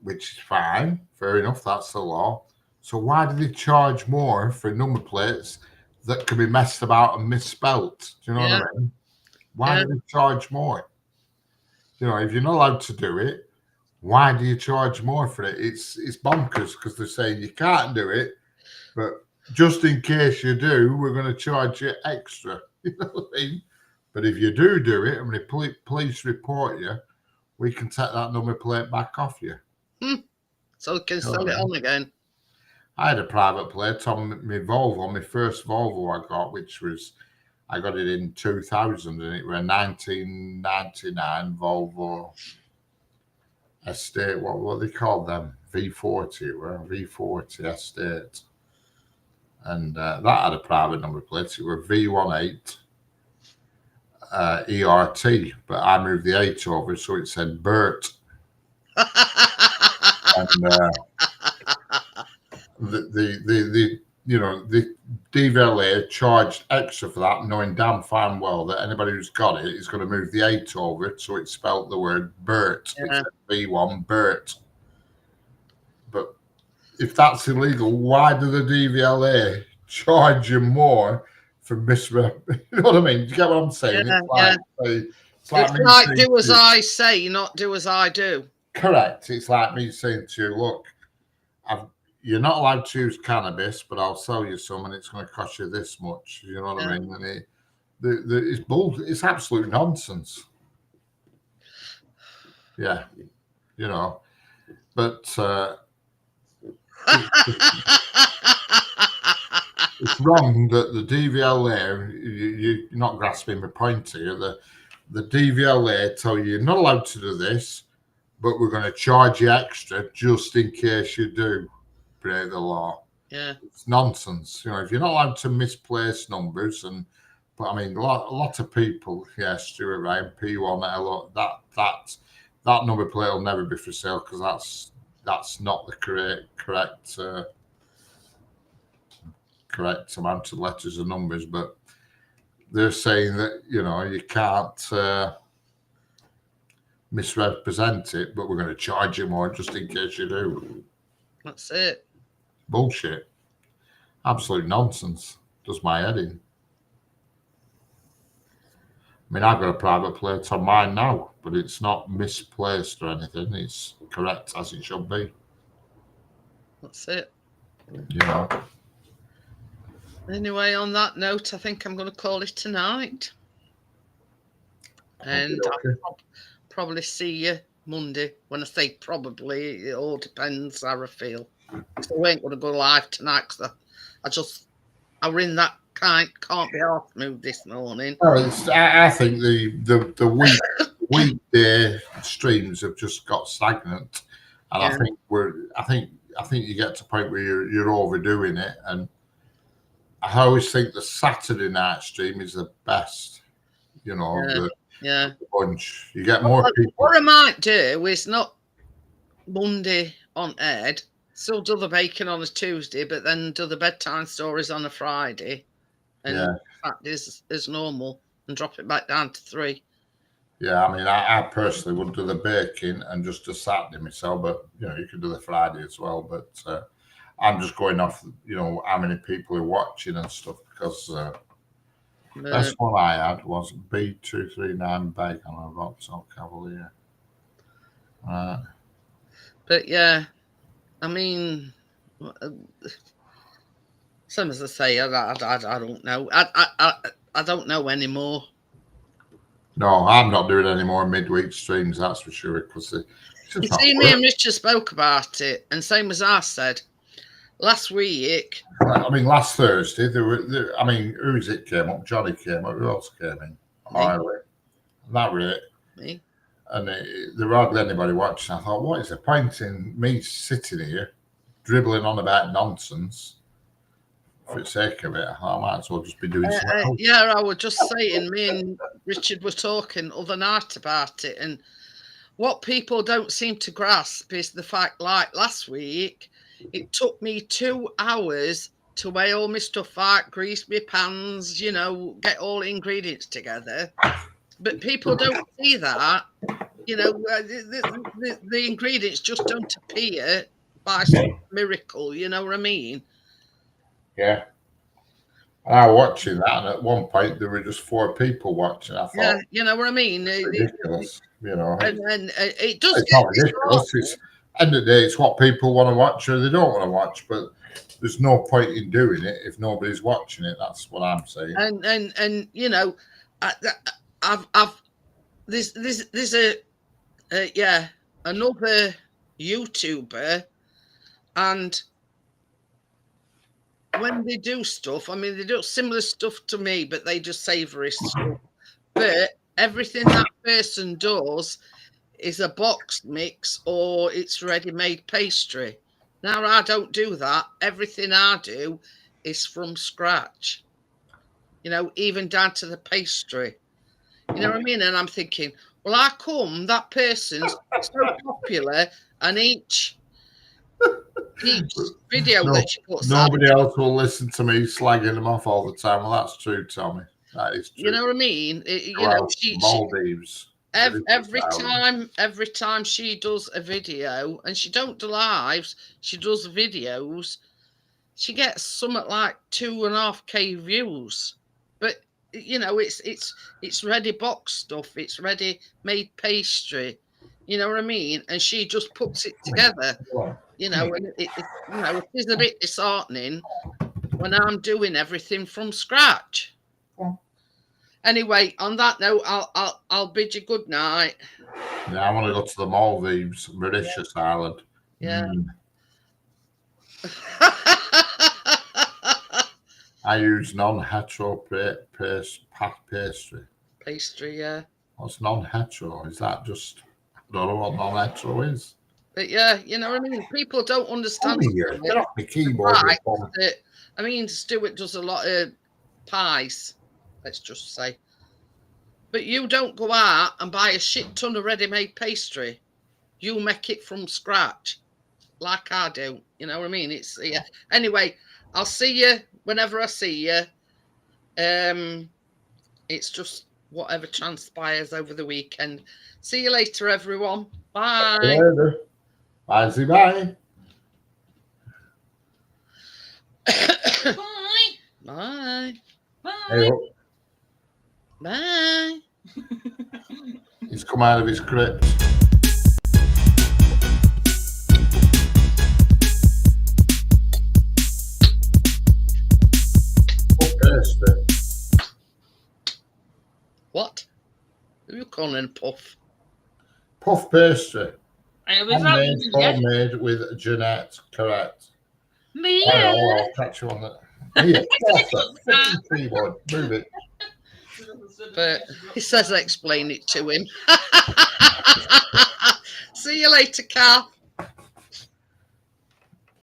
which is fine. Fair enough, that's the law. So why do they charge more for number plates that can be messed about and misspelt? Do you know what I mean? Why do they charge more? If you're not allowed to do it, why do you charge more for it? It's bonkers, because they're saying you can't do it, but just in case you do, we're going to charge you extra. You know what I mean? But if you do it, and the police report you, we can take that number plate back off you. So we can sell it on again. I had a private plate on my Volvo, my first Volvo I got, I got it in 2000, and it was a 1999 Volvo Estate. What they called them? V40, were V40 Estate. And that had a private number plate. It was V18 ERT, but I moved the 8 over, so it said Bert. And the DVLA charged extra for that, knowing damn fine well that anybody who's got it is going to move the 8 over it, so it spelt the word Bert. It said V1 Bert. But if that's illegal, why do the DVLA charge you more for misrep? You know what I mean? Do you get what I'm saying? It's like do as I say, not do as I do. Correct. It's like me saying to you, look, you're not allowed to use cannabis, but I'll sell you some, and it's going to cost you this much. You know what I mean? And it's bull. It's absolute nonsense. Yeah, but it's wrong that the DVLA. You're not grasping my point here. The DVLA tell you you're not allowed to do this, but we're going to charge you extra just in case you do break the law. Yeah, it's nonsense. If you're not allowed to misplace numbers, but I mean, a lot of people, Stuart Ryan, P1, that number plate will never be for sale, because that's not the correct amount of letters and numbers, but they're saying that you can't misrepresent it, but we're going to charge you more just in case you do. That's it. Bullshit. Absolute nonsense. Does my head in. I mean, I've got a private plate on mine now, but it's not misplaced or anything. It's correct as it should be. That's it. Anyway, on that note, I think I'm going to call it tonight. And I'll probably see you Monday. When I say probably, it all depends how I feel. So I ain't going to go live tonight because I were in that can't be off mood this morning. I think the weekday streams have just got stagnant, and I think you get to a point where you're overdoing it, and I always think the Saturday night stream is the best. The bunch. You get more people. What I might do is not Monday on Ed, still do the bacon on a Tuesday, but then do the bedtime stories on a Friday, and Saturdays as normal, and drop it back down to 3. Yeah, I mean, I personally would do the baking and just do Saturday myself, but you can do the Friday as well. But I'm just going off, how many people are watching and stuff, because best one I had was B239 Bacon on a Vauxhall Cavalier. But yeah, I mean, some as I say, I don't know. I don't know anymore. No, I'm not doing any more midweek streams, that's for sure. Because you see, me and Richard spoke about it, and same as I said last week. I mean, last Thursday, who is it came up? Johnny came up. Who else came in? That was it. Me. And there was hardly anybody watching. I thought, what is the point in me sitting here dribbling on about nonsense for the sake of it? I might as well just be doing something else. Yeah, I was just saying, me and Richard were talking other night about it, and what people don't seem to grasp is the fact, like last week, it took me 2 hours to weigh all my stuff out, grease my pans, get all the ingredients together. But people don't see that. The ingredients just don't appear by some miracle. You know what I mean? Yeah. I was watching that, and at one point there were just 4 people watching. I thought, yeah, you know what I mean? Ridiculous. And it does. It's not ridiculous. It's end of the day, it's what people want to watch or they don't want to watch. But there's no point in doing it if nobody's watching it. That's what I'm saying. And there's another YouTuber, and when they do stuff, I mean, they do similar stuff to me, but they just savoury stuff. But everything that person does is a boxed mix or it's ready-made pastry. Now, I don't do that. Everything I do is from scratch, even down to the pastry. You know what I mean? And I'm thinking, well, how come that person's so popular and each video that she puts nobody else will listen to me slagging them off all the time. Well, that's true, Tommy. That is true. You know what I mean? Maldives. Every time she does a video, and she don't do lives, she does videos, she gets something like 2.5K views. But it's ready box stuff, it's ready made pastry. You know what I mean? And she just puts it together. And it is a bit disheartening when I'm doing everything from scratch. Yeah. Anyway, on that note, I'll bid you good night. Yeah, I want to go to the Maldives, Mauritius Island. Yeah. I use non-hetero pastry. Pastry, yeah. What's non-hetero? Is that just... I don't know what non-hetero is. But yeah, you know what I mean? People don't understand. Get off the keyboard. Right. I mean, Stuart does a lot of pies, let's just say. But you don't go out and buy a shit ton of ready-made pastry. You make it from scratch. like I do. You know what I mean? It's yeah. Anyway, I'll see you whenever I see you. It's just whatever transpires over the weekend. See you later, everyone. Bye. Later. Bye. Bye. Bye. Bye. Bye. Hey, Bye. he's come out of his crypt. What? Who are you calling Puff? Puff pastry. It was Handmade, yeah. homemade with Jeanette, correct. Me. I'll catch you on that. Here, that's a freaking keyboard. Move it. But he says explain it to him. See you later, Carl.